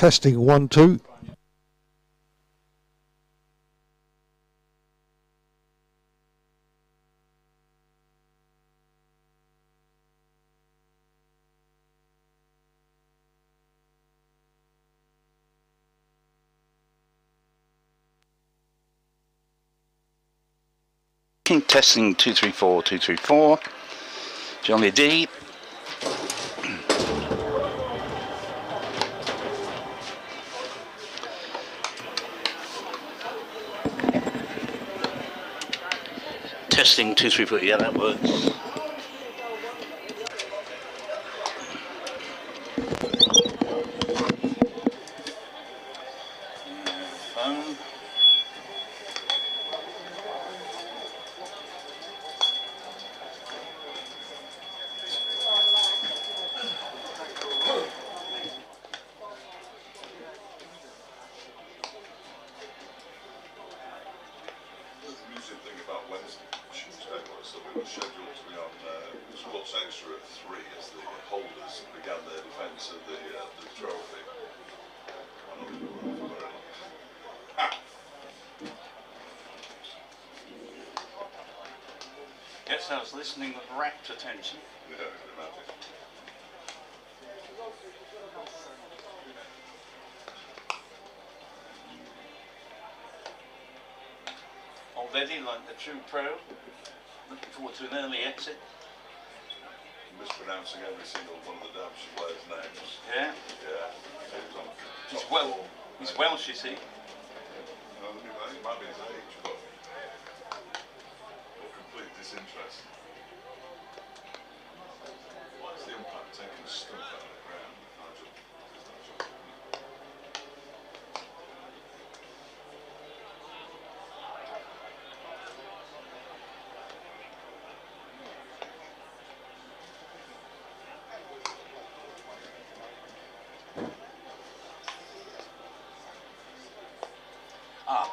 Testing 1, 2. Testing 234, 234. Johnny D. Testing 234. Yeah, that works. Phone. Yes, I was listening with rapt attention. Yeah, I can imagine. Already, like the true pro, looking forward to an early exit. Mispronouncing every single one of the Derbyshire players' names. Yeah? Yeah. He's Welsh, you see. I think it might be his age, but complete disinterest. What's the impact taking a stump out of the ground?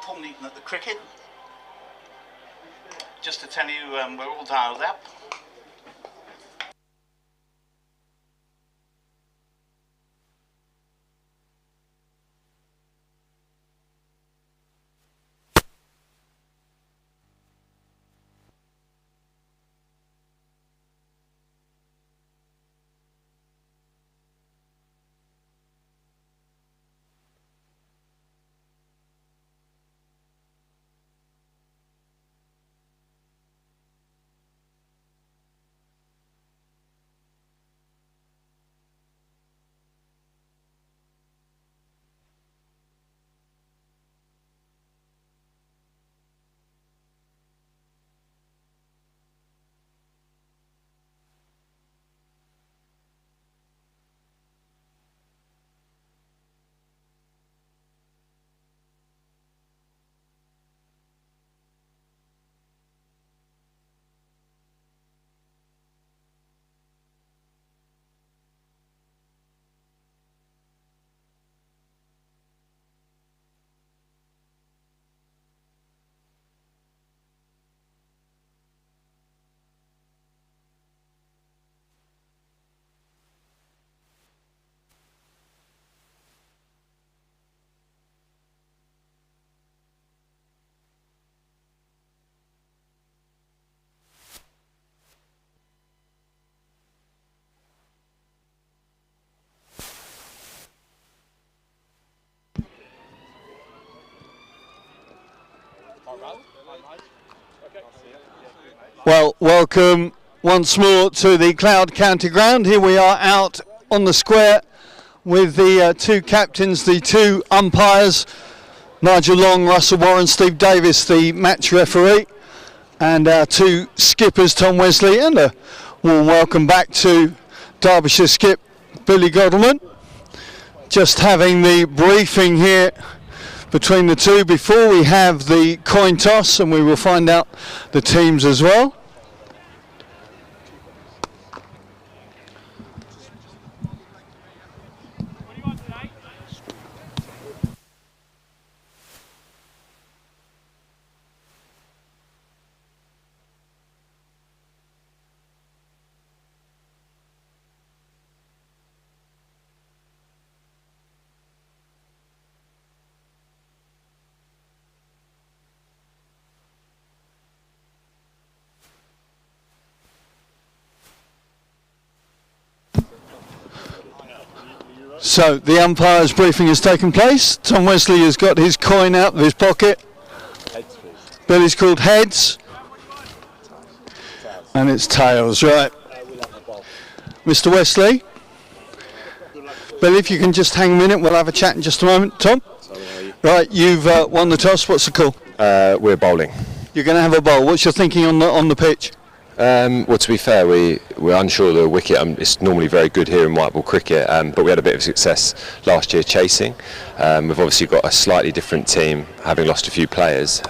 Paul Newton at the cricket. Just to tell you, we're all dialed up. Well, welcome once more to the Cloud County Ground. Here we are out on the square with the two captains, the two umpires, Nigel Long, Russell Warren, Steve Davis, the match referee, and our two skippers, Tom Wesley, and a warm welcome back to Derbyshire skip Billy Godleman. Just having the briefing here between the two before we have the coin toss, and we will find out the teams as well. So the umpire's briefing has taken place. Tom Wesley has got his coin out of his pocket. Heads, please. Billy's called heads. And it's tails, right. Mr. Wesley. Billy, if you can just hang a minute, we'll have a chat in just a moment. Tom? Right, you've won the toss. What's the call? We're bowling. You're going to have a bowl. What's your thinking on the pitch? Well, to be fair, we're unsure of the wicket. It's normally very good here in white ball cricket, but we had a bit of success last year chasing. We've obviously got a slightly different team, having lost a few players,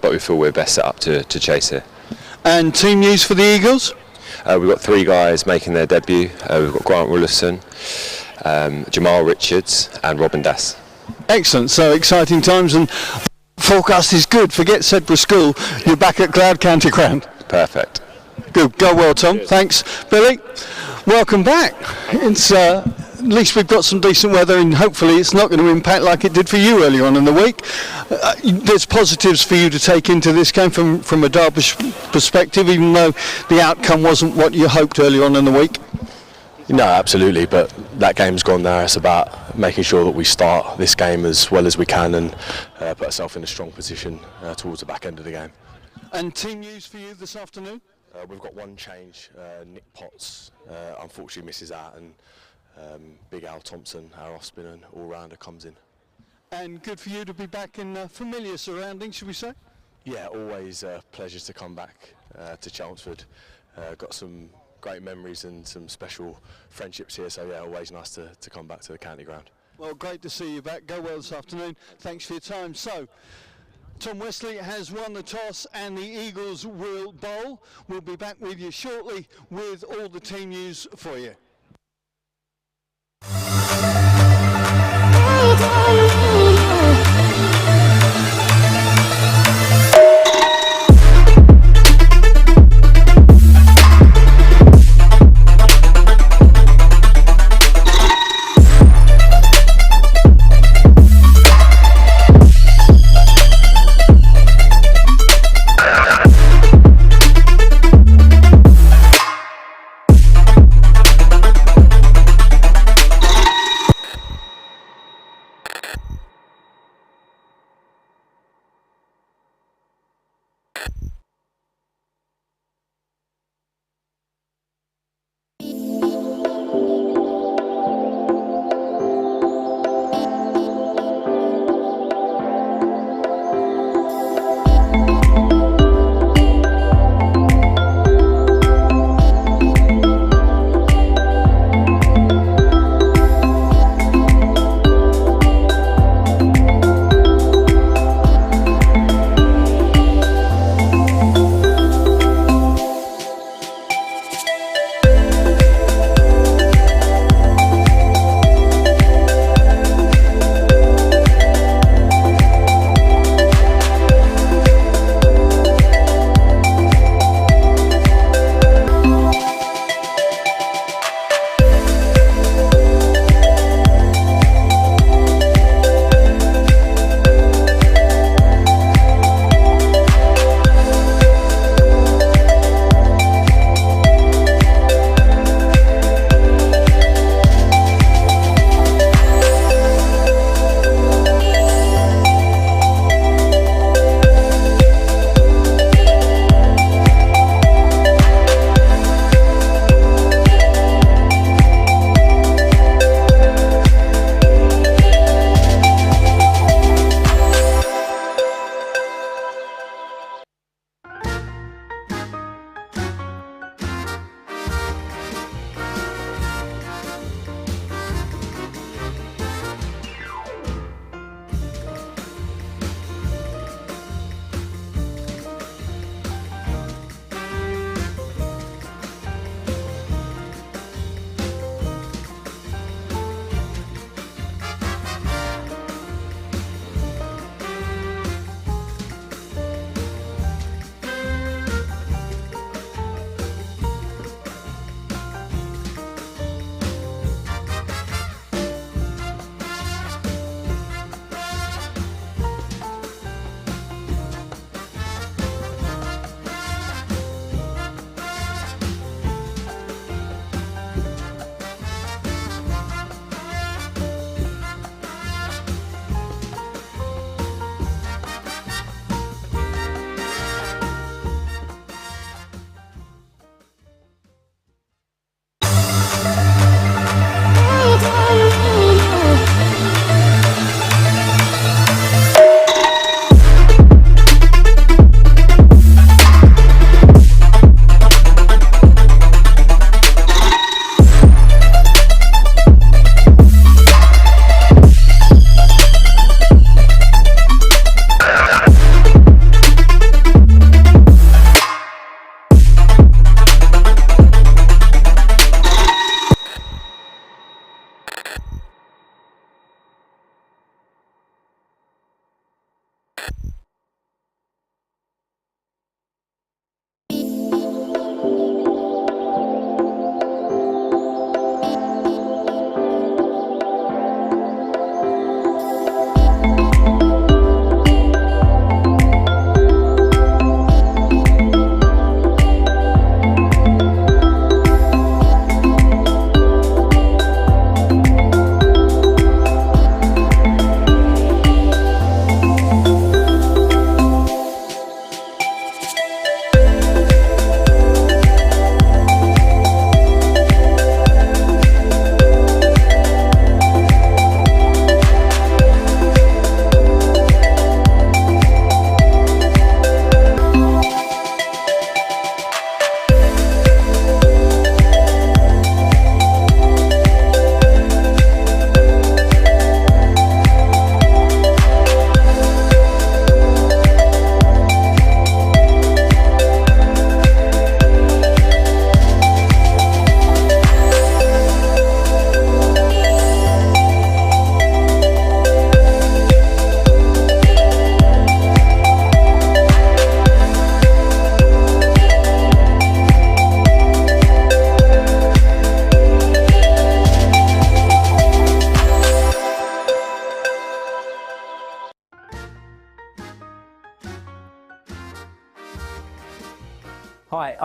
but we feel we're best set up to chase here. And team news for the Eagles? We've got 3 guys making their debut. We've got Grant Willison, Jamal Richards and Robin Das. Excellent, so exciting times, and forecast is good. Forget Sedbergh School, you're back at Cloud County Ground. Perfect. Good, go well, Tom. Cheers. Thanks. Billy, welcome back. It's at least we've got some decent weather, and hopefully it's not going to impact like it did for you earlier on in the week. There's positives for you to take into this game from a Derbyshire perspective, even though the outcome wasn't what you hoped earlier on in the week. No, absolutely, but that game's gone now. It's about making sure that we start this game as well as we can and put ourselves in a strong position towards the back end of the game. And team news for you this afternoon? We've got one change. Nick Potts unfortunately misses out, and Big Al Thompson, our off-spinner and all-rounder, comes in. And good for you to be back in familiar surroundings, should we say? Yeah, always a pleasure to come back to Chelmsford. Got some great memories and some special friendships here, so yeah, always nice to come back to the county ground. Well, great to see you back. Go well this afternoon. Thanks for your time. So, Tom Wesley has won the toss and the Eagles will bowl. We'll be back with you shortly with all the team news for you.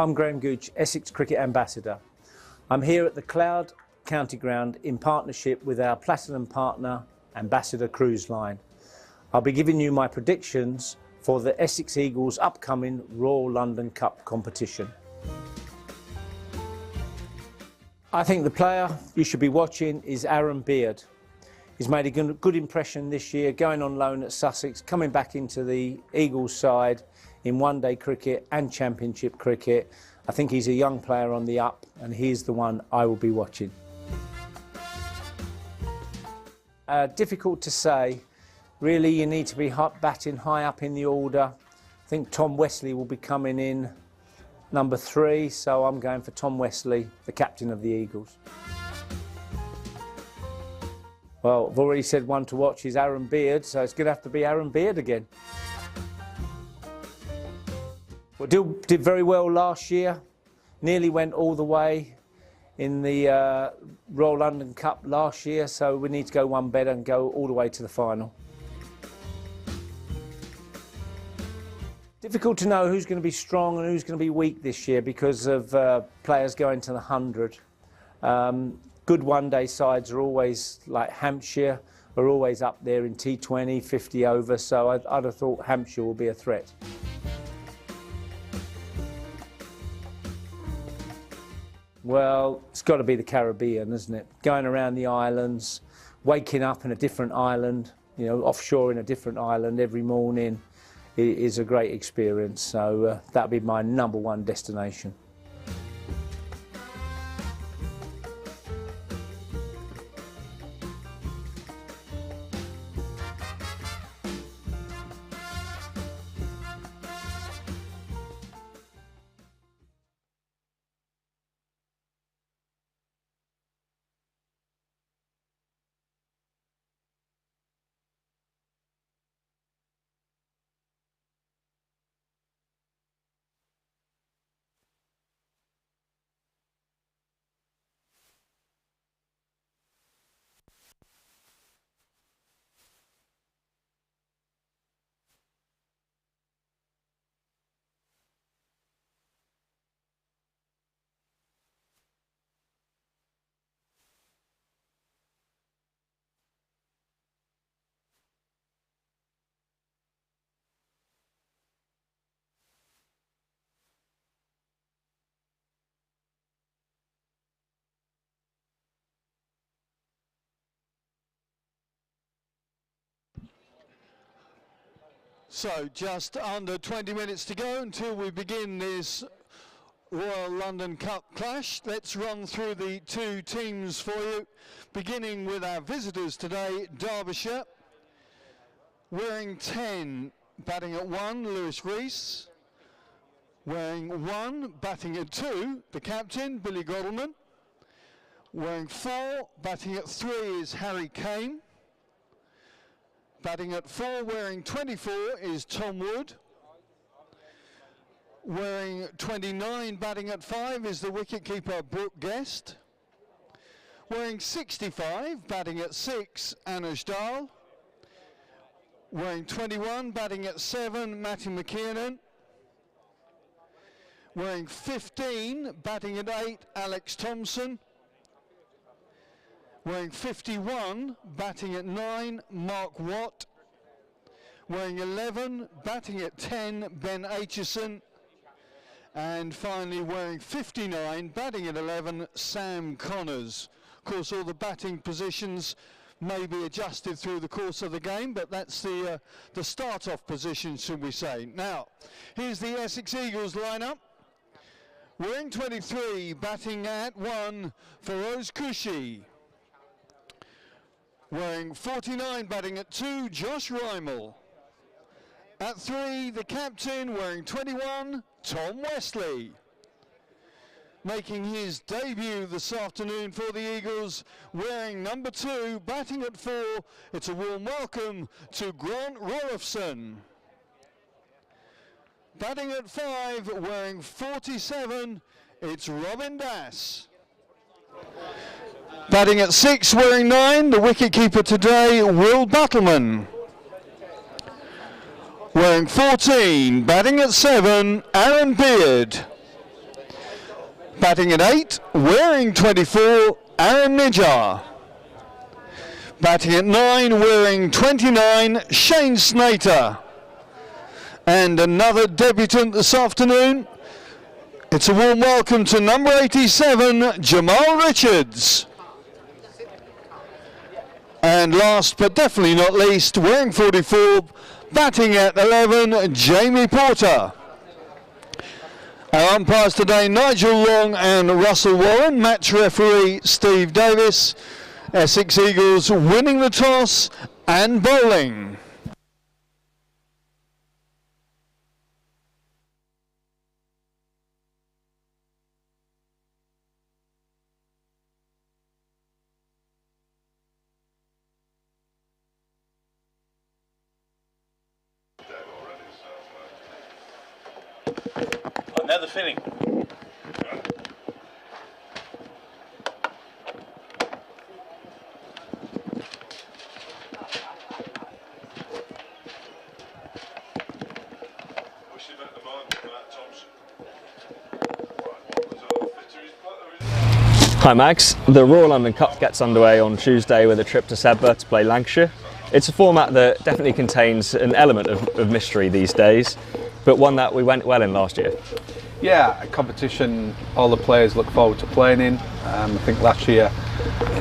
I'm Graham Gooch, Essex Cricket Ambassador. I'm here at the Cloud County Ground in partnership with our Platinum partner, Ambassador Cruise Line. I'll be giving you my predictions for the Essex Eagles' upcoming Royal London Cup competition. I think the player you should be watching is Aaron Beard. He's made a good impression this year, going on loan at Sussex, coming back into the Eagles side in one-day cricket and championship cricket. I think he's a young player on the up, and he's the one I will be watching. Difficult to say. Really, you need to be batting high up in the order. I think Tom Wesley will be coming in number 3, so I'm going for Tom Wesley, the captain of the Eagles. Well, I've already said one to watch is Aaron Beard, so it's going to have to be Aaron Beard again. Well, did very well last year. Nearly went all the way in the Royal London Cup last year, so we need to go one better and go all the way to the final. Difficult to know who's going to be strong and who's going to be weak this year because of players going to the 100. Good one-day sides are always, like Hampshire, are always up there in T20, 50 over, so I'd have thought Hampshire will be a threat. Well, it's got to be the Caribbean, isn't it? Going around the islands, waking up in a different island, you know, offshore in a different island every morning is a great experience, so that'll be my #1 destination. So just under 20 minutes to go until we begin this Royal London Cup clash. Let's run through the 2 teams for you, beginning with our visitors today, Derbyshire. Wearing 10, batting at 1, Lewis Rees. Wearing 1, batting at 2, the captain, Billy Goddleman. Wearing 4, batting at 3 is Harry Kane. Batting at 4, wearing 24 is Tom Wood. Wearing 29, batting at 5 is the wicketkeeper Brooke Guest. Wearing 65, batting at 6, Anush Dal. Wearing 21, batting at 7, Matty McKiernan. Wearing 15, batting at 8, Alex Thompson. Wearing 51, batting at 9, Mark Watt. Wearing 11, batting at 10, Ben Aitchison. And finally wearing 59, batting at 11, Sam Connors. Of course, all the batting positions may be adjusted through the course of the game, but that's the start-off position, should we say. Now, here's the Essex Eagles lineup. Wearing 23, batting at 1, Feroz Kushi. Wearing 49, batting at 2, Josh Rymel. At 3, the captain, wearing 21, Tom Wesley. Making his debut this afternoon for the Eagles, wearing number 2, batting at 4, it's a warm welcome to Grant Rolofson. Batting at 5, wearing 47, it's Robin Das. Batting at 6, wearing 9, the wicketkeeper today, Will Battleman. Wearing 14, batting at 7, Aaron Beard. Batting at 8, wearing 24, Aaron Nijar. Batting at 9, wearing 29, Shane Snater. And another debutant this afternoon. It's a warm welcome to number 87, Jamal Richards. And last but definitely not least, wearing 44, batting at 11, Jamie Porter. Our umpires today, Nigel Long and Russell Warren. Match referee, Steve Davis. Essex Eagles winning the toss and bowling. Another filling. Hi Max, the Royal London Cup gets underway on Tuesday with a trip to Sedbergh to play Lancashire. It's a format that definitely contains an element of mystery these days, but one that we went well in last year. Yeah, a competition all the players look forward to playing in. I think last year,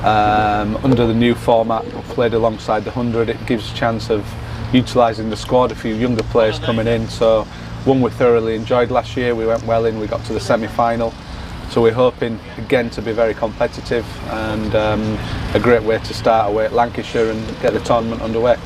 under the new format, played alongside the 100, it gives a chance of utilising the squad, a few younger players coming in, so one we thoroughly enjoyed last year. We went well in, we got to the semi-final, so we're hoping again to be very competitive, and a great way to start away at Lancashire and get the tournament underway.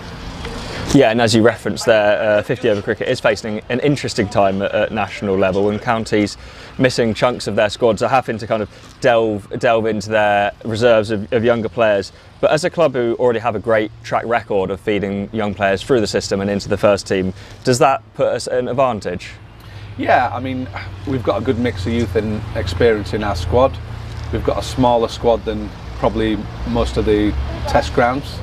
Yeah, and as you referenced there, 50 over cricket is facing an interesting time at national level, and counties missing chunks of their squads are having to kind of delve into their reserves of younger players. But as a club who already have a great track record of feeding young players through the system and into the first team, does that put us at an advantage? Yeah, I mean, we've got a good mix of youth and experience in our squad. We've got a smaller squad than probably most of the test grounds.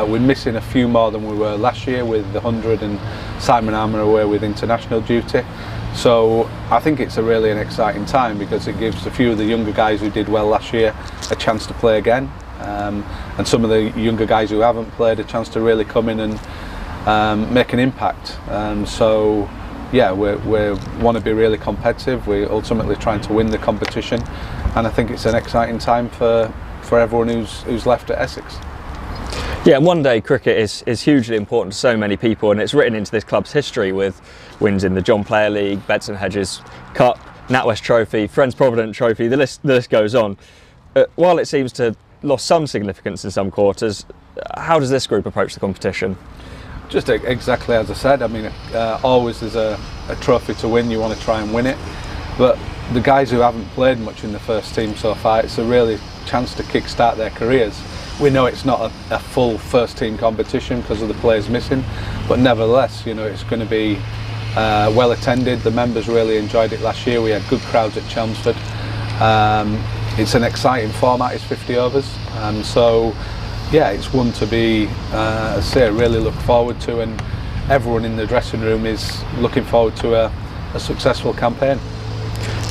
We're missing a few more than we were last year with the 100 and Simon Armour away with international duty. So I think it's an exciting time because it gives a few of the younger guys who did well last year a chance to play again, and some of the younger guys who haven't played a chance to really come in and make an impact. Yeah, we want to be really competitive. We're ultimately trying to win the competition, and I think it's an exciting time for everyone who's left at Essex. Yeah, and one day cricket is hugely important to so many people, and it's written into this club's history with wins in the John Player League, Benson Hedges Cup, NatWest Trophy, Friends Provident Trophy, the list goes on. While it seems to have lost some significance in some quarters, how does this group approach the competition? Just exactly as I said. I mean, always there's a trophy to win, you want to try and win it. But the guys who haven't played much in the first team so far, it's a really chance to kick-start their careers. We know it's not a full first team competition because of the players missing, but nevertheless, you know, it's going to be well attended. The members really enjoyed it last year. We had good crowds at Chelmsford. It's an exciting format, it's 50 overs. So yeah, it's one to be, really look forward to, and everyone in the dressing room is looking forward to a successful campaign.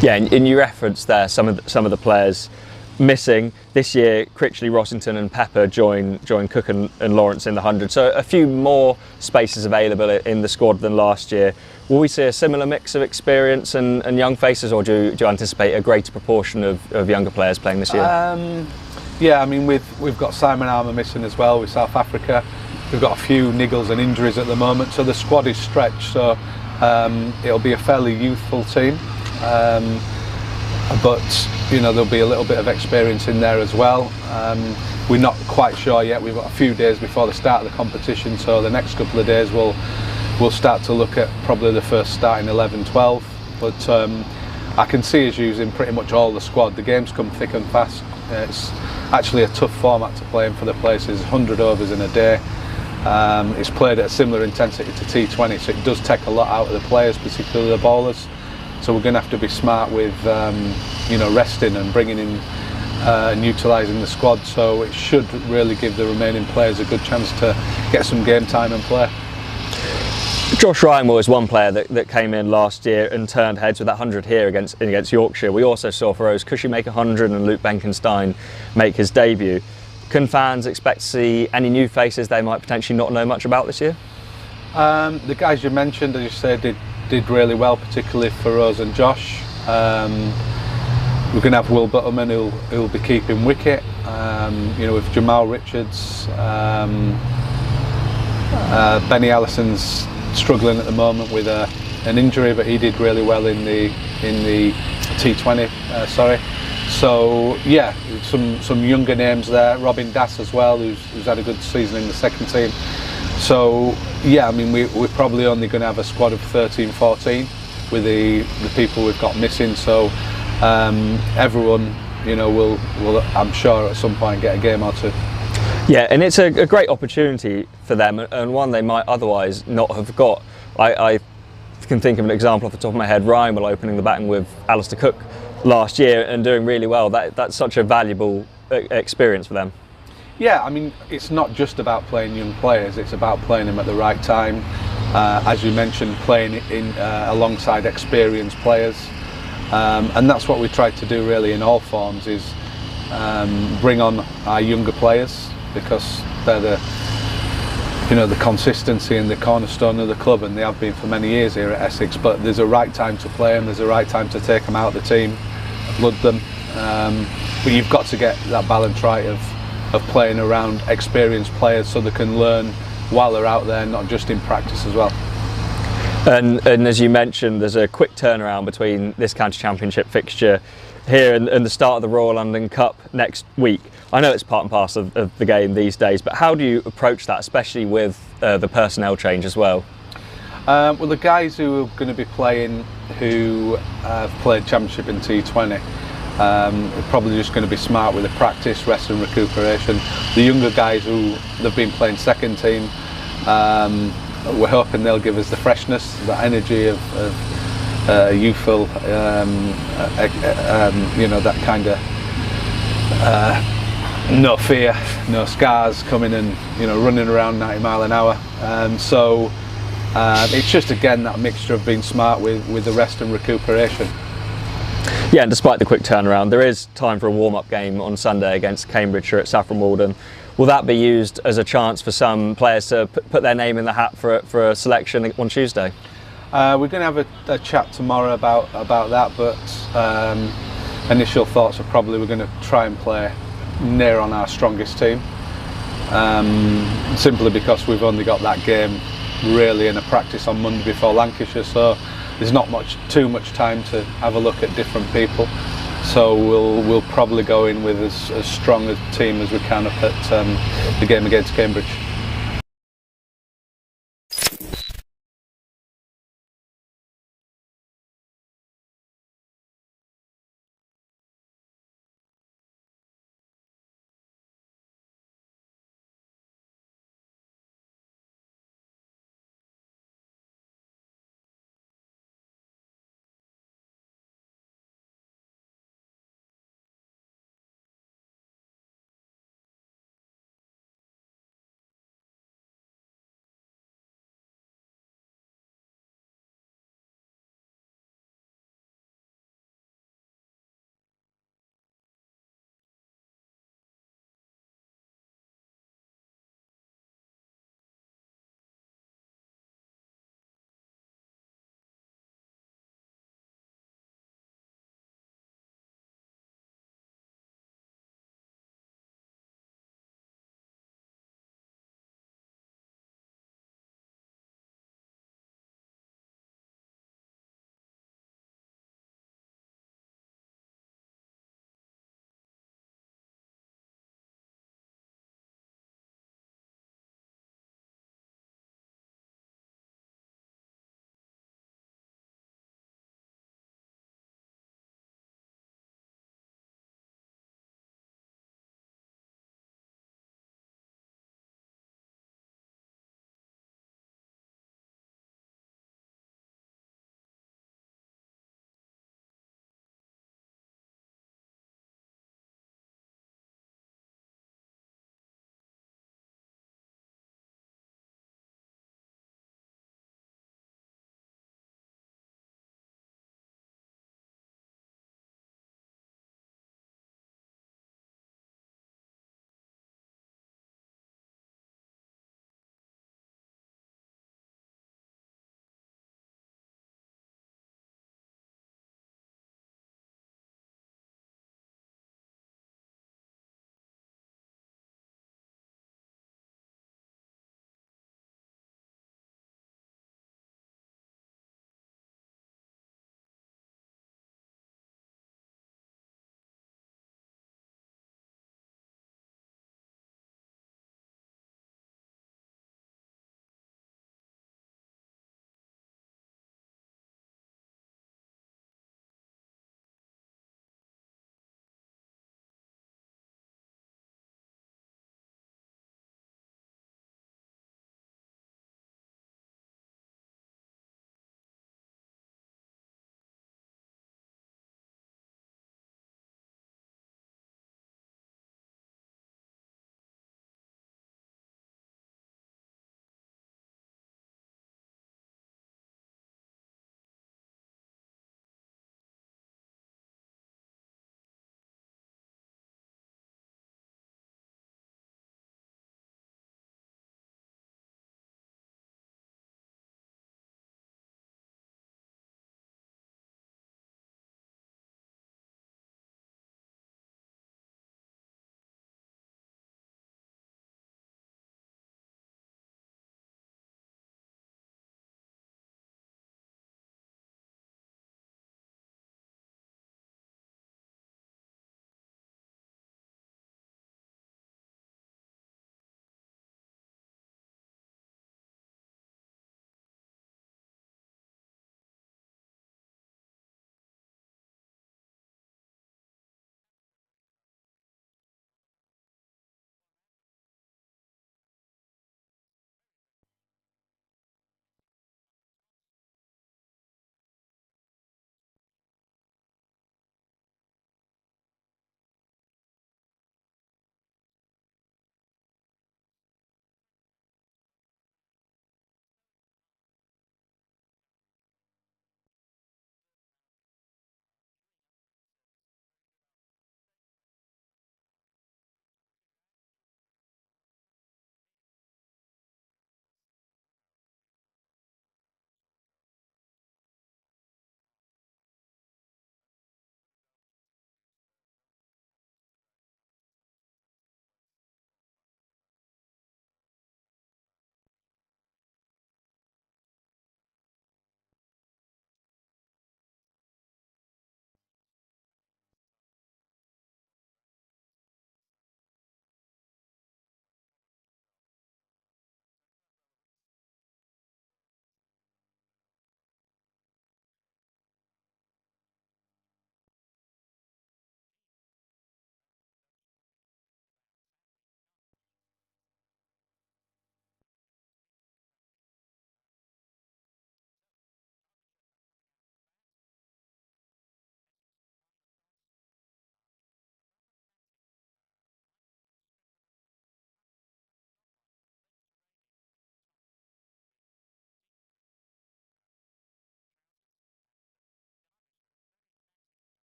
Yeah, and you referenced there some of the players missing this year. Critchley, Rossington and Pepper join Cook and Lawrence in the 100, so a few more spaces available in the squad than last year. Will we see a similar mix of experience and young faces, or do you anticipate a greater proportion of younger players playing this year? Yeah, I mean, we've got Simon Armour missing as well with South Africa. We've got a few niggles and injuries at the moment, so the squad is stretched, so it'll be a fairly youthful team. But you know, there'll be a little bit of experience in there as well. We're not quite sure yet. We've got a few days before the start of the competition, so the next couple of days we'll start to look at probably the first starting 11-12. But I can see us using pretty much all the squad. The games come thick and fast. It's actually a tough format to play in for the places. 100 overs in a day. It's played at a similar intensity to T20, so it does take a lot out of the players, particularly the bowlers. So we're going to have to be smart with resting and bringing in and utilising the squad. So it should really give the remaining players a good chance to get some game time and play. Josh Ryan was one player that came in last year and turned heads with that 100 here against Yorkshire. We also saw Feroz Cushy make 100 and Luke Benkenstein make his debut. Can fans expect to see any new faces they might potentially not know much about this year? The guys you mentioned, as you say, did really well, particularly Feroz and Josh. We're going to have Will Butterman who'll be keeping wicket. With Jamal Richards, Benny Allison's struggling at the moment with an injury, but he did really well in the T20. So yeah, some younger names there. Robin Das as well, who's had a good season in the second team. So yeah, I mean we're probably only going to have a squad of 13, 14 with the people we've got missing. So everyone, will I'm sure at some point get a game or two. Yeah, and it's a great opportunity for them, and one they might otherwise not have got. I can think of an example off the top of my head. Ryan will opening the batting with Alistair Cook last year and doing really well. That's such a valuable experience for them. Yeah, I mean, it's not just about playing young players, it's about playing them at the right time. As you mentioned, playing in alongside experienced players. And that's what we tried to do really in all forms, is bring on our younger players, because they're the consistency and the cornerstone of the club, and they have been for many years here at Essex. But there's a right time to play them, there's a right time to take them out of the team, blood them. But you've got to get that balance right of playing around experienced players so they can learn while they're out there, not just in practice as well. And as you mentioned, there's a quick turnaround between this county championship fixture here and the start of the Royal London Cup next week. I know it's part and parcel of the game these days, but how do you approach that, especially with the personnel change as well? Well, the guys who are going to be playing, who have played Championship in T20, are probably just going to be smart with the practice, rest and recuperation. The younger guys who they've been playing second team, we're hoping they'll give us the freshness, the energy of youthful, that kind of no fear, no scars, coming and running around 90 mile an hour. So it's just again that mixture of being smart with the rest and recuperation. Yeah, and despite the quick turnaround, there is time for a warm-up game on Sunday against Cambridgeshire at Saffron Walden. Will that be used as a chance for some players to put their name in the hat for a selection on Tuesday? We're going to have a chat tomorrow about that, but initial thoughts are probably we're going to try and play near on our strongest team, simply because we've only got that game really in a practice on Monday before Lancashire, so there's not too much time to have a look at different people. So we'll probably go in with as strong a team as we can up at the game against Cambridge.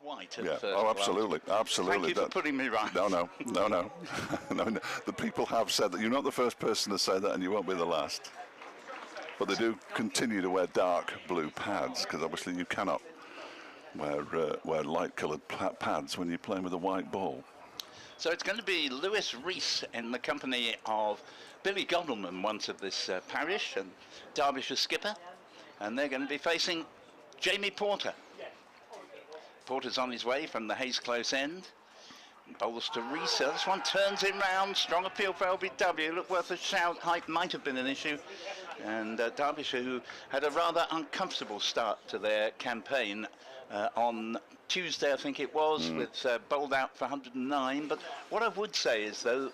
white at Yeah. first Oh, glance. absolutely, absolutely. Thank you for putting me right. No. No. The people have said that. You're not the first person to say that, and you won't be the last. But they do continue to wear dark blue pads, because obviously you cannot wear light-coloured pads when you're playing with a white ball. So it's going to be Lewis Rees in the company of Billy Godleman, once of this parish, and Derbyshire skipper, and they're going to be facing Jamie Porter. Porter's on his way from the Hayes close end. Bowls to Rees. This one turns him round. Strong appeal for LBW. Look worth a shout. Height might have been an issue. And Derbyshire, who had a rather uncomfortable start to their campaign on Tuesday, I think it was, with bowled out for 109. But what I would say is, though,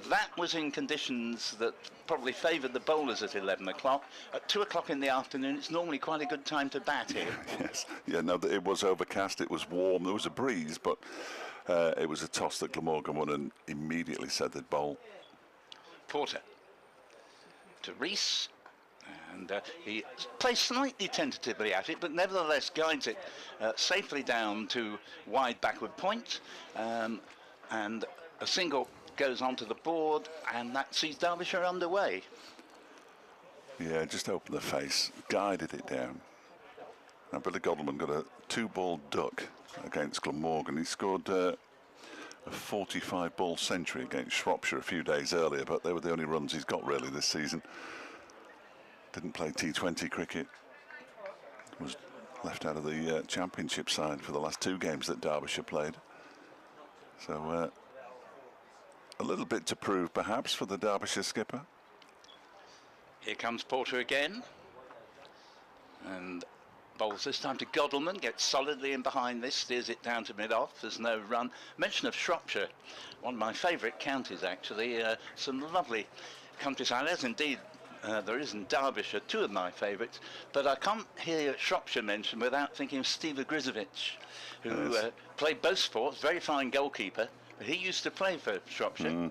that was in conditions that probably favoured the bowlers at 11 o'clock. At 2 o'clock in the afternoon, it's normally quite a good time to bat here. Yes. Yeah, no, it was overcast, it was warm, there was a breeze, but it was a toss that Glamorgan won and immediately said they'd bowl. Porter to Rees. And he plays slightly tentatively at it, but nevertheless guides it safely down to wide backward point. And a single goes onto the board, and that sees Derbyshire underway. Yeah, just opened the face, guided it down. Now Billy Godleman got a 2-ball duck against Glamorgan. He scored a 45-ball century against Shropshire a few days earlier, but they were the only runs he's got really this season. Didn't play T20 cricket. Was left out of the championship side for the last 2 games that Derbyshire played. So a little bit to prove perhaps for the Derbyshire skipper. Here comes Porter again. And bowls this time to Godleman, gets solidly in behind this, steers it down to mid-off, there's no run. Mention of Shropshire, one of my favourite counties actually, some lovely countryside, as indeed there is in Derbyshire, 2 of my favourites, but I can't hear Shropshire mentioned without thinking of Steve Ogrizovich, who played both sports, very fine goalkeeper, but he used to play for Shropshire.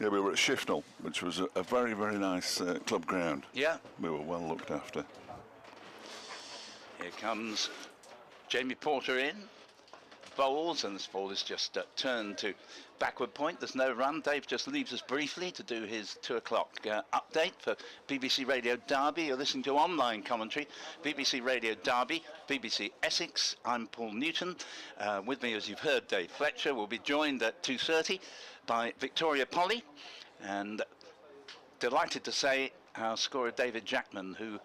Yeah, we were at Shifnal, which was a very, very nice club ground. Yeah. We were well looked after. Here comes Jamie Porter in, bowls, and this ball is just turned to backward point. There's no run. Dave just leaves us briefly to do his 2 o'clock update for BBC Radio Derby. You're listening to online commentary, BBC Radio Derby, BBC Essex. I'm Paul Newton. With me, as you've heard, Dave Fletcher. Will be joined at 2:30 by Victoria Polly, and delighted to say our scorer David Jackman, who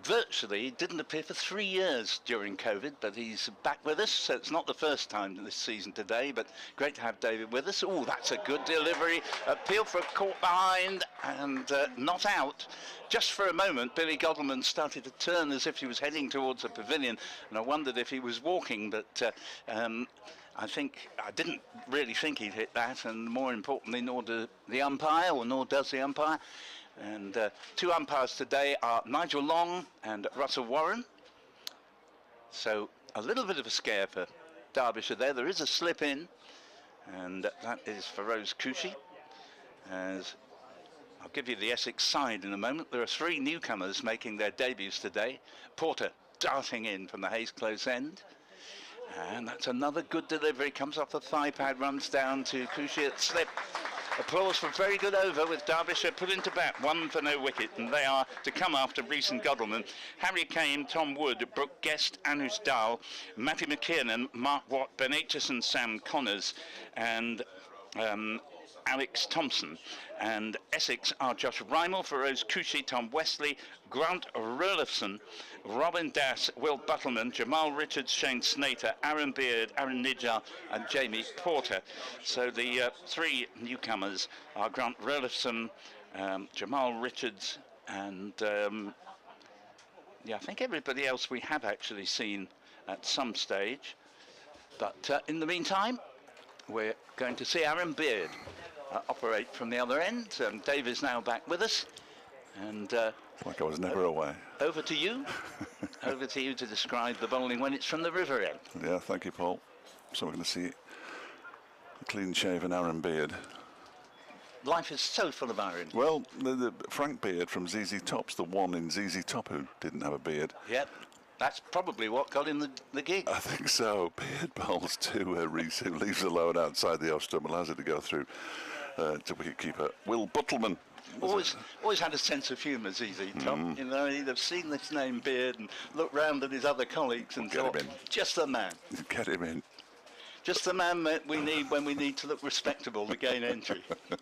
virtually didn't appear for 3 years during COVID, but he's back with us, so it's not the first time this season today, but great to have David with us. Oh, that's a good delivery. Appeal for a caught behind and not out. Just for a moment, Billy Godleman started to turn as if he was heading towards the pavilion, and I wondered if he was walking, but I didn't really think he'd hit that, and more importantly, nor does the umpire. And 2 umpires today are Nigel Long and Russell Warren. So a little bit of a scare for Derbyshire there. There is a slip in, and that is for Rose Cushy. As I'll give you the Essex side in a moment. There are 3 newcomers making their debuts today. Porter darting in from the Hayes close end. And that's another good delivery. Comes off the thigh pad, runs down to Cushy at slip. Applause for a very good over with Derbyshire put into bat, 1 for no wicket, and they are to come after Rees and Godleman. Harry Kane, Tom Wood, Brooke Guest, Anus Dahl, Matty McKiernan, Mark Watt, Ben Aitchison, Sam Connors, and Alex Thompson. And Essex are Josh Rymel, for Rose Cushy, Tom Westley, Grant Rurlefson, Robin Das, Will Buttleman, Jamal Richards, Shane Snater, Aaron Beard, Aaron Nijjar and Jamie Porter. So the 3 newcomers are Grant Rurlefson, Jamal Richards and I think everybody else we have actually seen at some stage. But in the meantime, we're going to see Aaron Beard operate from the other end. Dave is now back with us, and Like I was never away. Over to you. Over to you to describe the bowling when it's from the river end. Yeah, thank you, Paul. So we're going to see a clean-shaven Aaron Beard. Life is so full of iron. Well, the Frank Beard from ZZ Top's the one in ZZ Top who didn't have a beard. Yep. That's probably what got him the gig. I think so. Beard bowls to Reese, who leaves alone outside the off stump, allows it to go through to wicket-keeper Will Buttleman. Always had a sense of humour, ZZ Top. You know, he'd have seen this name Beard and looked round at his other colleagues and thought, just the man. Get him in. Just the man that we need when we need to look respectable to gain entry. There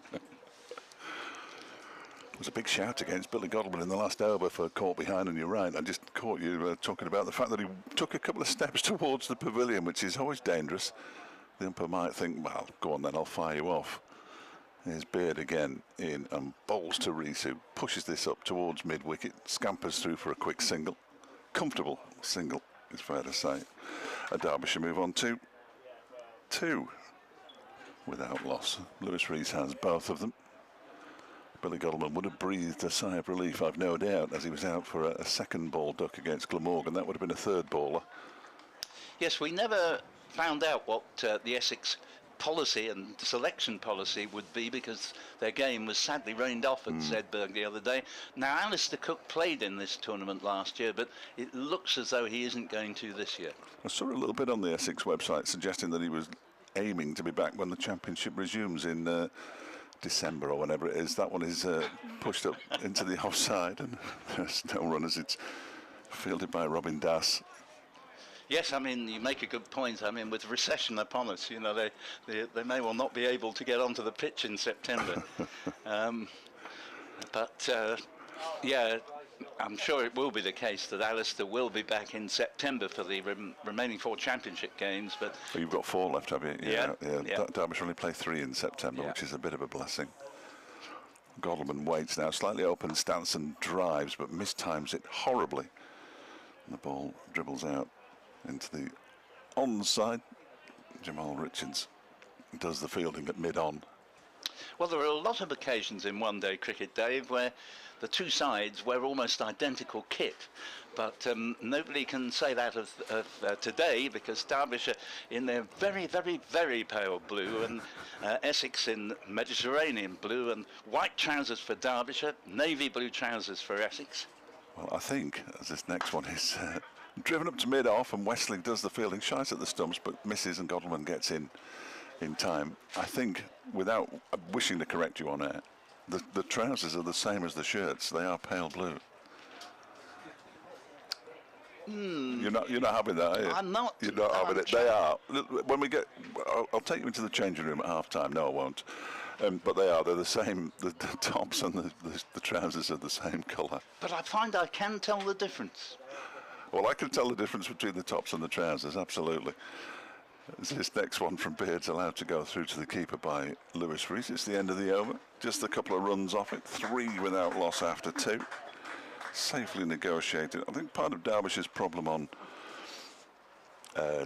was a big shout against Billy Godleman in the last over for caught behind, and you're right. I just caught you talking about the fact that he took a couple of steps towards the pavilion, which is always dangerous. The umpire might think, well, go on then, I'll fire you off. Here's Beard again in and bowls to Reese, who pushes this up towards mid-wicket, scampers through for a quick single. Comfortable single, it's fair to say. A Derbyshire move on to 2 without loss. Lewis Reese has both of them. Billy Godleman would have breathed a sigh of relief, I've no doubt, as he was out for a second ball duck against Glamorgan. That would have been a third baller. Yes, we never found out what the Essex policy and selection policy would be, because their game was sadly rained off at Sedberg the other day. Now, Alistair Cook played in this tournament last year, but it looks as though he isn't going to this year. I saw a little bit on the Essex website suggesting that he was aiming to be back when the championship resumes in December or whenever it is. That one is pushed up into the offside, and there's no runners. It's fielded by Robin Das. Yes, I mean, you make a good point. I mean, with recession upon us, you know, they may well not be able to get onto the pitch in September. Yeah, I'm sure it will be the case that Alistair will be back in September for the remaining 4 championship games. But well, you've got 4 left, have you? Yeah. Derbyshire only play 3 in September, which is a bit of a blessing. Godleman waits now, slightly open stance and drives, but mistimes it horribly. And the ball dribbles out into the onside. Jamal Richards does the fielding at mid-on. Well, there are a lot of occasions in one-day cricket, Dave, where the two sides wear almost identical kit. But nobody can say that of today, because Derbyshire in their very, very, very pale blue, and Essex in Mediterranean blue, and white trousers for Derbyshire, navy blue trousers for Essex. Well, I think, as this next one is driven up to mid-off, and Westling does the fielding, shies at the stumps, but misses, and Godleman gets in time. I think, without wishing to correct you on air, the trousers are the same as the shirts. They are pale blue. You're not having that, are you? I'm not. You're not having it. They are. When we get, I'll take you into the changing room at half time. No, I won't. But they are. They're the same. The tops and the trousers are the same colour. But I find I can tell the difference. Well, I can tell the difference between the tops and the trousers, absolutely. This next one from Beard's allowed to go through to the keeper by Lewis Reese. It's the end of the over. Just a couple of runs off it. 3 without loss after 2. Safely negotiated. I think part of Derbyshire's problem on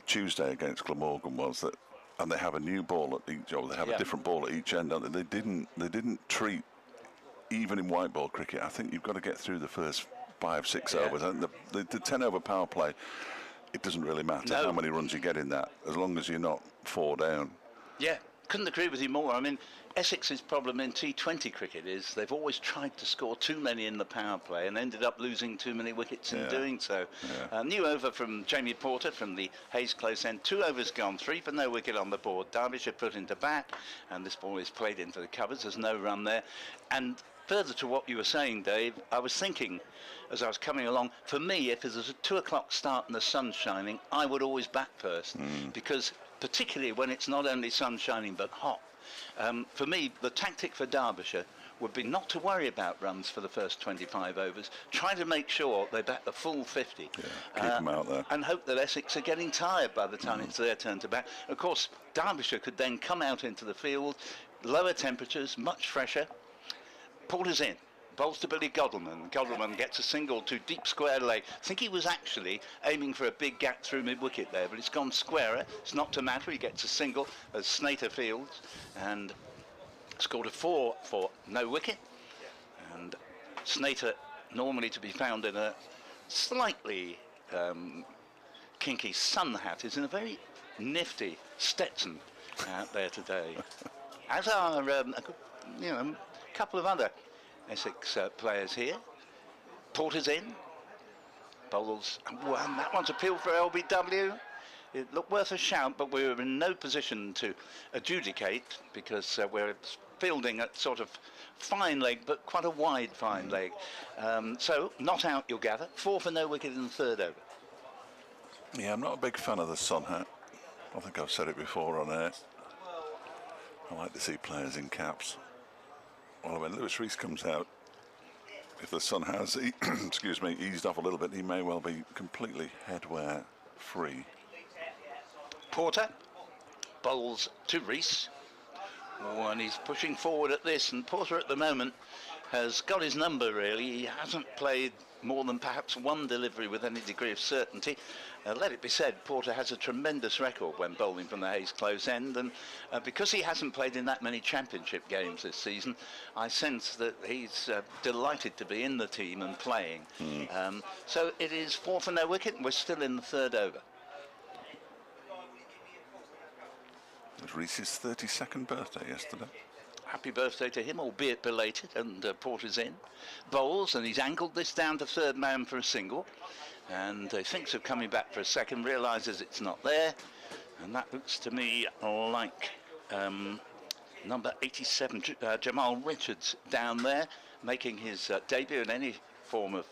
Tuesday against Glamorgan was that, and they have a new ball at each, or they have a different ball at each end. They didn't treat, even in white ball cricket, I think you've got to get through the first 5-6 overs. I think the 10 over power play, it doesn't really matter how many runs you get in that, as long as you're not 4 down. Yeah, couldn't agree with you more. I mean, Essex's problem in T20 cricket is they've always tried to score too many in the power play and ended up losing too many wickets in doing so. New over from Jamie Porter from the Hayes close end. 2 overs gone, 3 for no wicket on the board. Derbyshire put into bat, and this ball is played into the covers. There's no run there. And further to what you were saying, Dave, I was thinking as I was coming along, for me, if there's a 2 o'clock start and the sun's shining, I would always bat first, because particularly when it's not only sun shining but hot. For me, the tactic for Derbyshire would be not to worry about runs for the first 25 overs, try to make sure they bat the full 50. Keep them out there. And hope that Essex are getting tired by the time it's their turn to bat. Of course, Derbyshire could then come out into the field, lower temperatures, much fresher. Porter's in. Bowls to Billy Godleman. Godleman gets a single to deep square leg. I think he was actually aiming for a big gap through mid-wicket there, but it's gone squarer. It's not to matter. He gets a single as Snater fields and scored a 4 for no wicket. And Snater, normally to be found in a slightly kinky sun hat, is in a very nifty Stetson out there today. As are a couple of other Essex players here. Porter's in. Bowles, and that one's appealed for LBW. It looked worth a shout, but we were in no position to adjudicate because we're fielding at sort of fine leg, but quite a wide fine leg. So not out, you'll gather. 4 for no wicket in the third over. Yeah, I'm not a big fan of the sun hat. I think I've said it before on air. I like to see players in caps. Well, when Lewis Rees comes out, if the sun has, excuse me, eased off a little bit, he may well be completely headwear free. Porter bowls to Rees. Oh, and he's pushing forward at this, and Porter at the moment has got his number really. He hasn't played more than perhaps one delivery with any degree of certainty. Let it be said, Porter has a tremendous record when bowling from the Hayes close end, and because he hasn't played in that many championship games this season, I sense that he's delighted to be in the team and playing. So it is 4 for no wicket, and we're still in the third over. It was Rees's 32nd birthday yesterday. Happy birthday to him, albeit belated, and Porter's in. Bowles, and he's angled this down to third man for a single, and he thinks of coming back for a second, realises it's not there, and that looks to me like number 87, Jamal Richards, down there, making his debut in any form of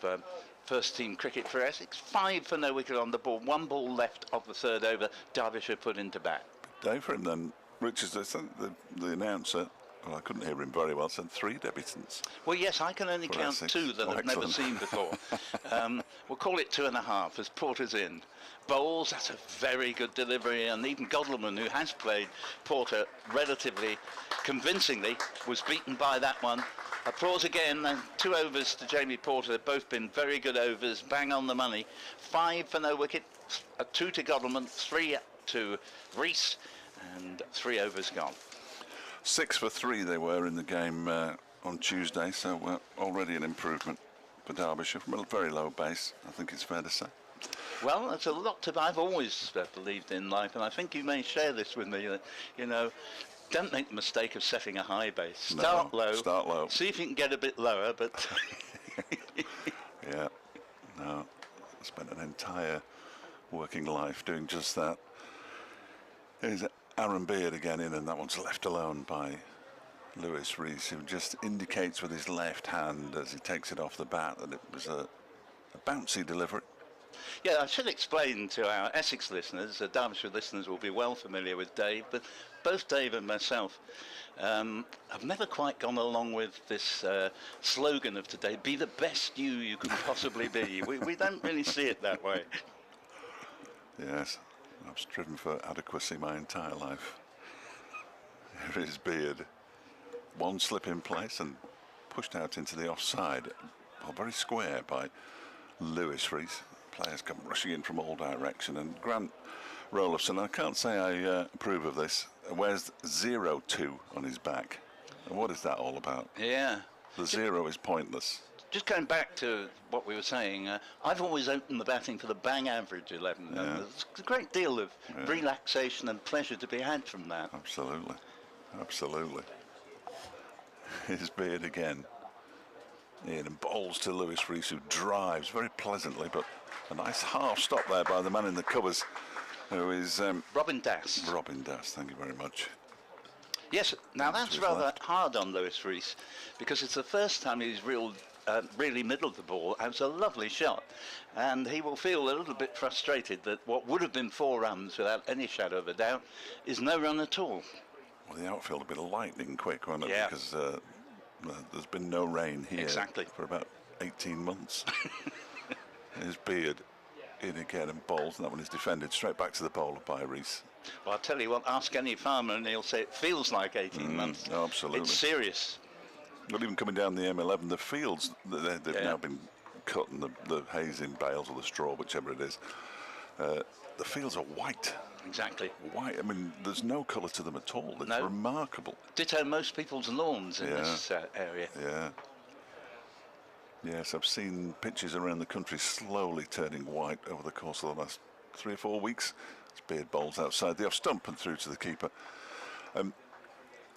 first team cricket for Essex. 5 for no wicket on the ball, 1 ball left of the third over, Derbyshire put into bat. Day for him then. Richards, the announcer, well, I couldn't hear him very well, said 3 debutants. Well, yes, I can only count Essex. 2 that I've never seen before. We'll call it 2.5 as Porter's in. Bowles, that's a very good delivery, and even Godleman, who has played Porter relatively convincingly, was beaten by that one. Applause again, and 2 overs to Jamie Porter. They've both been very good overs, bang on the money. 5 for no wicket, 2 to Godleman, 3 to Rees, and 3 overs gone. 6 for 3 they were in the game on Tuesday, so already an improvement for Derbyshire from a very low base, I think it's fair to say. Well, that's a lot to. I've always believed in life, and I think you may share this with me. You know, don't make the mistake of setting a high base. Start low. Start low. See if you can get a bit lower, but. Yeah, no, I spent an entire working life doing just that. Here's Aaron Beard again in, and that one's left alone by Lewis Rees, who just indicates with his left hand as he takes it off the bat that it was a bouncy delivery. Yeah, I should explain to our Essex listeners, Derbyshire listeners will be well familiar with Dave, but both Dave and myself have never quite gone along with this slogan of today, be the best you can possibly be. We don't really see it that way. Yes, I've striven for adequacy my entire life. Here is Beard. One slip in place and pushed out into the offside. Well, very square by Lewis Rees. Players come rushing in from all direction, and Grant Rolofson, I can't say I approve of this, wears 02 on his back. And what is that all about? Yeah. The 0 is pointless. Just going back to what we were saying, I've always opened the batting for the bang average 11. Yeah. There's a great deal of relaxation and pleasure to be had from that. Absolutely. Absolutely. Here's Beard again. In and bowls to Lewis Rees, who drives very pleasantly, but a nice half stop there by the man in the covers, who is Robin Das. Robin Das, thank you very much. Yes, now that's his rather left. hard on Lewis Rees, because it's the first time he's really middled the ball, and it's a lovely shot, and he will feel a little bit frustrated that what would have been 4 runs without any shadow of a doubt is no run at all. Well, the outfield a bit lightning quick, wasn't it? Yeah. Because there's been no rain here for about 18 months. Here's Beard in again and bowls, and that one is defended straight back to the bowler by Rees. Well, I'll tell you what, ask any farmer and he'll say it feels like 18 months. No, absolutely. It's serious. Not even coming down the M11, the fields, they've now been cut, and the haze in bales or the straw, whichever it is. The fields are white. Exactly. White. I mean, there's no colour to them at all. It's remarkable. Ditto most people's lawns in this area. Yeah. Yes, I've seen pitches around the country slowly turning white over the course of the last 3 or 4 weeks. As Beard bowls outside the off stump and through to the keeper. And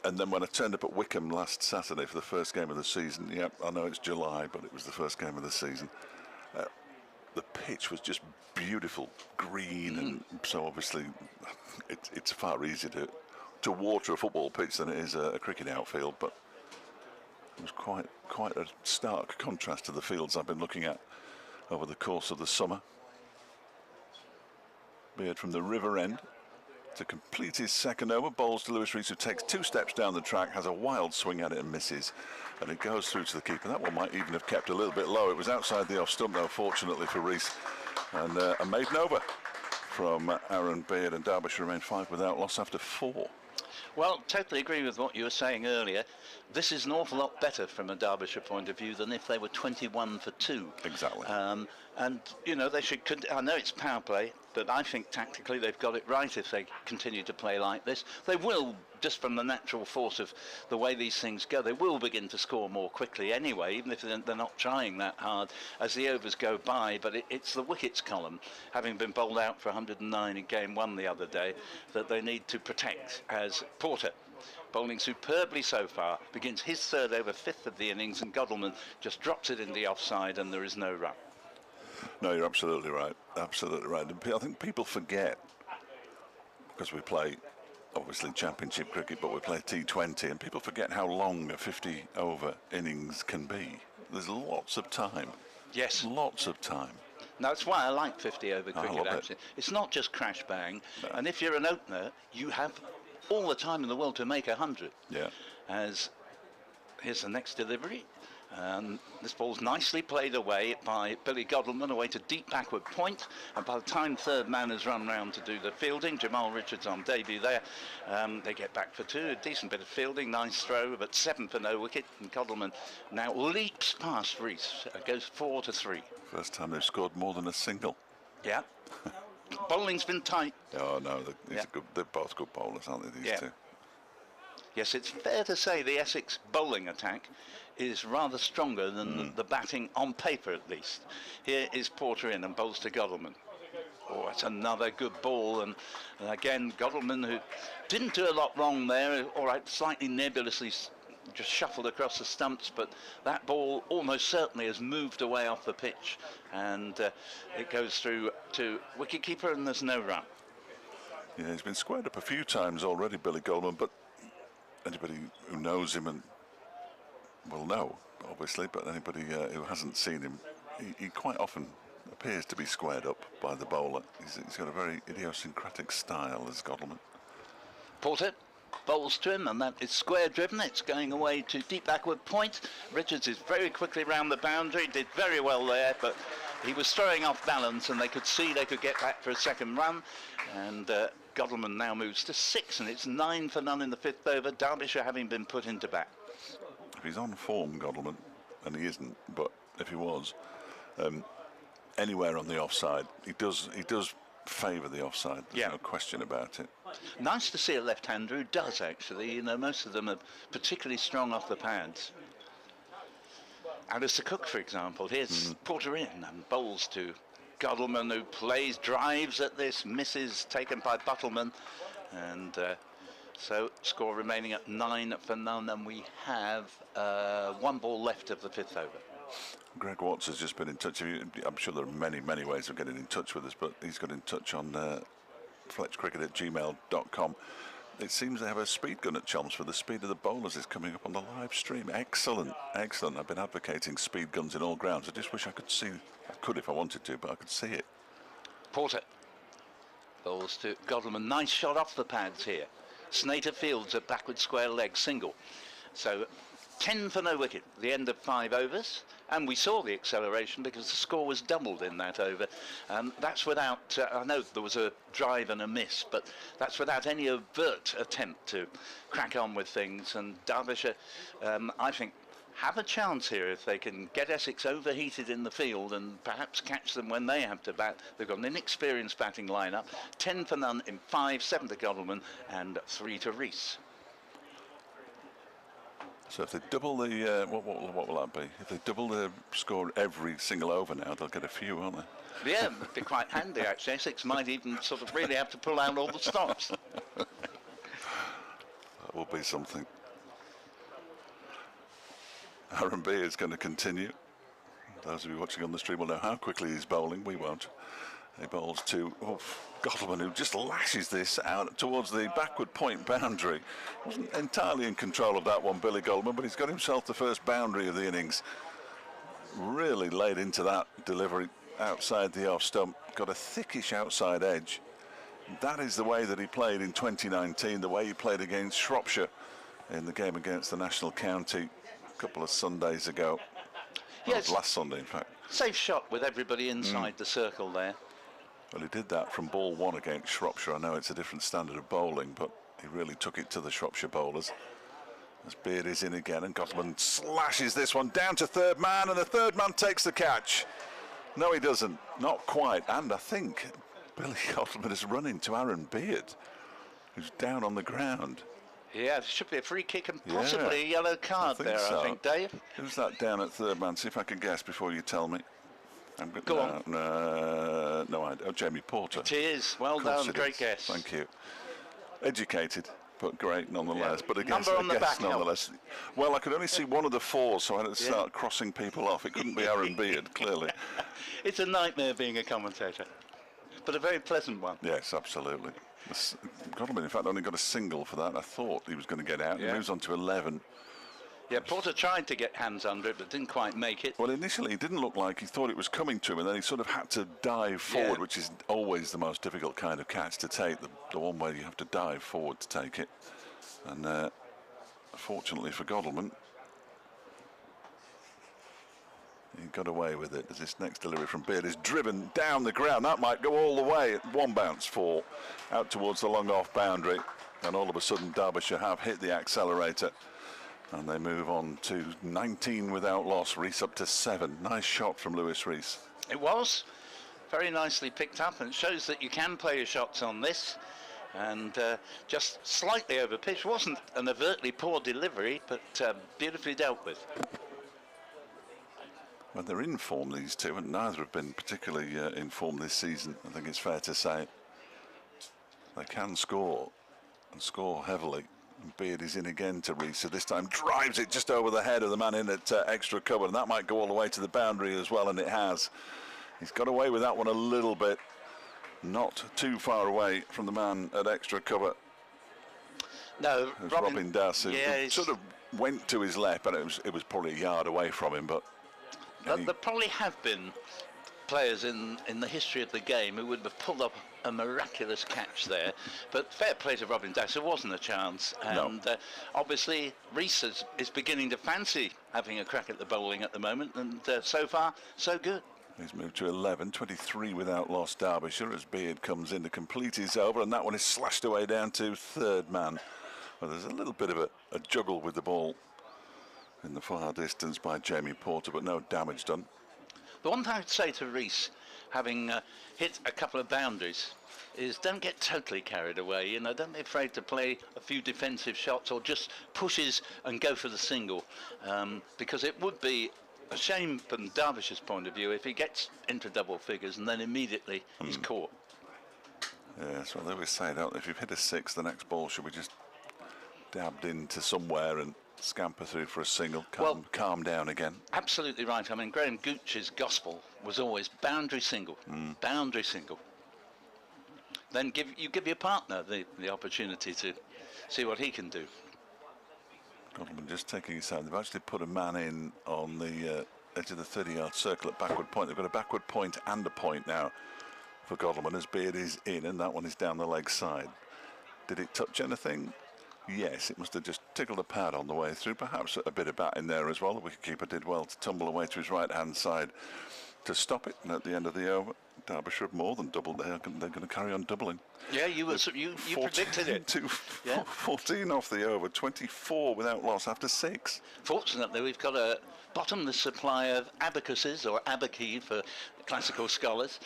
then when I turned up at Wickham last Saturday for the first game of the season, I know it's July, but it was the first game of the season. The pitch was just beautiful, green, and so obviously it's far easier to water a football pitch than it is a cricket outfield, but it was quite a stark contrast to the fields I've been looking at over the course of the summer. Beard from the river end to complete his second over, bowls to Lewis Rees, who takes 2 steps down the track, has a wild swing at it and misses, and it goes through to the keeper. That one might even have kept a little bit low. It was outside the off stump though, fortunately for Rees, and a maiden over from Aaron Beard, and Derbyshire remain 5 without loss after 4. Well, totally agree with what you were saying earlier. This is an awful lot better from a Derbyshire point of view than if they were 21 for 2. Exactly. And, you know, they should... I know it's power play, but I think tactically they've got it right if they continue to play like this. They will, just from the natural force of the way these things go, they will begin to score more quickly anyway, even if they're not trying that hard as the overs go by. But it's the wickets column, having been bowled out for 109 in game 1 the other day, that they need to protect, as Porter, bowling superbly so far, begins his 3rd over, 5th of the innings, and Godalming just drops it in the offside and there is no run. No, you're absolutely right. Absolutely right. I think people forget, because we play, obviously, Championship cricket, but we play T20, and people forget how long a 50-over innings can be. There's lots of time. Yes. Lots of time. That's why I like 50-over cricket, love actually. It's not just crash bang. No. And if you're an opener, you have all the time in the world to make 100. Yeah. As here's the next delivery. This ball's nicely played away by Billy Godalming away to deep backward point, and by the time 3rd man has run round to do the fielding, Jamal Richards on debut there, they get back for 2, a decent bit of fielding, nice throw, but 7 for no wicket, and Godalming now leaps past Rees, goes 4 to 3. First time they've scored more than a single. Yeah. Bowling's been tight. Oh no, they're both good bowlers, aren't they, these two? Yes, it's fair to say the Essex bowling attack is rather stronger than the batting, on paper at least. Here is Porter in and bowls to Godalming. Oh, it's another good ball, and again, Godalming, who didn't do a lot wrong there, all right, slightly nebulously just shuffled across the stumps, but that ball almost certainly has moved away off the pitch, and it goes through to wicketkeeper, and there's no run. Yeah, he's been squared up a few times already, Billy Godalming, but anybody who knows him and will know, obviously, but anybody who hasn't seen him, he quite often appears to be squared up by the bowler. He's got a very idiosyncratic style, as Godalming. Porter bowls to him, and that is square driven. It's going away to deep backward point. Richards is very quickly round the boundary, did very well there, but he was throwing off balance, and they could see they could get back for a second run, and Godalming now moves to 6, and it's 9 for none in the 5th over, Derbyshire having been put into bat. If he's on form, Godalming, and he isn't, but if he was, anywhere on the offside, he does favour the offside. There's no question about it. Nice to see a left-hander who does, actually. You know, most of them are particularly strong off the pads. Alistair Cook, for example. Here's Porter in and bowls to Godalming, who drives at this, misses, taken by Buttleman, and so score remaining at 9 for none, and we have 1 ball left of the 5th over. Greg Watts has just been in touch with you. I'm sure there are many ways of getting in touch with us, but he's got in touch on fletchcricket@gmail.com. It seems they have a speed gun at Chelmsford. The speed of the bowlers is coming up on the live stream. Excellent, excellent. I've been advocating speed guns in all grounds. I just wish I could see. I could if I wanted to, but I could see it. Porter bowls to Godalming. Nice shot off the pads here. Snater fields a backward square leg single. So 10 for no wicket, the end of 5 overs, and we saw the acceleration because the score was doubled in that over. That's without, I know there was a drive and a miss, but that's without any overt attempt to crack on with things, and Derbyshire, I think, have a chance here if they can get Essex overheated in the field and perhaps catch them when they have to bat. They've got an inexperienced batting lineup. 10 for none in 5, 7 to Godalming and 3 to Rees. So if they double the, what will that be? If they double the score every single over now, they'll get a few, won't they? Yeah, it'd be quite handy actually. Essex might even sort of really have to pull out all the stops. That will be something. R&B is going to continue. Those of you watching on the stream will know how quickly he's bowling. We won't. He bowls to Gottleman, who just lashes this out towards the backward point boundary. Wasn't entirely in control of that one, Billy Goldman, but he's got himself the first boundary of the innings. Really laid into that delivery outside the off stump. Got a thickish outside edge. That is the way that he played in 2019, the way he played against Shropshire in the game against the National County a couple of Sundays ago. Yes. Last Sunday, in fact. Safe shot with everybody inside the circle there. Well, he did that from ball one against Shropshire. I know it's a different standard of bowling, but he really took it to the Shropshire bowlers. As Beard is in again, and Gottleman slashes this one down to third man, and the third man takes the catch. No, he doesn't. Not quite. And I think Billy Gottleman is running to Aaron Beard, who's down on the ground. Yeah, it should be a free kick and possibly a yellow card there, I think, Dave. Who's that down at third man? See if I can guess before you tell me. Go on. No idea. Oh, Jamie Porter. It is. Well done. Great guess. Thank you. Educated, but great nonetheless. Yeah. But a Number on the back nonetheless. Well, I could only see one of the fours, so I had to start crossing people off. It couldn't be Aaron Beard, clearly. It's a nightmare being a commentator, but a very pleasant one. Yes, absolutely. Gottleman, in fact, only got a single for that. I thought he was going to get out. He moves on to 11. Yeah, Porter tried to get hands under it, but didn't quite make it. Well, initially, it didn't look like he thought it was coming to him, and then he sort of had to dive forward, which is always the most difficult kind of catch to take, the one where you have to dive forward to take it. And fortunately for Gottleman, he got away with it, as this next delivery from Beard is driven down the ground. That might go all the way at one bounce for out towards the long off boundary, and all of a sudden Derbyshire have hit the accelerator. And they move on to 19 without loss. Rees up to 7. Nice shot from Lewis Rees. It was very nicely picked up, and it shows that you can play your shots on this. And just slightly over pitch. Wasn't an overtly poor delivery, but beautifully dealt with. Well, they're in form, these two, and neither have been particularly in form this season. I think it's fair to say they can score, and score heavily. Beard is in again to Rees, so this time drives it just over the head of the man in at extra cover, and that might go all the way to the boundary as well, and it has. He's got away with that one a little bit, not too far away from the man at extra cover. No, Robin Dass, who sort of went to his left, but it was probably a yard away from him. But there probably have been players in the history of the game who would have pulled up a miraculous catch there, but fair play to Robin Dass, there wasn't a chance, and obviously Rees is beginning to fancy having a crack at the bowling at the moment, and so far so good. He's moved to 11, 23 without loss Derbyshire as Beard comes in to complete his over, and that one is slashed away down to third man. Well, there's a little bit of a juggle with the ball in the far distance by Jamie Porter, but no damage done. The one thing I'd say to Rees, having hit a couple of boundaries, is don't get totally carried away. You know, don't be afraid to play a few defensive shots or just pushes and go for the single, because it would be a shame from Derbyshire's point of view if he gets into double figures and then immediately he's caught. Yes, well, they always say, don't they, if you've hit a 6, the next ball should be just dabbed into somewhere and scamper through for a single, calm down again. Absolutely right. I mean, Graham Gooch's gospel was always boundary single, boundary single. Then give your partner the opportunity to see what he can do. Gottleman just taking his time. They've actually put a man in on the edge of the 30-yard circle at backward point. They've got a backward point and a point now for Gottleman as Beard is in, and that one is down the leg side. Did it touch anything? Yes, it must have just tickled a pad on the way through. Perhaps a bit of bat in there as well. The wicketkeeper did well to tumble away to his right-hand side to stop it. And at the end of the over, Derbyshire have more than doubled. They're going to carry on doubling. Yeah, you predicted it. 14 off the over, 24 without loss after 6. Fortunately, we've got a bottomless supply of abacuses, or abaci for classical scholars.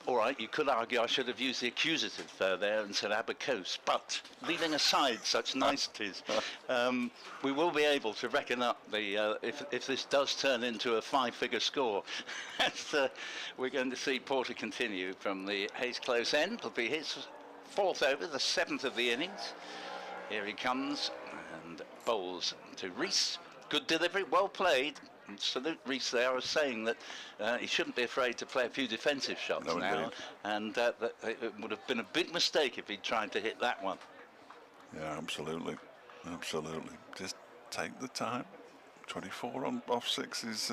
All right, you could argue I should have used the accusative there and said abacose, but leaving aside such niceties, we will be able to reckon up the if this does turn into a 5-figure score. We're going to see Porter continue from the Hayes Close end. It'll be his 4th over, the 7th of the innings. Here he comes and bowls to Rees. Good delivery, well played. salute Reece there. I was saying that he shouldn't be afraid to play a few defensive shots No, now, indeed. and that it would have been a big mistake if he'd tried to hit that one. Yeah, absolutely. Absolutely. Just take the time. 24 on off 6 is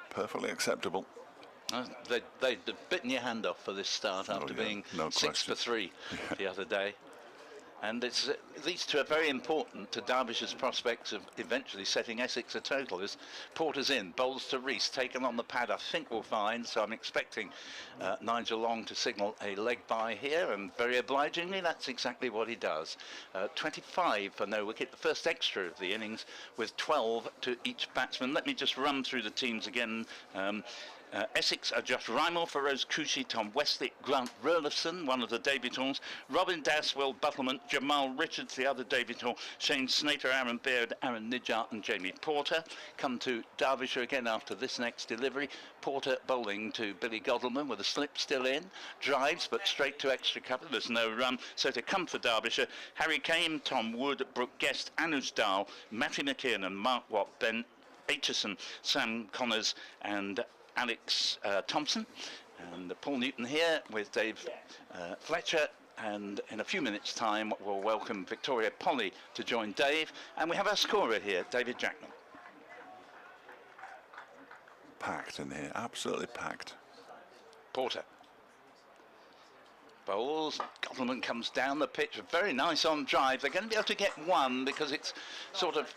perfectly acceptable. They'd have bitten your hand off for this start after being no 6 question. for 3 the other day. And these two are very important to Derbyshire's prospects of eventually setting Essex a total. As Porter's in, bowls to Reece, taken on the pad, I think we'll find. So I'm expecting Nigel Long to signal a leg bye here, and very obligingly, that's exactly what he does. 25 for no wicket, the first extra of the innings, with 12 to each batsman. Let me just run through the teams again. Essex are Josh Rymel, Feroz Kushi, Tom Wesley, Grant Rurlison, one of the debutants, Robin Das, Will Buttleman, Jamal Richards, the other debutant, Shane Snater, Aaron Beard, Aaron Nijjar and Jamie Porter. Come to Derbyshire again after this next delivery. Porter bowling to Billy Godleman with a slip still in, drives but straight to extra cover, there's no run. So to come for Derbyshire, Harry Kane, Tom Wood, Brooke Guest, Anuj Dal, Matty McKeon and Mark Watt, Ben Aitchison, Sam Connors and Alex Thompson, and Paul Newton here with Dave Fletcher, and in a few minutes time we'll welcome Victoria Polly to join Dave, and we have our scorer here, David Jackman. Packed in here, absolutely packed. Porter bowls, Godleman comes down the pitch, very nice on drive. They're going to be able to get one because it's sort of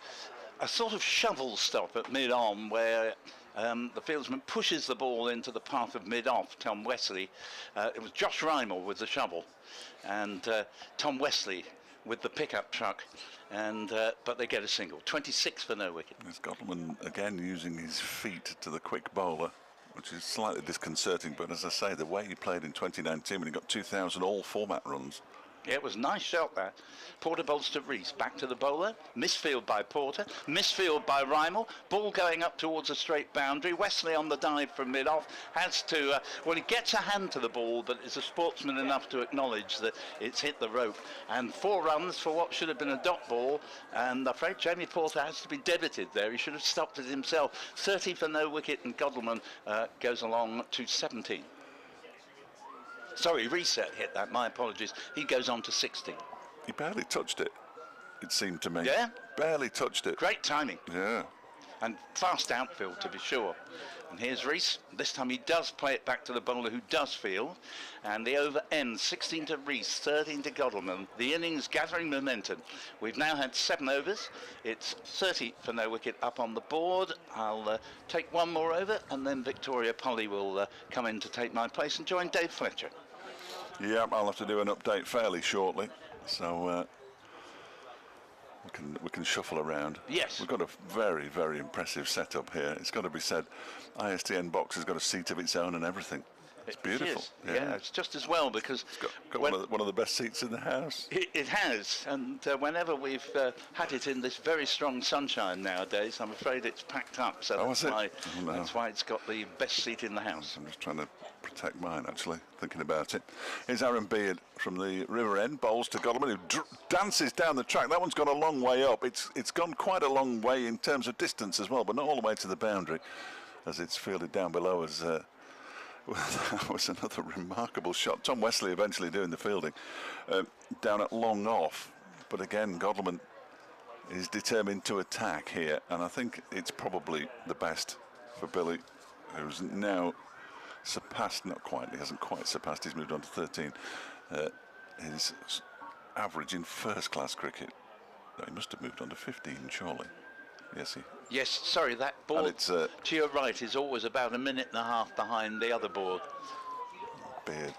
a shovel stop at mid-on where the fieldsman pushes the ball into the path of mid-off, Tom Wesley. It was Josh Rymel with the shovel and Tom Wesley with the pickup truck, and but they get a single. 26 for no wicket. There's Godleman again using his feet to the quick bowler, which is slightly disconcerting, but as I say, the way he played in 2019 when he got 2,000 all-format runs. Yeah, it was a nice shot there. Porter bowls to Reece, back to the bowler, misfield by Porter, misfield by Rymel, ball going up towards a straight boundary. Wesley on the dive from mid-off, has to, well, he gets a hand to the ball, but is a sportsman enough to acknowledge that it's hit the rope. And 4 runs for what should have been a dot ball, and I'm afraid Jamie Porter has to be debited there. He should have stopped it himself. 30 for no wicket, and Godleman goes along to 17. Sorry, Reset hit that, my apologies. He goes on to 16. He barely touched it, it seemed to me. Yeah? Barely touched it. Great timing. Yeah. And fast outfield, to be sure. And here's Reece. This time he does play it back to the bowler who does field. And the over ends, 16 to Reece, 13 to Godleman. The innings gathering momentum. We've now had 7 overs. It's 30 for no wicket up on the board. I'll take one more over, and then Victoria Polly will come in to take my place and join Dave Fletcher. Yeah, I'll have to do an update fairly shortly, so we can shuffle around. Yes. We've got a very, very impressive setup here. It's got to be said, ISDN box has got a seat of its own and everything. It's beautiful. Yeah, it's just as well because it's got one of the best seats in the house. It has, and whenever we've had it in this very strong sunshine nowadays, I'm afraid it's packed up. So that's why it's got the best seat in the house. I'm just trying to protect mine, actually, thinking about it. Here's Aaron Beard from the River End, bowls to Godleman, who dances down the track. That one's gone a long way up. It's gone quite a long way in terms of distance as well, but not all the way to the boundary, as it's fielded down below as... Well, that was another remarkable shot. Tom Wesley eventually doing the fielding down at long off, but again Godleman is determined to attack here, and I think it's probably the best for Billy, who's now surpassed, not quite, he hasn't quite surpassed, he's moved on to 13, his average in first class cricket. No, he must have moved on to 15 surely. Yes, sorry, that ball to your right is always about a minute and a half behind the other ball. Beard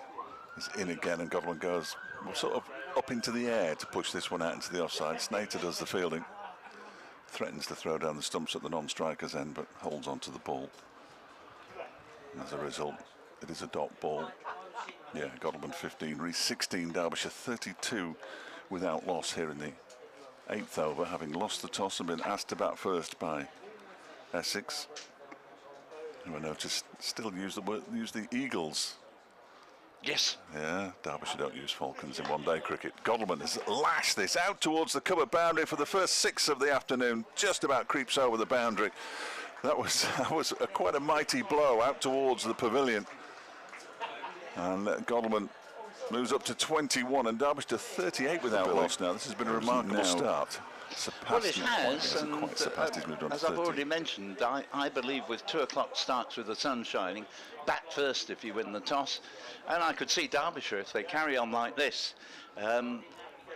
is in again, and Godleman goes sort of up into the air to push this one out into the offside. Snater does the fielding, threatens to throw down the stumps at the non-striker's end, but holds on to the ball. And as a result, it is a dot ball. Yeah, Godleman 15, Reece 16, Derbyshire 32 without loss here in the 8th over, having lost the toss and been asked to bat first by Essex, who I noticed still use the Eagles. Yes. Yeah, Derbyshire don't use Falcons in one-day cricket. Godleman has lashed this out towards the cover boundary for the first 6 of the afternoon, just about creeps over the boundary. That was quite a mighty blow out towards the pavilion. And Godalming moves up to 21 and Derbyshire to 38 without loss now. This has been a remarkable start. Well, it has, and as I've 30. already mentioned, I believe with 2 o'clock starts with the sun shining, bat first if you win the toss, and I could see Derbyshire, if they carry on like this,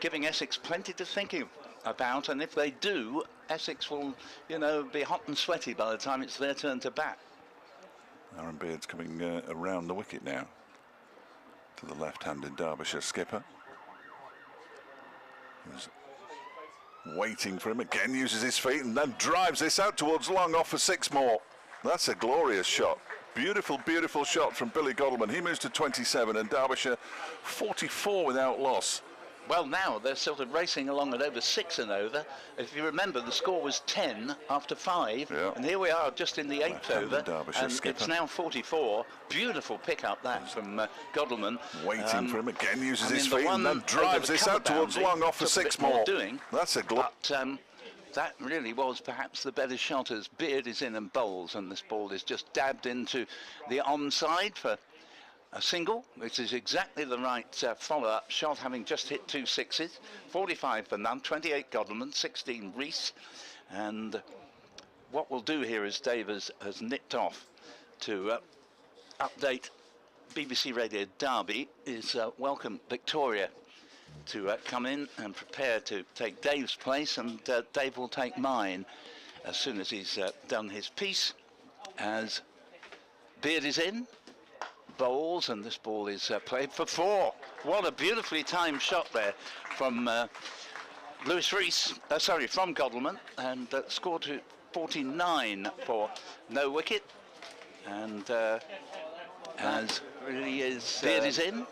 giving Essex plenty to think about, and if they do, Essex will, you know, be hot and sweaty by the time it's their turn to bat. Aaron Beard's coming around the wicket now to the left-handed Derbyshire skipper, who's waiting for him again, uses his feet and then drives this out towards long off for 6 more. That's a glorious shot. Beautiful, beautiful shot from Billy Godalming. He moves to 27 and Derbyshire 44 without loss. Well, now they're sort of racing along at over 6 and over. If you remember, the score was 10 after 5, and here we are just in the 8th over, and skipper. It's now 44. Beautiful pick-up that from Godalming. Waiting for him again, uses his feet and then drives this out towards long off for 6 more. That's a but that really was perhaps the better shot, as Beard is in and bowls, and this ball is just dabbed into the onside for a single, which is exactly the right follow-up shot, having just hit 2 sixes. 45 for none, 28 Godalming, 16 Rees. And what we'll do here is Dave has nipped off to update BBC Radio Derby, is welcome Victoria to come in and prepare to take Dave's place, and Dave will take mine as soon as he's done his piece, as Beard is in. Bowls, and this ball is played for 4. What a beautifully timed shot there from Lewis Rees, from Godalming, and scored to 49 for no wicket. And as really is, Beard is in.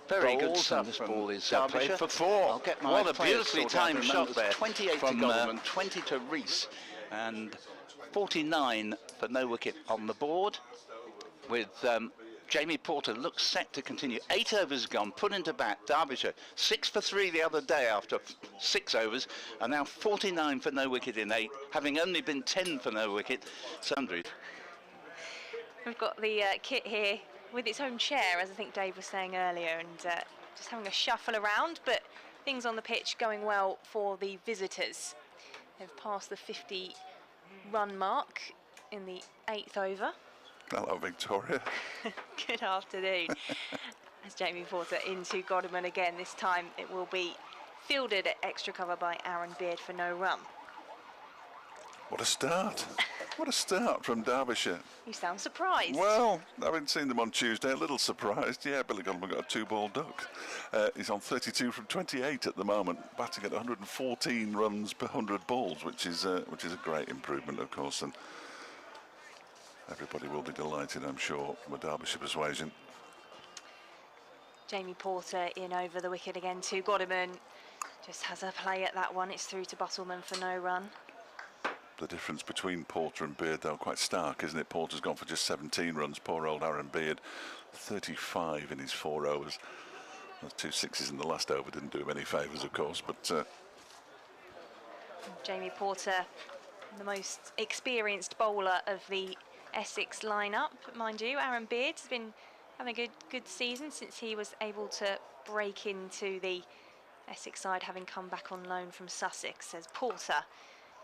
Very good stuff. This ball is played for 4. What a beautifully timed shot there. 28 from to Godalming, 20 to Rees, and 49 for no wicket on the board. With Jamie Porter looks set to continue. 8 overs gone, put into bat. Derbyshire 6 for 3 the other day after 6 overs, and now 49 for no wicket in 8, having only been 10 for no wicket. Sundry. We've got the kit here with its own chair, as I think Dave was saying earlier, and just having a shuffle around, but things on the pitch going well for the visitors. They've passed the 50-run mark in the 8th over. Hello, Victoria. Good afternoon. As Jamie Porter into Godalming again, this time it will be fielded at extra cover by Aaron Beard for no run. What a start. What a start from Derbyshire. You sound surprised. Well, having seen them on Tuesday, a little surprised. Yeah, Billy Godalming got a 2-ball duck. He's on 32 from 28 at the moment, batting at 114 runs per 100 balls, which is a great improvement, of course. And everybody will be delighted, I'm sure, from a Derbyshire persuasion. Jamie Porter in over the wicket again to Godalming. Just has a play at that one. It's through to Buttleman for no run. The difference between Porter and Beard, though, quite stark, isn't it? Porter's gone for just 17 runs. Poor old Aaron Beard, 35 in his 4 overs. Those 2 sixes in the last over didn't do him any favours, of course, but... Jamie Porter, the most experienced bowler of the Essex lineup, mind you. Aaron Beard has been having a good season since he was able to break into the Essex side, having come back on loan from Sussex. As Porter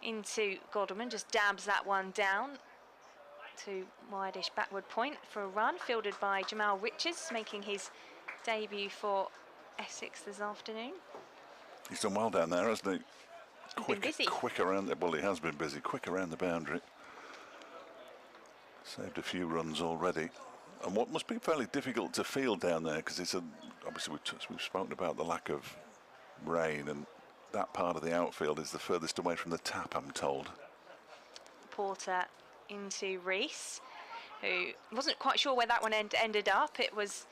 into Godalming, just dabs that one down to wide-ish backward point for a run, fielded by Jamal Richards, making his debut for Essex this afternoon. He's done well down there, hasn't he? He's been busy. Quick around the, well, he has been busy, quick around the boundary. Saved a few runs already. And what must be fairly difficult to field down there, because it's obviously we've spoken about the lack of rain, and that part of the outfield is the furthest away from the tap, I'm told. Porter into Rees, who wasn't quite sure where that one ended up. It was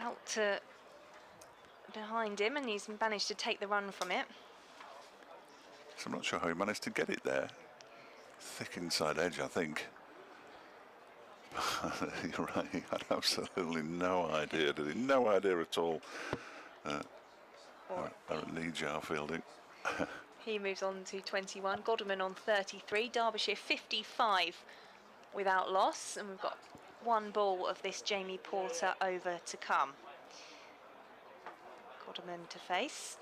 out to behind him, and he's managed to take the run from it. So I'm not sure how he managed to get it there. Thick inside edge, I think. You're right, he had absolutely no idea, did he? No idea at all. Aaron needs our fielding. He moves on to 21. Godalming on 33. Derbyshire 55 without loss. And we've got one ball of this Jamie Porter over to come. Godalming to face.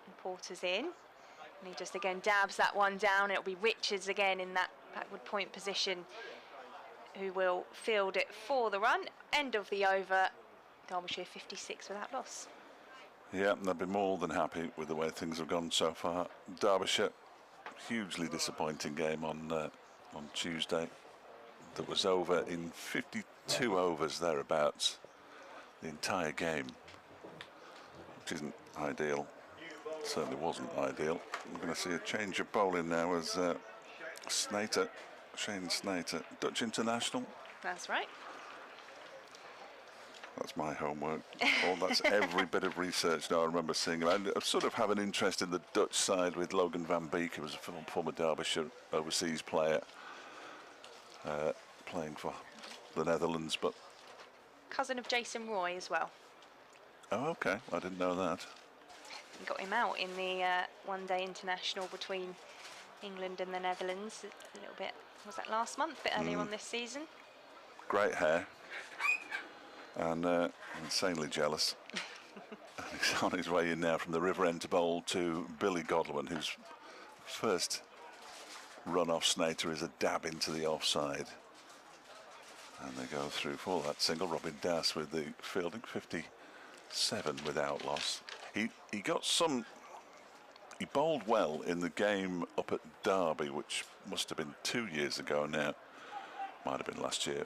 And Porter's in. And he just again dabs that one down. It'll be Richards again in that backward point position who will field it for the run. End of the over. Derbyshire 56 without loss. Yeah, and they'll be more than happy with the way things have gone so far. Derbyshire, hugely disappointing game on Tuesday. That was over in 52 overs thereabouts, the entire game, which isn't ideal. Certainly wasn't ideal. We're going to see a change of bowling now as Snater, Shane Snater, Dutch international. That's right. That's my homework. Oh, that's every bit of research now I remember seeing. I sort of have an interest in the Dutch side with Logan van Beek, who was a former Derbyshire overseas player, playing for the Netherlands. But Cousin of Jason Roy as well. oh, okay, I didn't know that. We got him out in the one-day international between England and the Netherlands a little bit. Was that last month? A bit earlier on this season. Great hair. And insanely jealous. And he's on his way in now from the River End to bowl to Billy Godalming, whose first run off Snater is a dab into the offside. And they go through for that single. Robin Das with the fielding, 57 without loss. He got some. He bowled well in the game up at Derby, which must have been 2 years ago now. Might have been last year.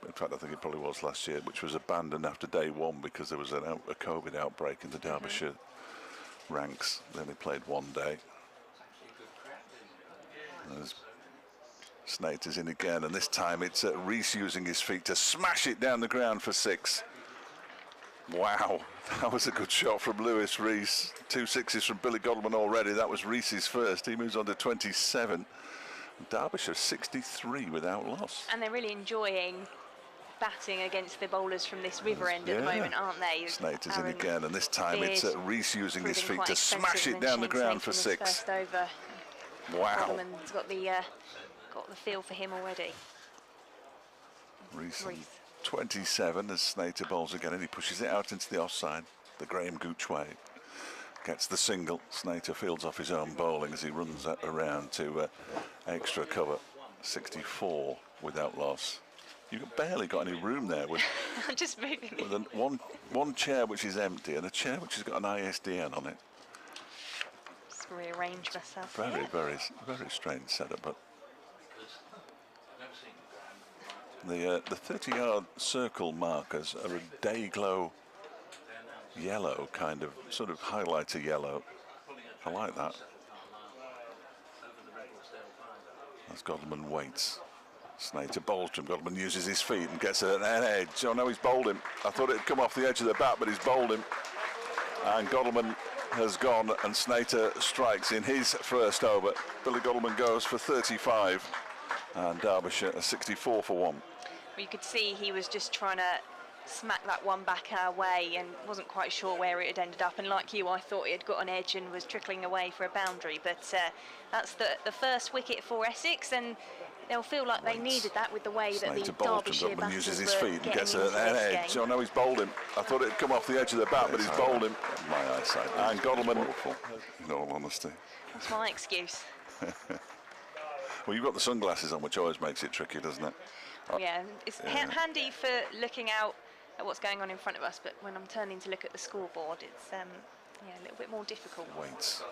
In fact, I think it probably was last year, which was abandoned after day one because there was a COVID outbreak in the Derbyshire ranks. They only played one day. There's Snater's in again, and this time it's Rees using his feet to smash it down the ground for 6. Wow, that was a good shot from Lewis Rees. 2 sixes from Billy Godalming already. That was Rees's first. He moves on to 27. Derbyshire 63 without loss. And they're really enjoying batting against the bowlers from this River End at the moment, aren't they? Snater's in again, and this time it's Rees using his feet to smash it down the ground for 6. First over. Wow. Godalming's got the feel for him already. Rees 27 as Snater bowls again, and he pushes it out into the offside, the Graham Gooch way. Gets the single. Snater fields off his own bowling as he runs that around to extra cover. 64 without loss. You've barely got any room there with I'm just moving. With one chair which is empty and a chair which has got an ISDN on it. Just rearrange myself. Very, very strange setup. But the 30-yard circle markers are a day glow yellow, kind of sort of highlighter yellow. I like that. As Godalming waits. Snater bowls to him. Godalming uses his feet and gets an edge. Oh no, he's bowled him. I thought it'd come off the edge of the bat, but he's bowled him. And Godalming has gone, and Snater strikes in his first over. Billy Godalming goes for 35, and Derbyshire a 64 for 1. Well, you could see he was just trying to smack that one back our way and wasn't quite sure where it had ended up, and like you, I thought it had got an edge and was trickling away for a boundary, but that's the first wicket for Essex, and they'll feel like they needed that with the way that the Derbyshire batters uses his feet and gets an edge. Game. Oh no, he's bowled him. I thought it'd come off the edge of the bat, but he's bowled him. My eyesight. And Godalming, in all honesty. That's my excuse. Well, you've got the sunglasses on, which always makes it tricky, doesn't it? Yeah, it's handy for looking out at what's going on in front of us, but when I'm turning to look at the scoreboard, it's a little bit more difficult. Waits.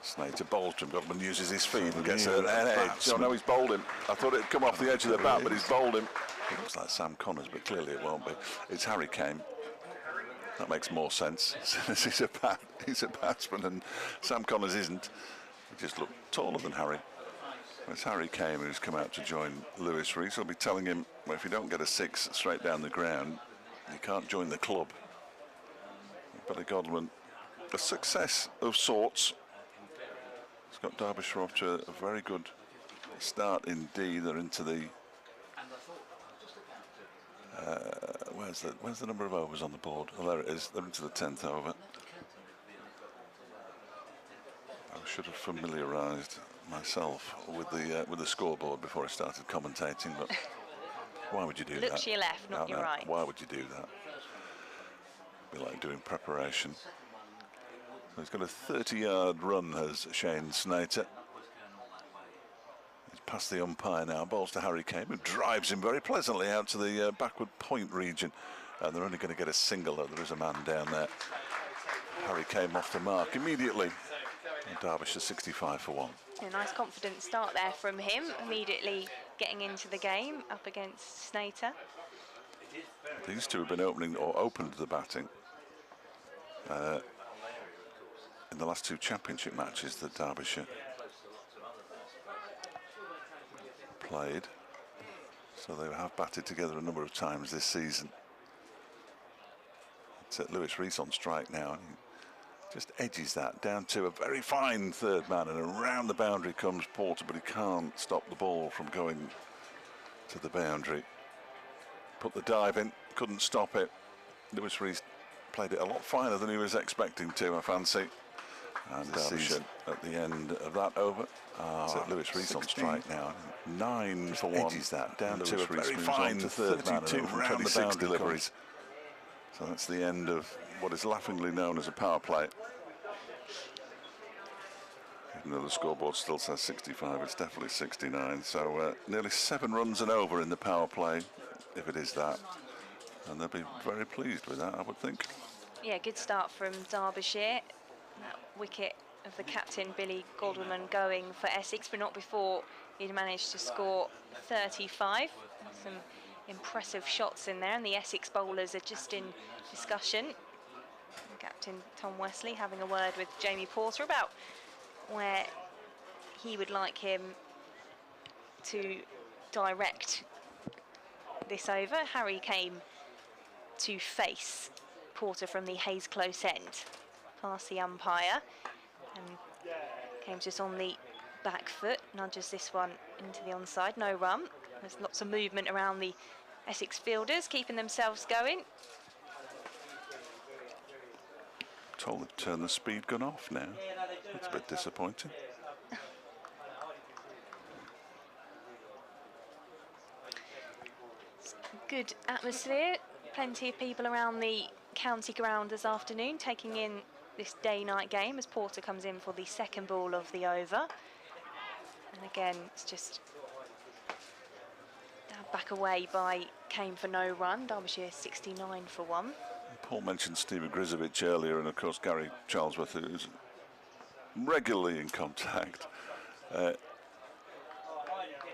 Snater bowls to him. Godalming uses his feet and gets an edge. Oh no, he's bowled him. I thought it'd come off the edge of the bat, but he's bowled him. It looks like Sam Connors, but clearly it won't be. It's Harry Kane. That makes more sense. He's a batsman, and Sam Connors isn't. He just looked taller than Harry. It's Harry Kane who's come out to join Lewis Rees. He'll be telling him, well, if you don't get a 6 straight down the ground, you can't join the club. Billy Godalming, a success of sorts. It's got Derbyshire off to a very good start indeed. They're into the where's the number of overs on the board? Oh, there it is. They're into the 10th over. should have familiarised myself with the scoreboard before I started commentating, but why would you do that? Look to your left, not your right. Why would you do that? Be like doing preparation. So he's got a 30-yard run, has Shane Snater. He's past the umpire now, balls to Harry Kane, who drives him very pleasantly out to the backward point region. And they're only going to get a single, though there is a man down there. Harry came off the mark immediately. And Derbyshire 65 for 1. A nice confident start there from him, immediately getting into the game up against Snater. These two have been opened the batting in the last 2 championship matches that Derbyshire played. So they have batted together a number of times this season. It's Lewis Rees on strike now. And he just edges that down to a very fine third man, and around the boundary comes Porter, but he can't stop the ball from going to the boundary. Put the dive in, couldn't stop it. Lewis Rees played it a lot finer than he was expecting to, I fancy. And Derbyshire at the end of that over. Lewis Rees on strike now. 9 for 1. Edges that down to a very fine third man, and around the boundary deliveries. So that's the end of what is laughingly known as a power play. Even though the scoreboard still says 65, it's definitely 69. So nearly 7 runs and over in the power play, if it is that. And they'll be very pleased with that, I would think. Yeah, good start from Derbyshire. That wicket of the captain, Billy Godwinman, going for Essex, but not before he'd managed to score 35. Some impressive shots in there, and the Essex bowlers are just in discussion. Captain Tom Wesley having a word with Jamie Porter about where he would like him to direct this over. Harry came to face Porter from the Hayes close end, past the umpire, and came just on the back foot, nudges this one into the onside, no run. There's lots of movement around the Essex fielders, keeping themselves going. Told to turn the speed gun off now. It's a bit disappointing. Good atmosphere, plenty of people around the county ground this afternoon, taking in this day-night game as Porter comes in for the second ball of the over. And again, it's just back away by Kane for no run. Derbyshire 69 for 1. Paul mentioned Stephen Grizovic earlier, and of course Gary Charlesworth, who's regularly in contact,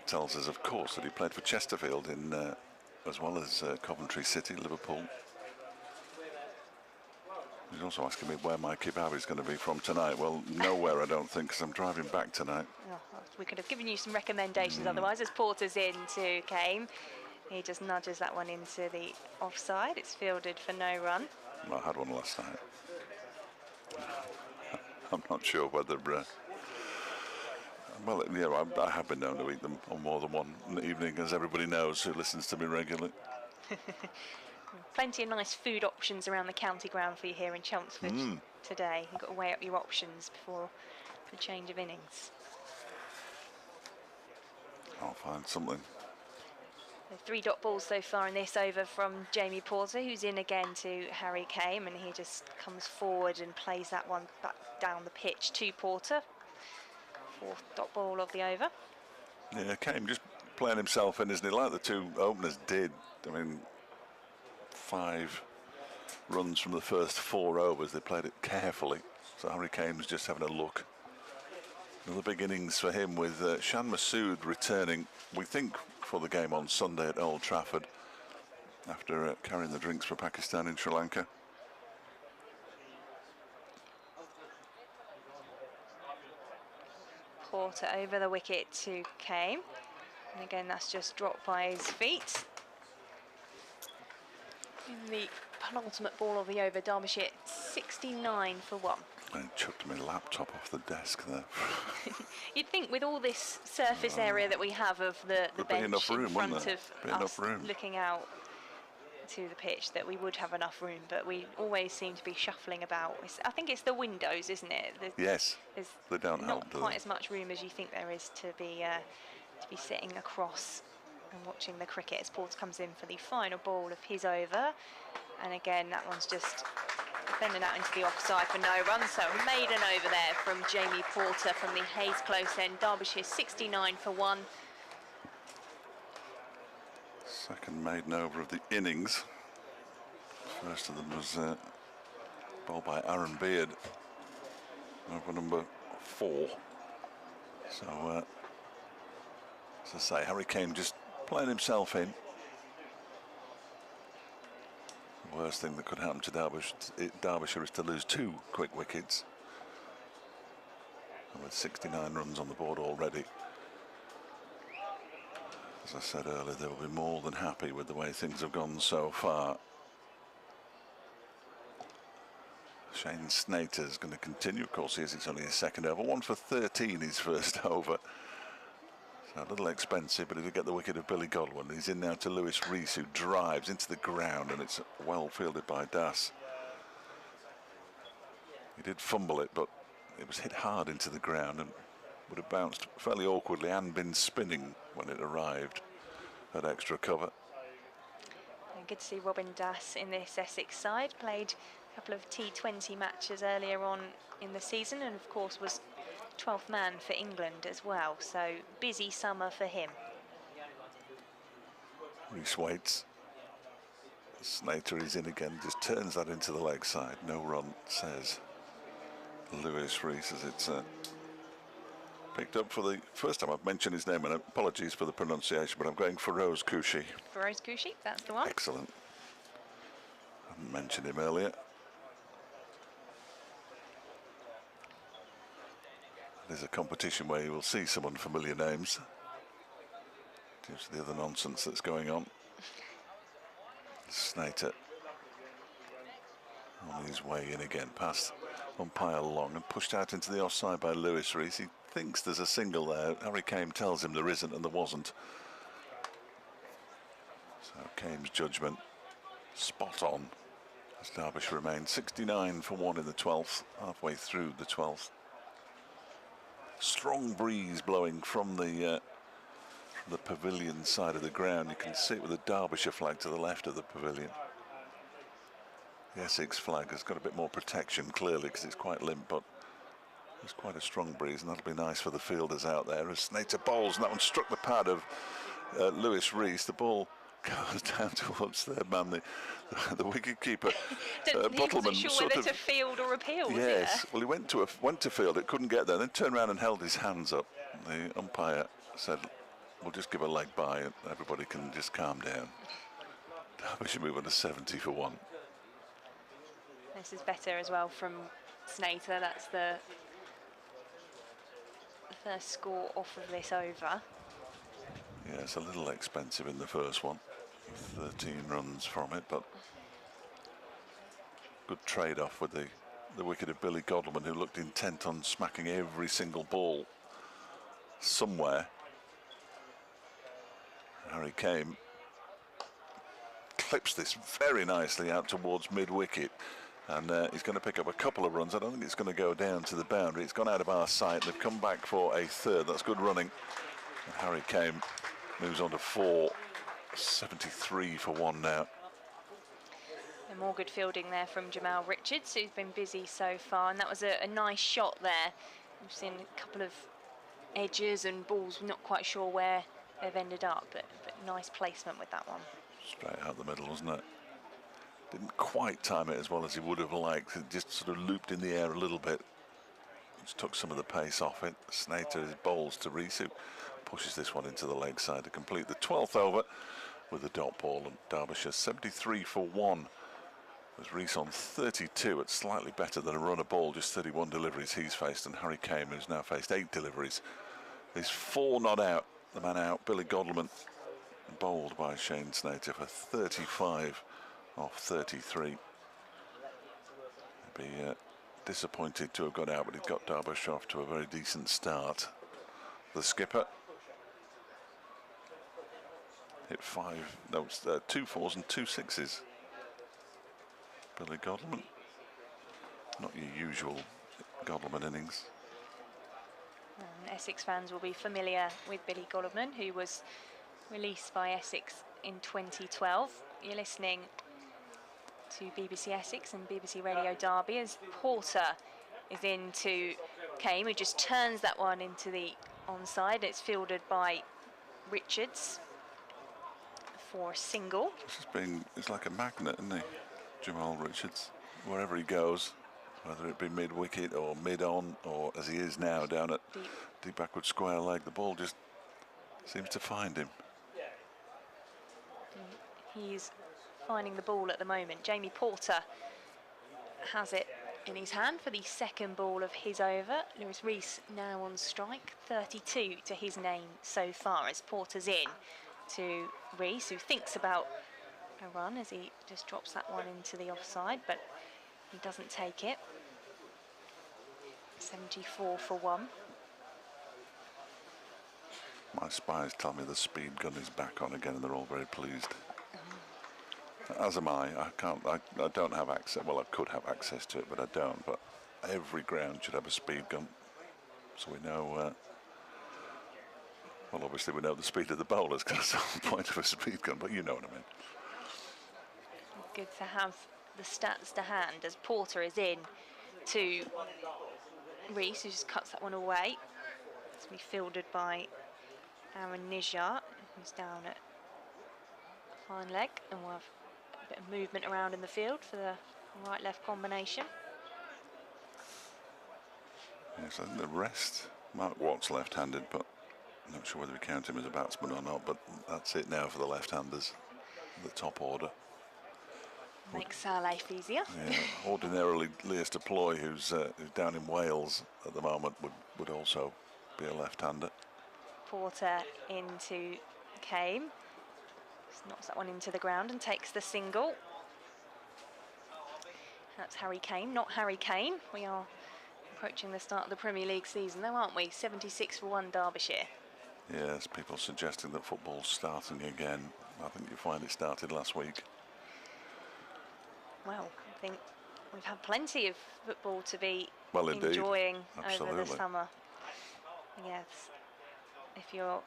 tells us, of course, that he played for Chesterfield in as well as Coventry City, Liverpool. He's also asking me where my kebab is going to be from tonight. Well, nowhere, I don't think, because I'm driving back tonight. Oh, we could have given you some recommendations otherwise, as Porter's in to Kane. He just nudges that one into the offside. It's fielded for no run. Well, I had one last night. I'm not sure whether... well, yeah, I have been known to eat them on more than one evening, as everybody knows who listens to me regularly. Plenty of nice food options around the county ground for you here in Chelmsford today. You've got to weigh up your options before the change of innings. I'll find something. 3 dot balls so far in this over from Jamie Porter, who's in again to Harry Kane, and he just comes forward and plays that one back down the pitch to Porter. 4th dot ball of the over. Yeah, Kane just playing himself in, isn't he? Like the 2 openers did. I mean, 5 runs from the first 4 overs. They played it carefully. So Harry Kane was just having a look. Another big innings for him, with Shan Masood returning, we think, for the game on Sunday at Old Trafford after carrying the drinks for Pakistan in Sri Lanka. Porter over the wicket to Kane, and again that's just dropped by his feet. In the penultimate ball of the over, Derbyshire 69 for 1. I chucked my laptop off the desk there. You'd think with all this surface area that we have of the bench enough room, in front of enough us room. looking out, to the pitch that we would have enough room, but we always seem to be shuffling about. I think it's the windows, isn't it? Yes, there's they don't not help, do quite they? as much room as you think there is to be sitting across and watching the cricket as Porter comes in for the final ball of his over. And again, that one's just defending out into the offside for no run. So a maiden over there from Jamie Porter from the Hayes close end. Derbyshire 69 for 1. Second maiden over of the innings. First of them was bowled by Aaron Beard, over number 4. So, as I say, Harry Kane just playing himself in. The worst thing that could happen to Derbyshire is to lose 2 quick wickets. And with 69 runs on the board already, as I said earlier, they will be more than happy with the way things have gone so far. Shane Snater is going to continue. Of course, it's only his second over. 1 for 13 his first over. So a little expensive, but he'll get the wicket of Billy Godwin. He's in now to Lewis Rees, who drives into the ground, and it's well fielded by Das. He did fumble it, but it was hit hard into the ground and would have bounced fairly awkwardly and been spinning when it arrived at extra cover. And good to see Robin Das in this Essex side. Played a couple of T20 matches earlier on in the season, and of course was 12th man for England as well. So busy summer for him. Rees waits. Snater is in again, just turns that into the leg side. No run, says Lewis Rees, as it's picked up for the first time I've mentioned his name, and apologies for the pronunciation, but I'm going for Feroz Koushi. Feroz Koushi, that's the one. Excellent. I hadn't mentioned him earlier. There's a competition where you will see some unfamiliar names due to the other nonsense that's going on. Snater on his way in again, past umpire Long and pushed out into the offside by Lewis Rees. He thinks there's a single there. Harry Kane tells him there isn't, and there wasn't. So Kane's judgment spot on as Derbyshire remain 69 for 1 in the 12th, halfway through the 12th. Strong breeze blowing from the pavilion side of the ground. You can see it with the Derbyshire flag to the left of the pavilion. The Essex flag has got a bit more protection, clearly, because it's quite limp, but there's quite a strong breeze, and that'll be nice for the fielders out there. As Snater bowls, and that one struck the pad of Lewis Rees. The ball goes down towards their man, the wicket keeper. He wasn't sure whether to field or appeal, was yes, well, he went to field, it couldn't get there, then turned around and held his hands up. The umpire said, we'll just give a leg by and everybody can just calm down. Derbyshire move on to 70 for 1. This is better as well from Snater. That's the first score off of this over. Yeah, it's a little expensive in the first one. 13 runs from it, but good trade-off with the wicket of Billy Godwin, who looked intent on smacking every single ball somewhere. Harry Kane clips this very nicely out towards mid-wicket, and he's going to pick up a couple of runs. I don't think it's going to go down to the boundary. It's gone out of our sight. They've come back for a third. That's good running. And Harry Kane moves on to 4, 73 for 1 now. And more good fielding there from Jamal Richards, who's been busy so far, and that was a nice shot there. We've seen a couple of edges and balls, not quite sure where they've ended up, but nice placement with that one. Straight out the middle, wasn't it? Didn't quite time it as well as he would have liked. It just sort of looped in the air a little bit, which took some of the pace off it. Snater bowls to Rees, who pushes this one into the leg side to complete the 12th over with the dot ball, and Derbyshire 73 for 1. As Rees on 32, it's slightly better than a runner ball, just 31 deliveries he's faced, and Harry Kane, who's now faced 8 deliveries, is 4 not out. The man out, Billy Godwin, bowled by Shane Snater for 35 off 33. He'd be disappointed to have got out, but he'd got Derbyshire off to a very decent start. The skipper hit 2 fours and 2 sixes. Billy Godleman, not your usual Godleman innings. Essex fans will be familiar with Billy Godleman, who was released by Essex in 2012. You're listening to BBC Essex and BBC Radio Derby as Porter is into Kame, who just turns that one into the onside. It's fielded by Richards for a single. It's like a magnet, isn't he, Jamal Richards? Wherever he goes, whether it be mid-wicket or mid-on, or as he is now down at deep backward square leg, the ball just seems to find him. He's finding the ball at the moment. Jamie Porter has it in his hand for the second ball of his over. Lewis Rees now on strike, 32 to his name so far as Porter's in to Rees, who thinks about a run as he just drops that one into the offside, but he doesn't take it. 74 for 1. My spies tell me the speed gun is back on again, and they're all very pleased. As am I. I don't have access. Well, I could have access to it, but I don't. But every ground should have a speed gun, so we know. Well, obviously we know the speed of the bowlers, because that's the point of a speed gun. But you know what I mean. Good to have the stats to hand as Porter is in to Rees, who just cuts that one away. It's to be fielded by Aaron Nijat, who's down at fine leg, and we'll have a bit of movement around in the field for the right-left combination. Yes, I think the rest. Mark Watt's left-handed, but I'm not sure whether we count him as a batsman or not. But that's it now for the left-handers, the top order. Makes our life easier. Yeah, ordinarily, Leas de Ploy, who's down in Wales at the moment, would also be a left-hander. Porter into Kame. Just knocks that one into the ground and takes the single. That's Harry Kane, not Harry Kane. We are approaching the start of the Premier League season, though, aren't we? 76 for 1 Derbyshire. Yes, people suggesting that football's starting again. I think you find it started last week. Well, I think we've had plenty of football to be Indeed. Enjoying Absolutely. over the summer. Yes, if you're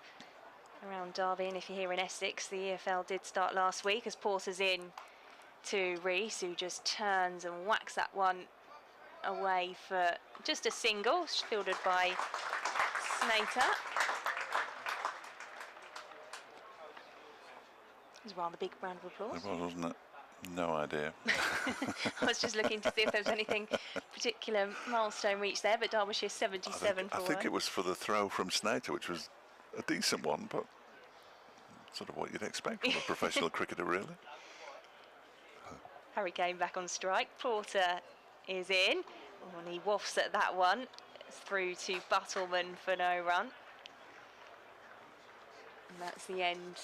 around Derby and if you're here in Essex, the EFL did start last week as Porter's in to Rees, who just turns and whacks that one away for just a single, fielded by Snater. It was a rather big round of applause. It was, wasn't it? No idea. I was just looking to see if there was anything particular milestone reached there, but Derbyshire 77 I think it was for the throw from Snater, which was a decent one, but sort of what you'd expect from a professional cricketer, really. Harry Kane back on strike. Porter is in, and he wafts at that one. It's through to Buttleman for no run. And that's the end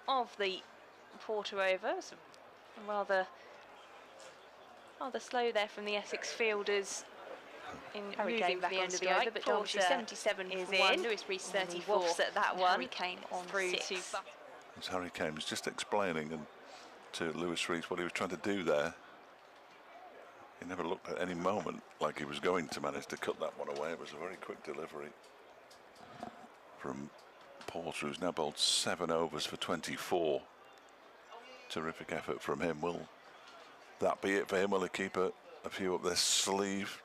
of the Porter over. So rather slow there from the Essex fielders in Harry Kane back the on end of strike, the over, but Derbyshire 77 is for 1. in. Lewis Rees 34 at that one. Harry Kane on through 6. to As Harry Kane was just explaining to Lewis Rees what he was trying to do there. He never looked at any moment like he was going to manage to cut that one away. It was a very quick delivery from Porter, who's now bowled 7 overs for 24. Terrific effort from him. Will that be it for him? Will he keep a few up their sleeve?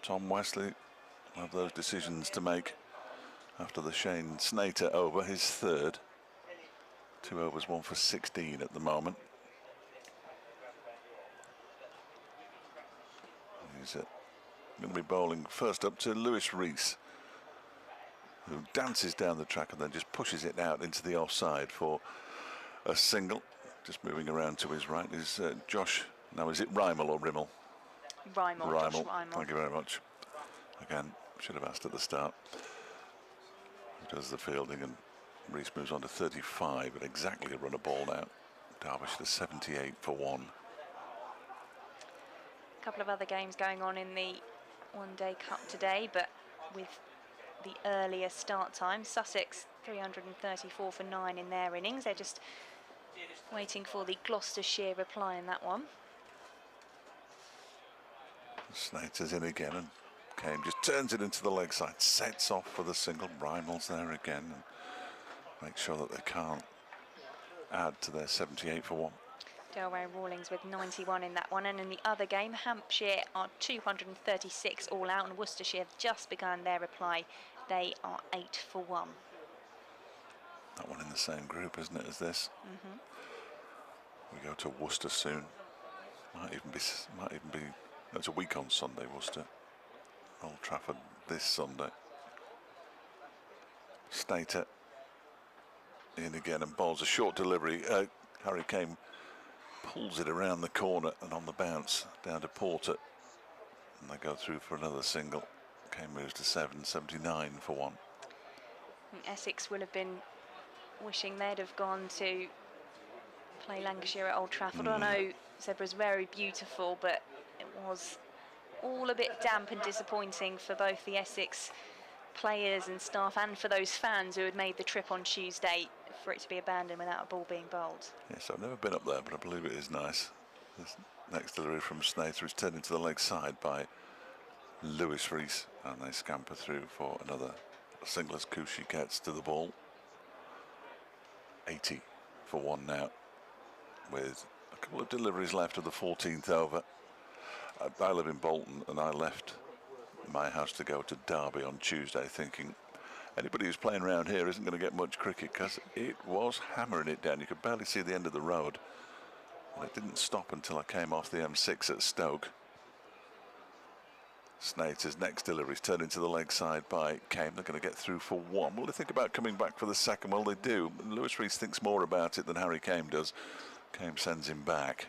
Tom Wesley will have those decisions to make after the Shane Snater over, his third. 2 overs, 1 for 16 at the moment. He's going to be bowling first up to Lewis Rees, who dances down the track and then just pushes it out into the offside for a single. Just moving around to his right is Josh. Now, is it Rymel or Rimmel? Rymel. Rymel. Thank you very much. Again, should have asked at the start. He does the fielding, and Rees moves on to 35 at exactly a run of ball now. Derbyshire 78 for 1. A couple of other games going on in the One Day Cup today, but with the earlier start time. Sussex 334 for 9 in their innings. They're just waiting for the Gloucestershire reply in that one. Snater's in again, and Kane just turns it into the leg side, sets off for the single. Rymall's there again, and make sure that they can't add to their 78 for 1. Delray Rawlings with 91 in that one, and in the other game, Hampshire are 236 all out, and Worcestershire have just begun their reply. They are 8 for 1. That one in the same group, isn't it, as this? We go to Worcester soon. Might even be. It's a week on Sunday, Worcester. Old Trafford this Sunday. Snater in again and bowls a short delivery. Harry Kane pulls it around the corner and on the bounce down to Porter, and they go through for another single. Kane moves to 79 for 1. Essex will have been wishing they'd have gone to play Lancashire at Old Trafford. I know Zebra's very beautiful, but it was all a bit damp and disappointing for both the Essex players and staff and for those fans who had made the trip on Tuesday, for it to be abandoned without a ball being bowled. Yes, I've never been up there, but I believe it is nice. This next delivery from Snater is turned into the leg side by Lewis Rees, and they scamper through for another single as Gooch gets to the ball. 80 for 1 now, with a couple of deliveries left of the 14th over. I live in Bolton, and I left my house to go to Derby on Tuesday thinking anybody who's playing around here isn't going to get much cricket, because it was hammering it down. You could barely see the end of the road, and it didn't stop until I came off the M6 at Stoke. Snater's next delivery is turned into the leg side by Kane. They're going to get through for 1. Will they think about coming back for the second? Well, they do. Lewis Rees thinks more about it than Harry Kane does. Kane sends him back,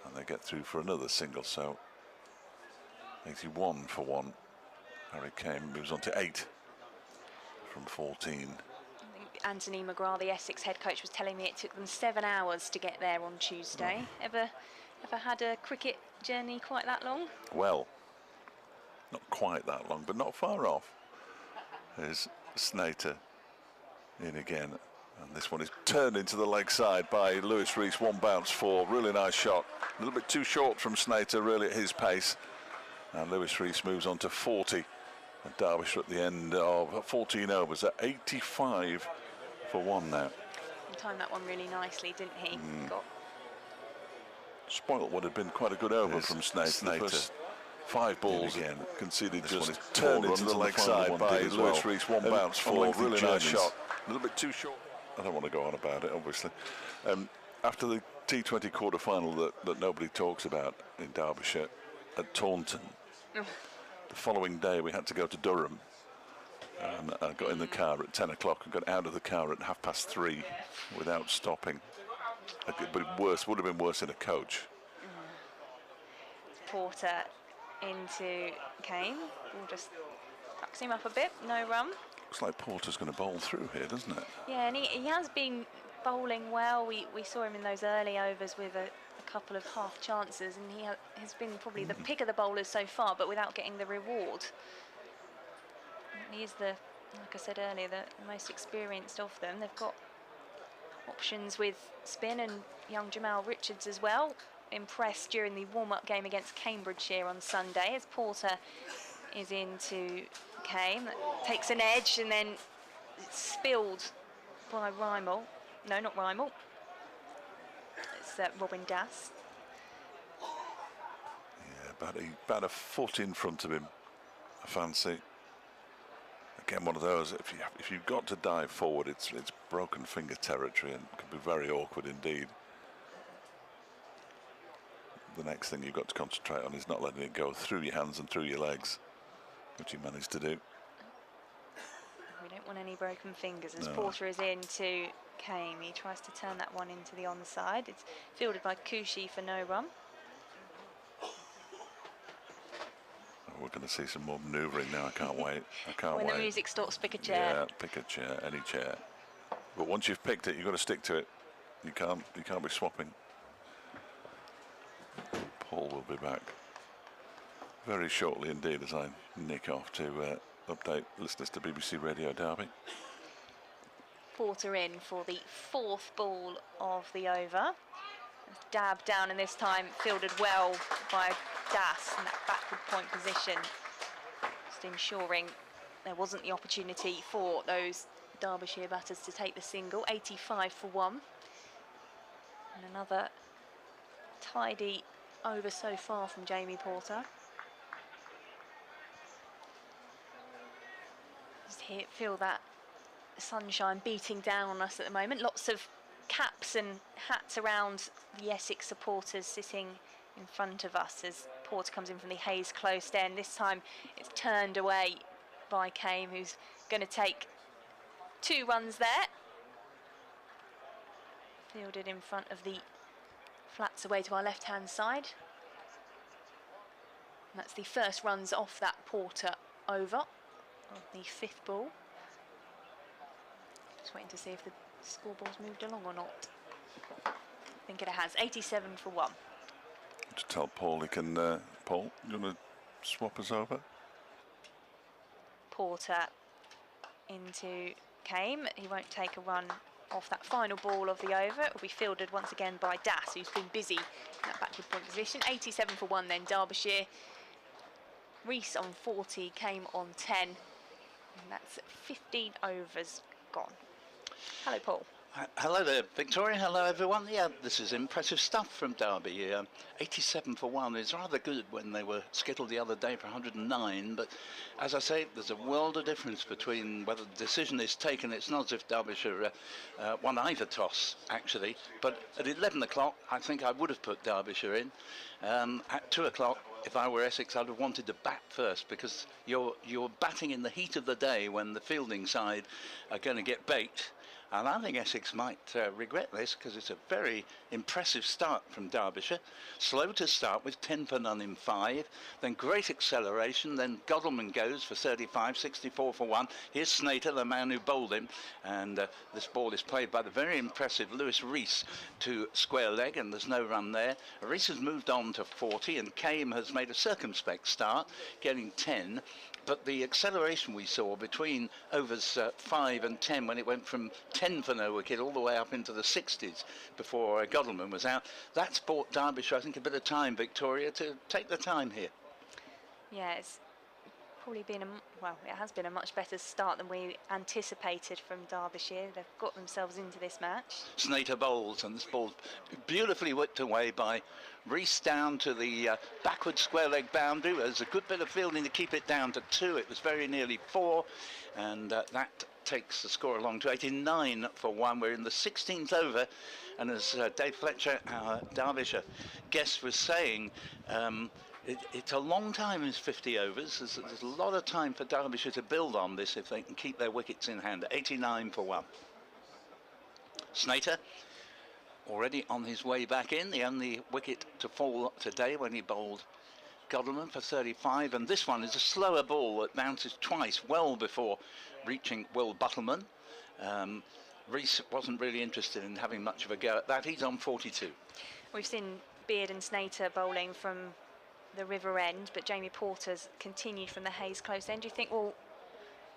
and they get through for another single. So 81 for 1. Harry Kane moves on to 8 from 14. I think Anthony McGrath, the Essex head coach, was telling me it took them 7 hours to get there on Tuesday. Ever had a cricket journey quite that long? Well, not quite that long, but not far off. There's Snater in again, and this one is turned into the leg side by Lewis Rees. 1 bounce 4. Really nice shot. A little bit too short from Snater, really, at his pace. And Lewis Rees moves on to 40. And Derbyshire at the end of 14 overs at 85 for 1 now. He timed that one really nicely, didn't he? Got Spoilt what had been quite a good over from Snater. 5 balls again, conceded this just turned into the leg side by Lewis Rees. 1 bounce 4. Really nice shot. A little bit too short. I don't want to go on about it, obviously. After the T20 quarter-final that nobody talks about in Derbyshire at Taunton, the following day we had to go to Durham, and I got in the car at 10 o'clock and got out of the car at 3:30 without stopping. But worse, would have been worse in a coach. Porter into Kane. We'll just tucks him up a bit, no run. Looks like Porter's going to bowl through here, doesn't it? Yeah, and he has been bowling well. We saw him in those early overs with a couple of half chances, and he has been probably the pick of the bowlers so far, but without getting the reward. And he is like I said earlier, the most experienced of them. They've got options with spin and young Jamal Richards as well. Impressed during the warm-up game against Cambridgeshire on Sunday as Porter is into Kane. That takes an edge and then it's spilled by Rymall. No, not Rymall. It's Robin Das. Yeah, about a foot in front of him, I fancy. Again, one of those, if you've got to dive forward, it's broken finger territory and can be very awkward indeed. The next thing you've got to concentrate on is not letting it go through your hands and through your legs, which he managed to do. We don't want any broken fingers as No. Porter is into Kane. He tries to turn that one into the onside. It's fielded by Gooch for no run. We're going to see some more manoeuvring now. I can't wait. I can't wait. When the music stops, pick a chair. Yeah, pick a chair, any chair. But once you've picked it, you've got to stick to it. You can't be swapping. Paul will be back very shortly indeed as I nick off to update listeners to BBC Radio Derby. Porter in for the 4th ball of the over. Dab down, and this time fielded well by Das in that backward point position, just ensuring there wasn't the opportunity for those Derbyshire batters to take the single. 85 for 1. And another tidy over so far from Jamie Porter. Just feel that sunshine beating down on us at the moment. Lots of caps and hats around the Essex supporters sitting in front of us as Porter comes in from the Hayes close end. This time it's turned away by Kame, who's going to take 2 runs there. Fielded in front of the flats away to our left-hand side. And that's the first runs off that Porter over of the 5th ball. Just waiting to see if the scoreboard's moved along or not. I think it has. 87 for 1. To tell Paul he can. Paul, you want to swap us over? Porter into Kame. He won't take a run off that final ball of the over. It will be fielded once again by Das, who's been busy in that backward point position. 87 for 1 then, Derbyshire. Rees on 40, Kame on 10. And that's 15 overs gone. Hello, Paul. Hello there, Victoria. Hello, everyone. Yeah, this is impressive stuff from Derby. 87 for 1 is rather good when they were scheduled the other day for 109. But as I say, there's a world of difference between whether the decision is taken. It's not as if Derbyshire won either toss, actually. But at 11 o'clock, I think I would have put Derbyshire in. At 2 o'clock, if I were Essex, I'd have wanted to bat first, because you're batting in the heat of the day when the fielding side are going to get baked. And I think Essex might regret this, because it's a very impressive start from Derbyshire. Slow to start with, 10 for none in 5. Then great acceleration. Then Godalming goes for 35, 64 for 1. Here's Snater, the man who bowled him. And this ball is played by the very impressive Lewis Rees to square leg, and there's no run there. Rees has moved on to 40, and Kame has made a circumspect start, getting 10. But the acceleration we saw between overs 5 and 10, when it went from 10 for no wicket all the way up into the 60s before Godalming was out, that's bought Derbyshire, I think, a bit of time, Victoria, to take the time here. Yeah, it's probably been it has been a much better start than we anticipated from Derbyshire. They've got themselves into this match. Snater bowls, and this ball's beautifully whipped away by Rees down to the backward square leg boundary. There's a good bit of fielding to keep it down to 2. It was very nearly 4, and that takes the score along to 89 for 1. We're in the 16th over, and as Dave Fletcher, our Derbyshire guest, was saying, it's a long time, is 50 overs. There's a lot of time for Derbyshire to build on this if they can keep their wickets in hand. 89 for 1. Snater already on his way back in, the only wicket to fall today when he bowled Godalming for 35, and this one is a slower ball that bounces twice well before reaching Will Buttleman. Rees wasn't really interested in having much of a go at that. He's on 42. We've seen Beard and Snater bowling from the River End, but Jamie Porter's continued from the Hayes close end. Do you think we'll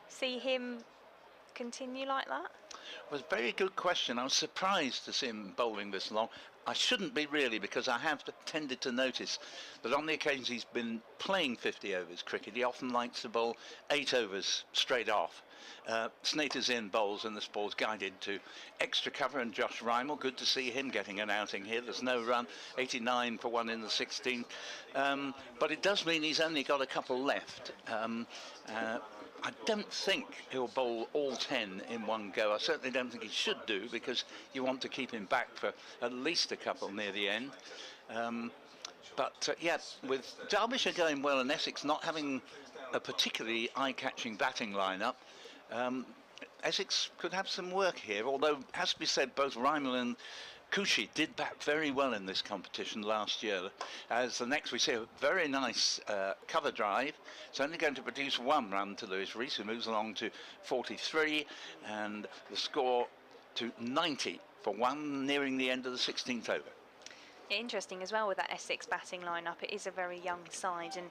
see him continue like that? Well, it's a very good question. I was surprised to see him bowling this long. I shouldn't be, really, because I have tended to notice that on the occasions he's been playing 50 overs cricket, he often likes to bowl 8 overs straight off. Snater's in bowls, and this ball's guided to extra cover, and Josh Rymel, good to see him getting an outing here. There's no run, 89 for 1 in the 16th, but it does mean he's only got a couple left. I don't think he'll bowl all 10 in one go. I certainly don't think he should do, because you want to keep him back for at least a couple near the end. Yeah, with Derbyshire going well and Essex not having a particularly eye-catching batting lineup, Essex could have some work here, although, has to be said, both Rymel and Gooch did bat very well in this competition last year. As the next we see a very nice cover drive. It's only going to produce 1 run to Lewis Rees, who moves along to 43, and the score to 90 for 1, nearing the end of the 16th over. Interesting as well with that Essex batting lineup. It is a very young side, and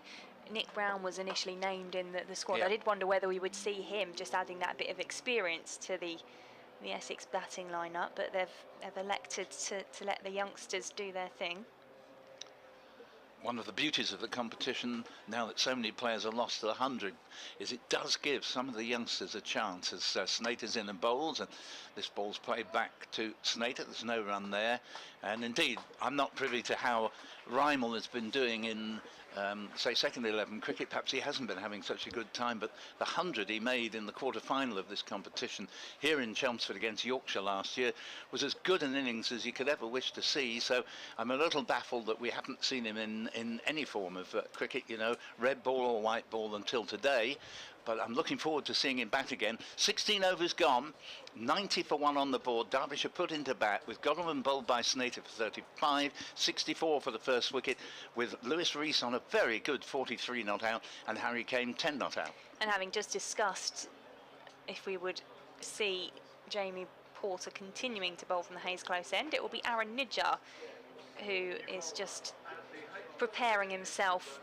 Nick Brown was initially named in the squad. Yeah. I did wonder whether we would see him just adding that bit of experience to the Essex batting lineup, but they've elected to let the youngsters do their thing. One of the beauties of the competition, now that so many players are lost to the 100, is it does give some of the youngsters a chance, as Snater's in and bowls, and this ball's played back to Snater. There's no run there, and indeed I'm not privy to how Rymel has been doing in say second 11 cricket. Perhaps he hasn't been having such a good time, but the 100 he made in the quarter-final of this competition here in Chelmsford against Yorkshire last year was as good an innings as you could ever wish to see. So I'm a little baffled that we haven't seen him in any form of cricket, you know, red ball or white ball until today. But I'm looking forward to seeing him bat again. 16 overs gone, 90 for 1 on the board. Derbyshire put into bat with Godwin bowled by Snater for 35, 64 for the first wicket, with Lewis Rees on a very good 43 not out, and Harry Kane 10 not out. And having just discussed if we would see Jamie Porter continuing to bowl from the Hayes close end, it will be Aaron Nijjar who is just preparing himself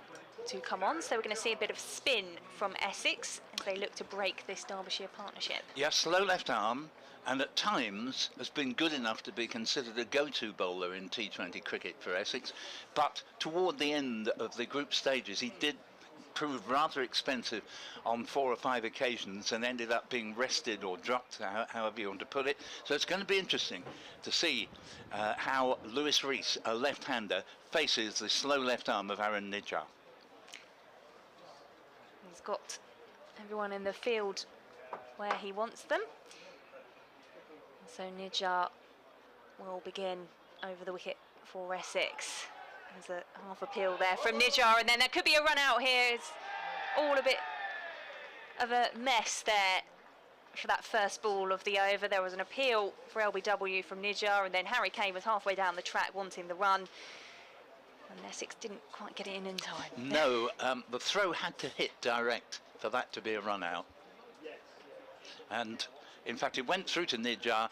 to come on. So we're going to see a bit of spin from Essex as they look to break this Derbyshire partnership. Yeah, slow left arm, and at times has been good enough to be considered a go-to bowler in T20 cricket for Essex. But toward the end of the group stages, he did prove rather expensive on 4 or 5 occasions and ended up being rested or dropped, however you want to put it. So it's going to be interesting to see how Lewis Rees, a left-hander, faces the slow left arm of Aaron Nijjar. He's got everyone in the field where he wants them. So Nijjar will begin over the wicket for Essex. There's a half appeal there from Nijjar, and then there could be a run out here. It's all a bit of a mess there for that first ball of the over. There was an appeal for LBW from Nijjar, and then Harry Kane was halfway down the track wanting the run. And Essex didn't quite get it in time. No, the throw had to hit direct for that to be a run out. And in fact, it went through to Nijjar.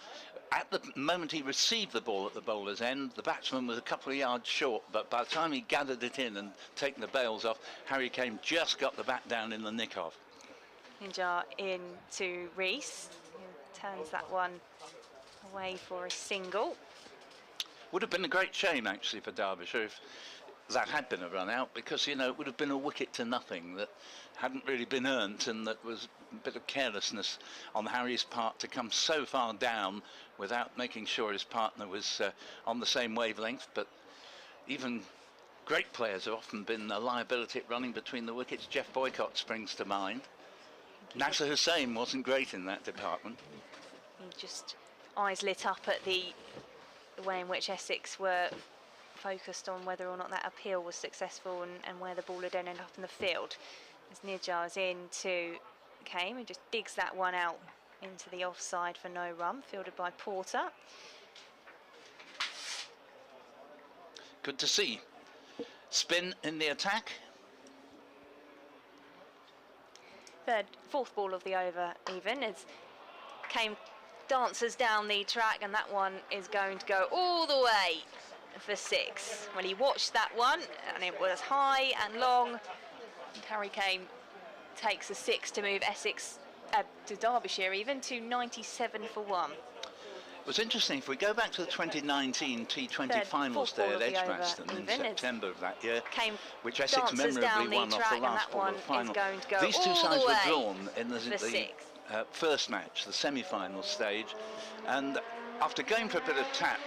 At the moment he received the ball at the bowler's end, the batsman was a couple of yards short, but by the time he gathered it in and taken the bails off, Harry Kane just got the bat down in the nick of. Nijjar in to Rees, who turns that one away for a single. Would have been a great shame actually for Derbyshire if that had been a run out, because you know it would have been a wicket to nothing that hadn't really been earned, and that was a bit of carelessness on Harry's part to come so far down without making sure his partner was on the same wavelength. But even great players have often been a liability at running between the wickets. Jeff Boycott springs to mind. Nasser Hussain wasn't great in that department. He just eyes lit up at the way in which Essex were focused on whether or not that appeal was successful and where the ball had ended up in the field. As Nijjar's in to Kane, he just digs that one out into the offside for no run, fielded by Porter. Good to see. Spin in the attack. Fourth ball of the over even, as Kane dances down the track, and that one is going to go all the way for 6. Well, he watched that one and it was high and long, and Harry Kane takes a 6 to move Essex to Derbyshire even to 97 for 1. It was interesting, if we go back to the 2019 T20 finals day at Edgbaston in September of that year, which Essex memorably won off the last ball of the final. These two sides were drawn in the first match, the semi-final stage, and after going for a bit of tap,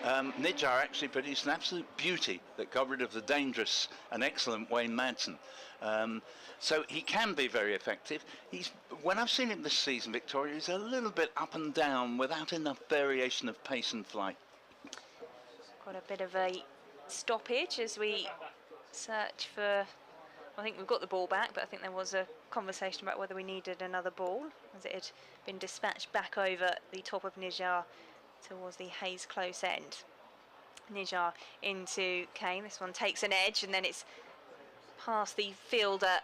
Nijjar actually produced an absolute beauty that got rid of the dangerous and excellent Wayne Madsen. So he can be very effective. When I've seen him this season, Victoria, he's a little bit up and down without enough variation of pace and flight. Got a bit of a stoppage as we search for, I think we've got the ball back, but I think there was a conversation about whether we needed another ball, as it had been dispatched back over the top of Nijjar towards the Hayes close end. Nijjar into Kane. This one takes an edge, and then it's past the fielder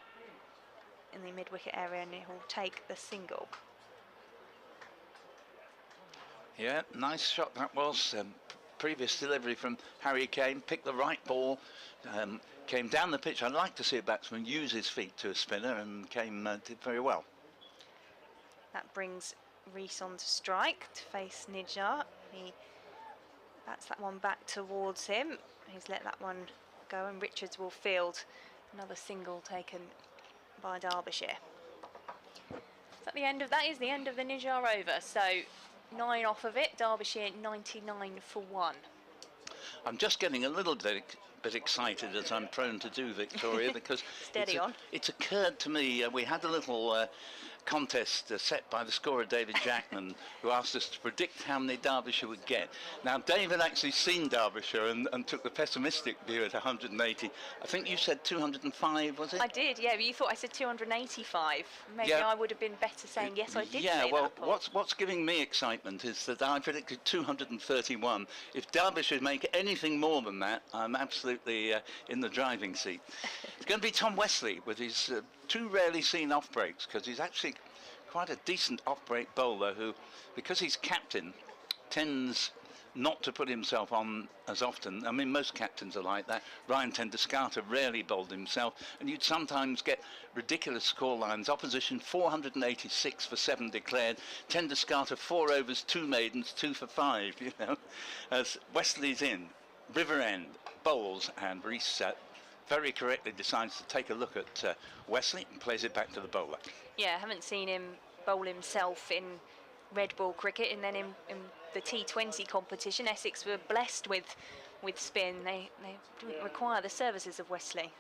in the mid-wicket area, and he'll take the single. Yeah, nice shot that was. previous delivery from Harry Kane, picked the right ball, came down the pitch. I'd like to see a batsman use his feet to a spinner, and Kane did very well. That brings Rees on to strike to face Nijjar. He bats that one back towards him. He's let that one go, and Richards will field. Another single taken by Derbyshire. So at the end of that is the end of the Nijjar over. So 9 off of it, Derbyshire 99 for 1. I'm just getting a little bit excited, as I'm prone to do, Victoria, because it's occurred to me, we had a little contest set by the scorer David Jackman, who asked us to predict how many Derbyshire would get. Now, David actually seen Derbyshire and took the pessimistic view at 180. I think you said 205, was it? I did, yeah, but you thought I said 285. Maybe I would have been better saying yes, I did say well, that, Paul. what's giving me excitement is that I predicted 231. If Derbyshire make anything more than that, I'm absolutely in the driving seat. It's going to be Tom Wesley with his 2 rarely seen off breaks, because he's actually quite a decent off break bowler who, because he's captain, tends not to put himself on as often. I mean, most captains are like that. Ryan Tenduscarter rarely bowled himself, and you'd sometimes get ridiculous score lines. Opposition 486 for 7 declared. Tenduscarter 4 overs, 2 maidens, 2 for 5. You know, as Wesley's in, River End bowls, and Rees very correctly decides to take a look at Wesley and plays it back to the bowler. Yeah, I haven't seen him bowl himself in red ball cricket, and then in the T20 competition, Essex were blessed with spin. They didn't require the services of Wesley.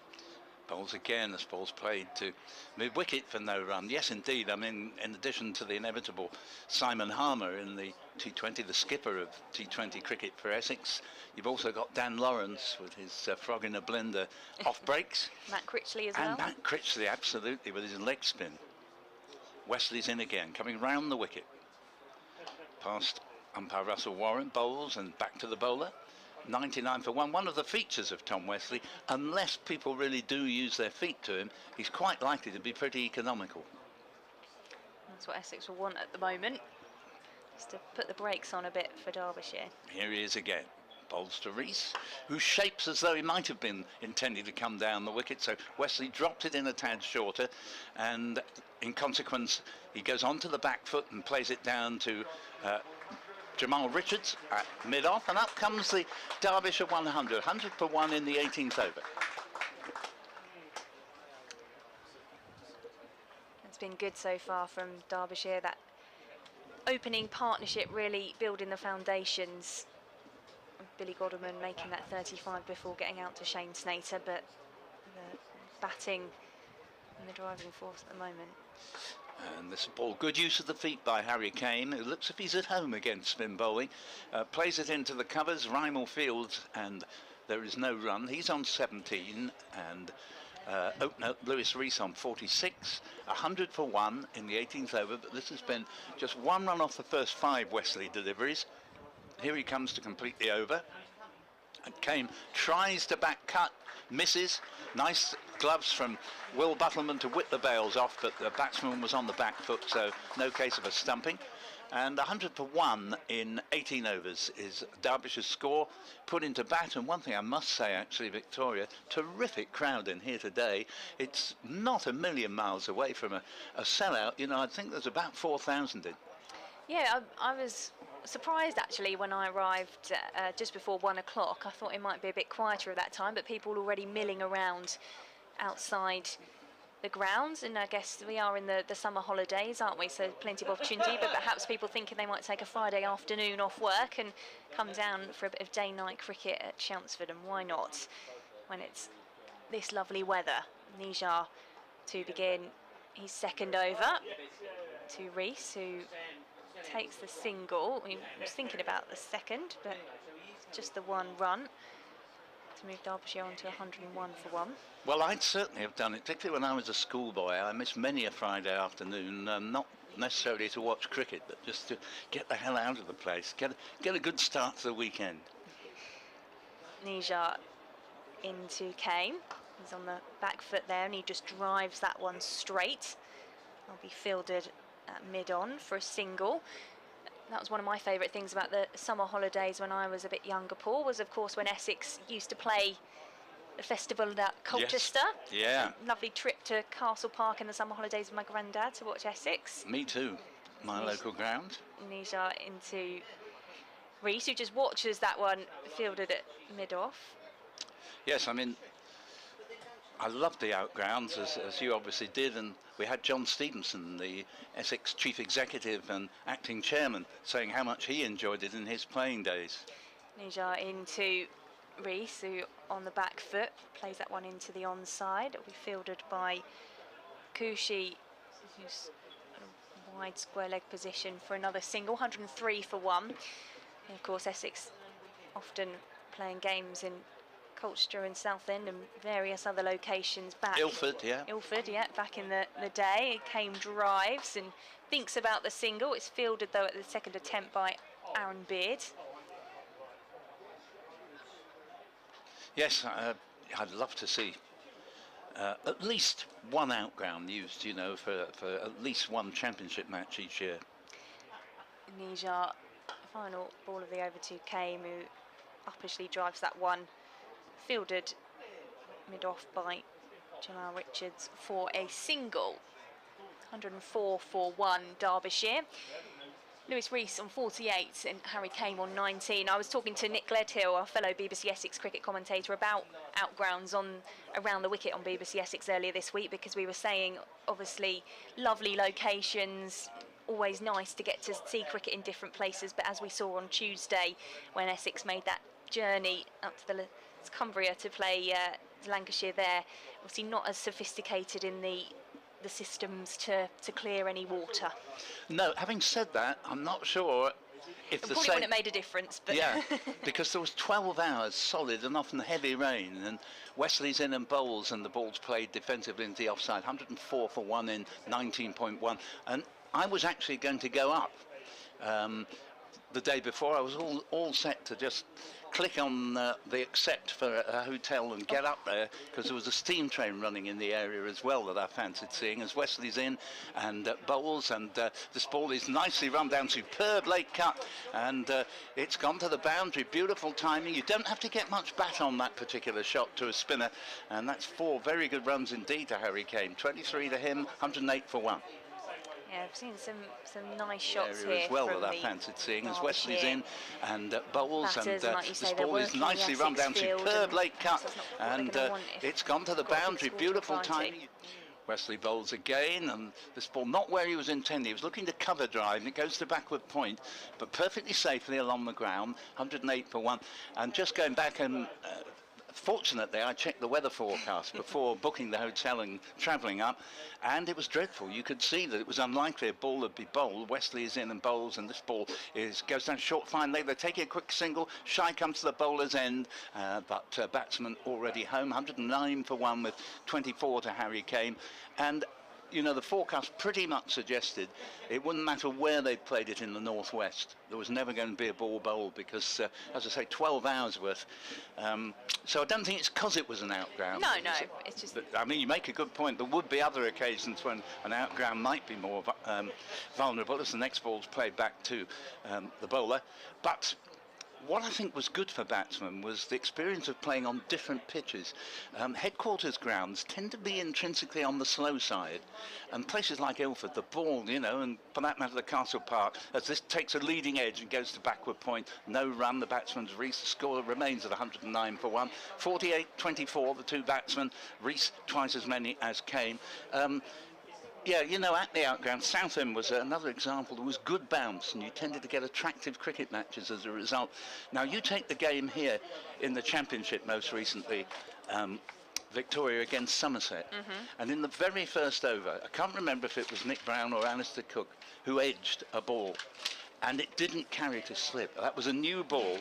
Bowls again, as ball's played to mid-wicket for no run. Yes, indeed. I mean, in addition to the inevitable Simon Harmer in the T20, the skipper of T20 cricket for Essex, you've also got Dan Lawrence with his frog in a blender off breaks. Matt Critchley as well. And Matt Critchley, absolutely, with his leg spin. Wesley's in again, coming round the wicket. Past umpire Russell Warren, bowls and back to the bowler. 99 for 1. One of the features of Tom Wesley, unless people really do use their feet to him, he's quite likely to be pretty economical. That's what Essex will want at the moment, just to put the brakes on a bit for Derbyshire. Here he is again. Bowls to Rees, who shapes as though he might have been intending to come down the wicket, so Wesley dropped it in a tad shorter, and in consequence he goes on to the back foot and plays it down to Jamal Richards at mid-off, and up comes the Derbyshire 100 for 1 in the 18th over. It's been good so far from Derbyshire, that opening partnership really building the foundations. Billy Godderman making that 35 before getting out to Shane Snater, but the batting and the driving force at the moment. And this ball, good use of the feet by Harry Kane, who looks if he's at home against spin bowling. Plays it into the covers, Rymel fields, and there is no run. He's on 17, and Lewis Rees on 46. 100 for 1 in the 18th over, but this has been just 1 run off the first 5 Wesley deliveries. Here he comes to complete the over. And Kane tries to back cut, misses. Nice gloves from Will Buttleman to whip the bails off, but the batsman was on the back foot, so no case of a stumping. And 100 for 1 in 18 overs is Derbyshire's score put into bat. And one thing I must say, actually, Victoria, terrific crowd in here today. It's not a million miles away from a sellout. You know, I think there's about 4,000 in. Yeah, I was surprised actually when I arrived just before 1 o'clock. I thought it might be a bit quieter at that time, but people already milling around outside the grounds, and I guess we are in the summer holidays, aren't we? So plenty of opportunity, but perhaps people thinking they might take a Friday afternoon off work and come down for a bit of day-night cricket at Chelmsford, and why not when it's this lovely weather. Nijjar to begin his second over to Rees, who takes the single. He was thinking about the second, but just the 1 run to move Derbyshire on to 101 for 1. Well, I'd certainly have done it, particularly when I was a schoolboy. I missed many a Friday afternoon, not necessarily to watch cricket, but just to get the hell out of the place, get a good start to the weekend. Nijjar into Kane. He's on the back foot there, and he just drives that one straight. I'll be fielded at mid-on for a single. that was one of my favourite things about the summer holidays when I was a bit younger, Paul, was of course when Essex used to play the festival at Colchester. Yeah. A lovely trip to Castle Park in the summer holidays with my granddad to watch Essex. Me too. My local ground. Nija into Reese, who just watches that one fielded at mid-off. Yes, I mean, I loved the outgrounds, as you obviously did, and we had John Stevenson, the Essex Chief Executive and Acting Chairman, saying how much he enjoyed it in his playing days. Nija into Reese, who on the back foot plays that one into the onside. It'll be fielded by Gooch, who's in a wide square leg position for another single, 103 for one. And of course, Essex often playing games in Colchester and Southend and various other locations back. Ilford, yeah. Ilford, yeah, back in the day. It came drives and thinks about the single. It's fielded, though, at the second attempt by Aaron Beard. Yes, I'd love to see at least one outground used, you know, for at least one championship match each year. Nija, final ball of the over two came, who uppishly drives that one, fielded mid-off by Jamal Richards for a single. 104 for one, Derbyshire. Lewis Reese on 48 and Harry Kane on 19. I was talking to Nick Gledhill, our fellow BBC Essex cricket commentator, about outgrounds on around the wicket on BBC Essex earlier this week, because we were saying, obviously, lovely locations, always nice to get to see cricket in different places, but as we saw on Tuesday when Essex made that journey up to the Cumbria to play Lancashire there, obviously not as sophisticated in the systems to clear any water. No, having said that, I'm not sure if the probably same... wouldn't have made a difference, but yeah, because there was 12 hours solid and often heavy rain, and Wesley's in and bowls, and the ball's played defensively into the offside. 104 for one in 19.1, and I was actually going to go up the day before. I was all set to just click on the accept for a hotel and get up there, because there was a steam train running in the area as well that I fancied seeing, as Wesley's in and bowls, and this ball is nicely run down, superb late cut, and it's gone to the boundary. Beautiful timing. You don't have to get much bat on that particular shot to a spinner, and that's 4 very good runs indeed to Harry Kane. 23 to him, 108 for one. yeah, I've seen some nice shots area here as well from that I the fancied seeing, as Derbyshire Wesley's in and bowls, batters, and like you say, this they're ball is working nicely the run Essex down, field, superb and late cut, that's not what they're and gonna want if it's gone to the they've got a big boundary. score to Beautiful fight timing. it. Wesley bowls again, and this ball not where he was intending. He was looking to cover drive, and it goes to backward point, but perfectly safely along the ground. 108 for one. And just going back, and fortunately I checked the weather forecast before booking the hotel and travelling up, and it was dreadful. You could see that it was unlikely a ball would be bowled. Wesley is in and bowls, and this ball goes down short, fine leg. They're taking a quick single. Shy comes to the bowler's end, but batsman already home. 109 for one with 24 to Harry Kane. And you know, the forecast pretty much suggested it wouldn't matter where they played it in the northwest. There was never going to be a ball bowled because, as I say, 12 hours worth. So I don't think it's because it was an outground. No, it's just... But, I mean, you make a good point. There would be other occasions when an outground might be more vulnerable, as the next ball's played back to the bowler. But what I think was good for batsmen was the experience of playing on different pitches. Headquarters grounds tend to be intrinsically on the slow side, and places like Ilford, the ball, you know, and for that matter the Castle Park, as this takes a leading edge and goes to backward point, no run, the batsman's Reese. The score remains at 109 for one. 48-24, the two batsmen, Reese twice as many as Kane. Yeah, you know, at the outground, Southend was another example. There was good bounce, and you tended to get attractive cricket matches as a result. Now, you take the game here in the Championship most recently, Victoria against Somerset, and in the very first over, I can't remember if it was Nick Brown or Alistair Cook who edged a ball, and it didn't carry to slip. That was a new ball,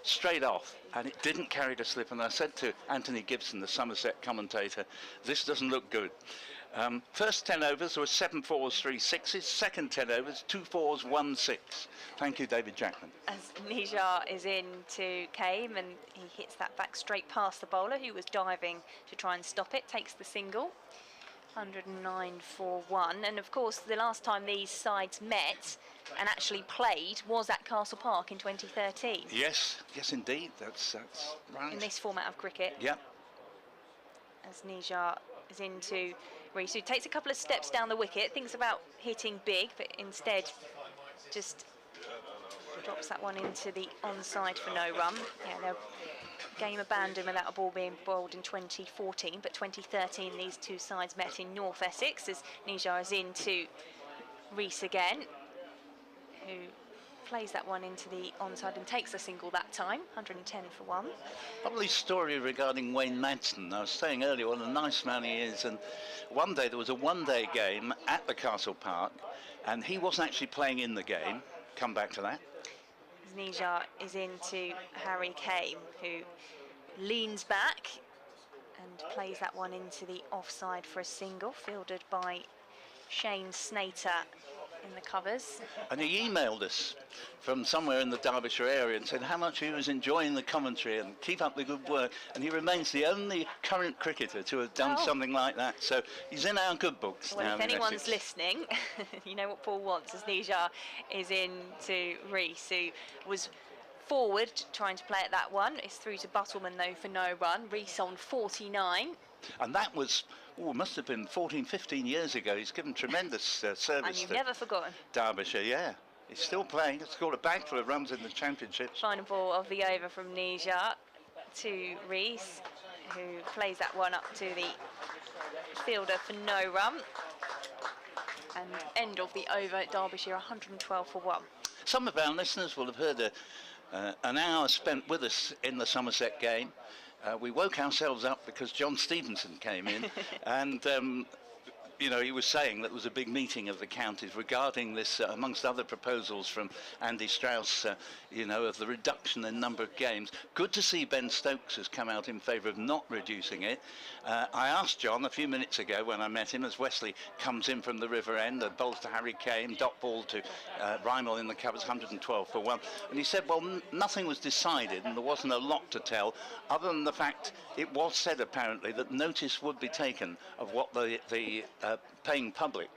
straight off, and it didn't carry to slip. And I said to Anthony Gibson, the Somerset commentator, this doesn't look good. First 10 overs, there were 7 4s, 3 6s. Second 10 overs, 2 4s, 1 6. Thank you, David Jackman. As Nija is in to Kame, and he hits that back straight past the bowler, who was diving to try and stop it, takes the single. 109 for one. And of course, the last time these sides met, and actually played was at Castle Park in 2013. Yes, yes indeed, that's right. In this format of cricket. Yep. As Nijar is into Rees, who takes a couple of steps down the wicket, thinks about hitting big, but instead just drops that one into the onside for no run. Yeah, their game abandoned without a ball being bowled in 2014, but 2013 these two sides met in North Essex as Nijar is into Rees again, who plays that one into the onside and takes a single that time, 110 for 1. Lovely story regarding Wayne Madsen. I was saying earlier what a nice man he is, and one day there was a one-day game at the Castle Park and he wasn't actually playing in the game. Come back to that. Nijar is into Harry Kane, who leans back and plays that one into the offside for a single, fielded by Shane Snater in the covers. And he emailed us from somewhere in the Derbyshire area and said how much he was enjoying the commentary and keep up the good work, and he remains the only current cricketer to have done something like that, so he's in our good books. Well, now if anyone's listening, you know what Paul wants, as Nijar is into Rees, who was forward trying to play at that one. It's through to Buttleman though for no run. Rees on 49. And that was, must have been 14, 15 years ago. He's given tremendous service. And you've never forgotten. Derbyshire, yeah. He's still playing. He's scored a bag full of runs in the championships. Final ball of the over from Nijar to Rees, who plays that one up to the fielder for no run. And end of the over at Derbyshire, 112 for 1. Some of our listeners will have heard an hour spent with us in the Somerset game. We woke ourselves up because John Stevenson came in and you know, he was saying that there was a big meeting of the counties regarding this, amongst other proposals from Andy Strauss, you know, of the reduction in number of games. Good to see Ben Stokes has come out in favour of not reducing it. I asked John a few minutes ago when I met him as Wesley comes in from the River End, and bowls to Harry Kane, dot ball to Rymel in the covers, 112 for 1. And he said, well, nothing was decided and there wasn't a lot to tell, other than the fact it was said apparently that notice would be taken of what the paying public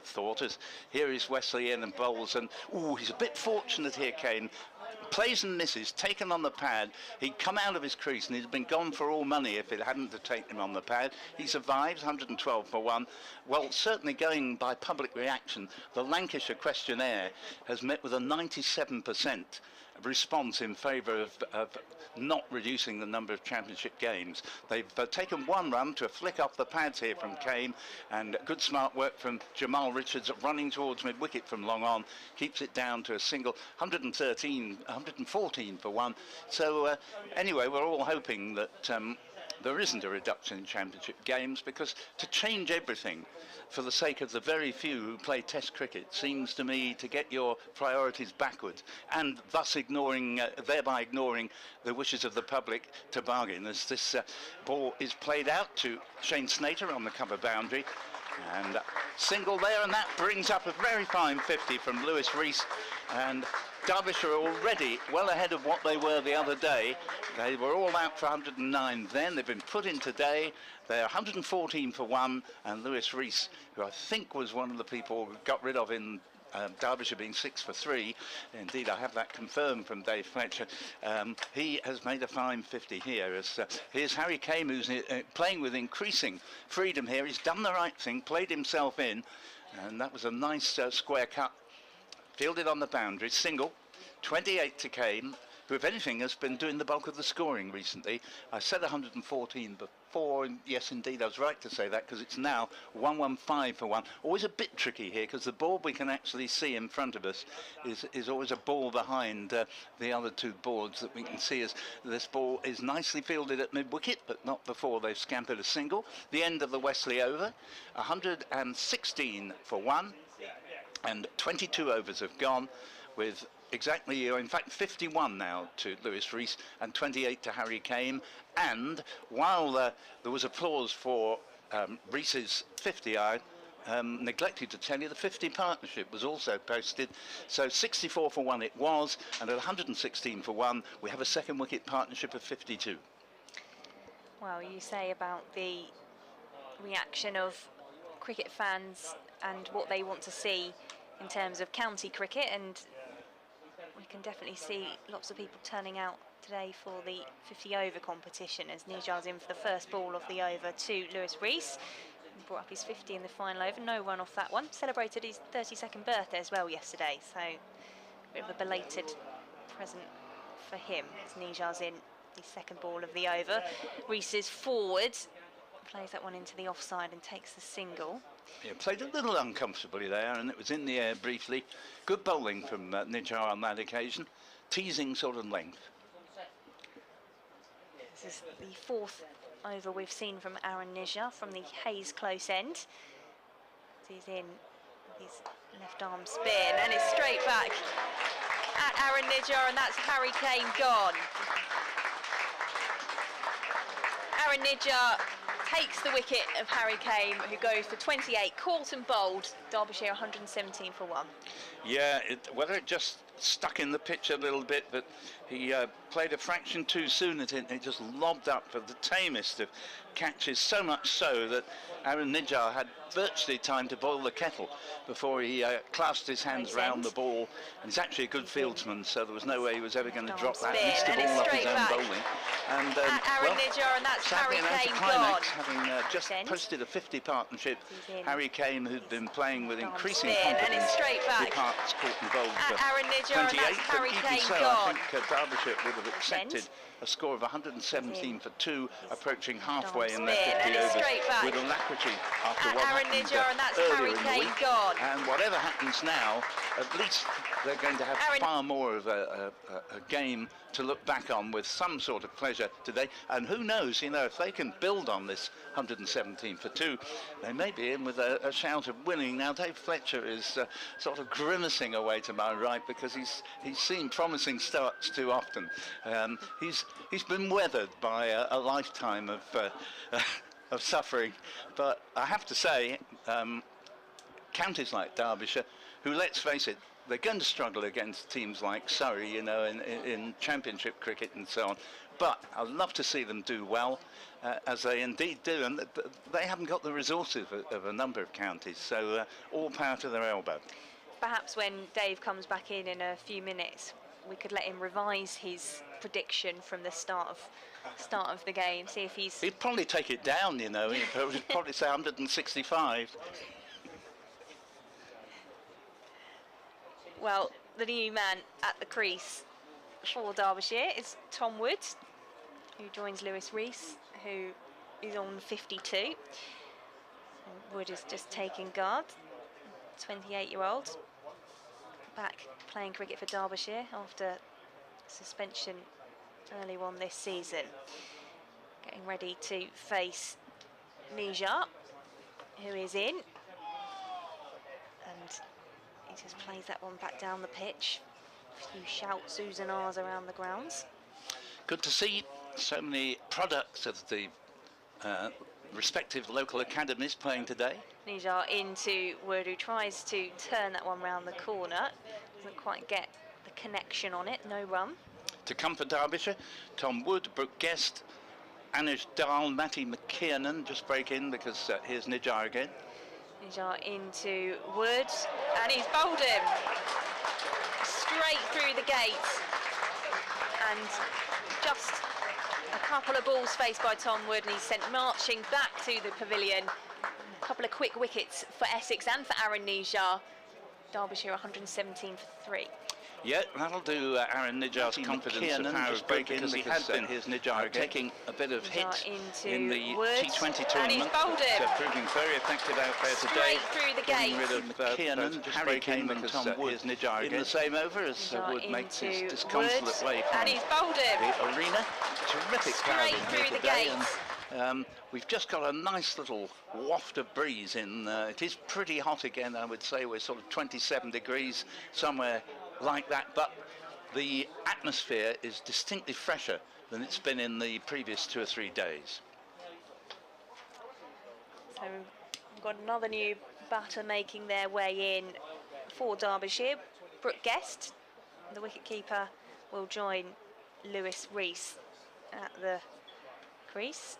thought. As here is Wesley in and bowls, and he's a bit fortunate here, Kane. Plays and misses, taken on the pad. He'd come out of his crease and he'd been gone for all money if it hadn't have taken him on the pad. He survives, 112 for 1. Well, certainly going by public reaction, the Lancashire questionnaire has met with a 97% response in favour of not reducing the number of championship games. They've taken one run to a flick off the pads here from Kane, and good smart work from Jamal Richards running towards mid-wicket from long on, keeps it down to a single, 114 for 1. So anyway, we're all hoping that there isn't a reduction in championship games, because to change everything for the sake of the very few who play Test cricket seems to me to get your priorities backwards, and thus thereby ignoring the wishes of the public to bargain. As this ball is played out to Shane Snater on the cover boundary, and single there, and that brings up a very fine 50 from Lewis Rees. And Derbyshire are already well ahead of what they were the other day. They were all out for 109 then. They've been put in today. They're 114 for 1, and Lewis Rees, who I think was one of the people who got rid of in Derbyshire being 6 for 3. Indeed, I have that confirmed from Dave Fletcher. He has made a fine 50 here. Here's Harry Kane, who's playing with increasing freedom here. He's done the right thing, played himself in, and that was a nice square cut. Fielded on the boundary, single, 28 to Kane, who, if anything, has been doing the bulk of the scoring recently. I said 114 before, and yes, indeed, I was right to say that, because it's now 115 for 1. Always a bit tricky here, because the ball we can actually see in front of us is always a ball behind the other two boards that we can see, as this ball is nicely fielded at mid-wicket, but not before they've scampered a single. The end of the Wesley over, 116 for 1. And 22 overs have gone, with exactly, in fact, 51 now to Lewis Rees and 28 to Harry Kane. And while there was applause for Rees's 50, I neglected to tell you the 50 partnership was also posted. So 64 for 1 it was, and at 116 for 1, we have a second wicket partnership of 52. Well, you say about the reaction of cricket fans and what they want to see in terms of county cricket, and we can definitely see lots of people turning out today for the 50 over competition as Nijar's in for the first ball of the over to Lewis Rees. He brought up his 50 in the final over, no run off that one. Celebrated his 32nd birthday as well yesterday, so a bit of a belated present for him as Nijar's in the second ball of the over. Rees is forward, plays that one into the offside and takes the single. Yeah, played a little uncomfortably there, and it was in the air briefly. Good bowling from Nijar on that occasion, teasing sort of length. This is the fourth over we've seen from Aaron Nijar from the Hayes close end. He's in his left arm spin, and it's straight back at Aaron Nijar, and that's Harry Kane gone. Aaron Nijar takes the wicket of Harry Kane, who goes for 28, caught and bowled. Derbyshire 117 for 1. Yeah, whether it just stuck in the pitch a little bit, but he played a fraction too soon at it, and it just lobbed up for the tamest of catches, so much so that Aaron Nijar had virtually time to boil the kettle before he clasped his hands round the ball. And he's actually a good fieldsman, so there was no way he was ever going to drop that. Missed the ball off his own bowling. And Aaron Nijar, and that's Harry Kane gone. Having just posted a 50 partnership, Harry Kane, who'd been playing with increasing and confidence, it's straight back departs caught and bowled at Aaron Nijar, and 28. that's Harry But even Kane so, gone. I think Derbyshire would have accepted a score of 117 for 2, approaching halfway in their 50 overs with alacrity after what Aaron happened Nijar, and that's earlier Harry in the Kane week. gone. And whatever happens now, at least they're going to have far more of a game to look back on with some sort of pleasure today. And who knows, you know, if they can build on this 117 for 2, they may be in with a shout of winning. Now, Dave Fletcher is sort of grimacing away to my right because he's seen promising starts too often. He's been weathered by a lifetime of suffering. But I have to say, counties like Derbyshire, who, let's face it, they're going to struggle against teams like Surrey, you know, in championship cricket and so on. But I'd love to see them do well, as they indeed do. And they haven't got the resources of a number of counties, so all power to their elbow. Perhaps when Dave comes back in a few minutes, we could let him revise his prediction from the start of the game, see if he's... He'd probably take it down, you know. He'd probably say 165. Well, the new man at the crease for Derbyshire is Tom Wood, who joins Lewis Rees, who is on 52. And Wood is just taking guard, 28-year-old, back playing cricket for Derbyshire after suspension early on this season. Getting ready to face Nijar, who is in. And he just plays that one back down the pitch. A few shouts, oohs and ahs around the grounds. Good to see so many products of the respective local academies playing today. Nijar into Wood, who tries to turn that one round the corner. Doesn't quite get the connection on it, no run. To come for Derbyshire, Tom Wood, Brooke Guest, Anish Dahl, Matty McKiernan just break in because here's Nijar again. Nijar into Wood, and he's bowled him straight through the gate. And just a couple of balls faced by Tom Wood, and he's sent marching back to the pavilion. A couple of quick wickets for Essex and for Aaron Nijar. Derbyshire 117 for 3. Yeah, that'll do Aaron Nijar's confidence of power of break because he has been taking a bit of hit in the T20 tournament. And he's bowled him. Proving very effective out there today. Straight through the gate. Rid of McKiernan, Harry Kane and Tom Wood Nijar in the same over as Wood makes his disconsolate way from and he's bowled him. the arena. Terrific crowd in Straight here through the today. gate. And, we've just got a nice little waft of breeze in. It is pretty hot again, I would say. We're sort of 27 degrees, somewhere like that. But the atmosphere is distinctly fresher than it's been in the previous 2 or 3 days. So we've got another new batter making their way in for Derbyshire. Brooke Guest, the wicketkeeper, will join Lewis Rees at the crease,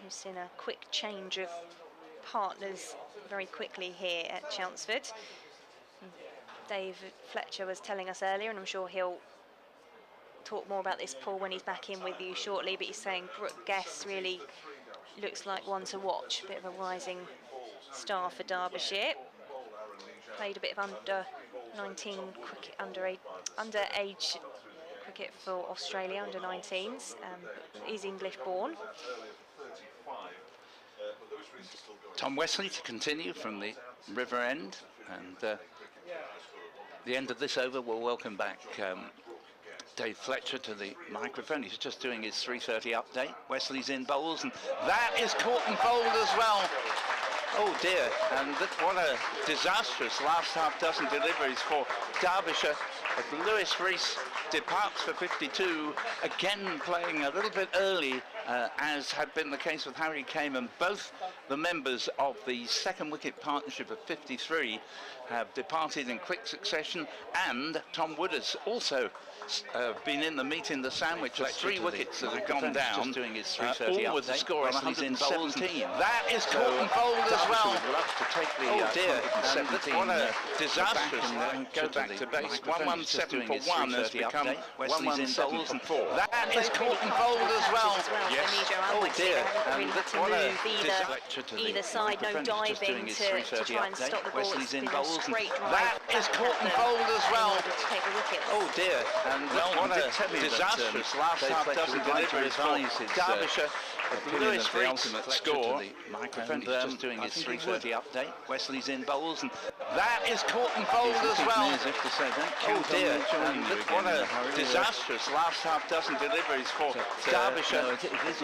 who's seen a quick change of partners very quickly here at Chelmsford. Dave Fletcher was telling us earlier, and I'm sure he'll talk more about this, Paul, when he's back in with you shortly, but he's saying Brooke Guest really looks like one to watch, a bit of a rising star for Derbyshire. Played a bit of under-19 cricket, underage cricket for Australia, under-19s. He's English born. Tom Wesley to continue from the river end, and the end of this over will welcome back Dave Fletcher to the microphone. He's just doing his 3:30 update. Wesley's in bowls, and that is caught and bowled as well. Oh dear, and what a disastrous last half dozen deliveries for Derbyshire. As Lewis Rees departs for 52, again playing a little bit early, as had been the case with Harry Kame, and both the members of the second wicket partnership of 53 have departed in quick succession, and Tom Wood has also been in the meat in the sandwich of 3 wickets that have gone down, just doing his 3:30 all with the score of Wesley's in 117. That is caught and bowled as well. Would love to take the Oh dear, 117, what a disastrous go back to base. 117 for 1 has become Wesley's in 117 bowls, for and 4. that is caught and bowled as well. Yes. Oh dear, Really had to what a move either side, no diving to try and stop the ball. Wesley's in It's been a bowls, and straight drive that is back caught at and them bowled as in well. order to take the wickets. Oh dear, and what a disastrous last half dozen deliveries for Derbyshire. Lewis Rees score, the microphone, he's just doing his 3:30 update. Wesley's in bowls, and that is caught and bowled as well. Oh dear, and what a disastrous last half dozen deliveries for Derbyshire. No, it is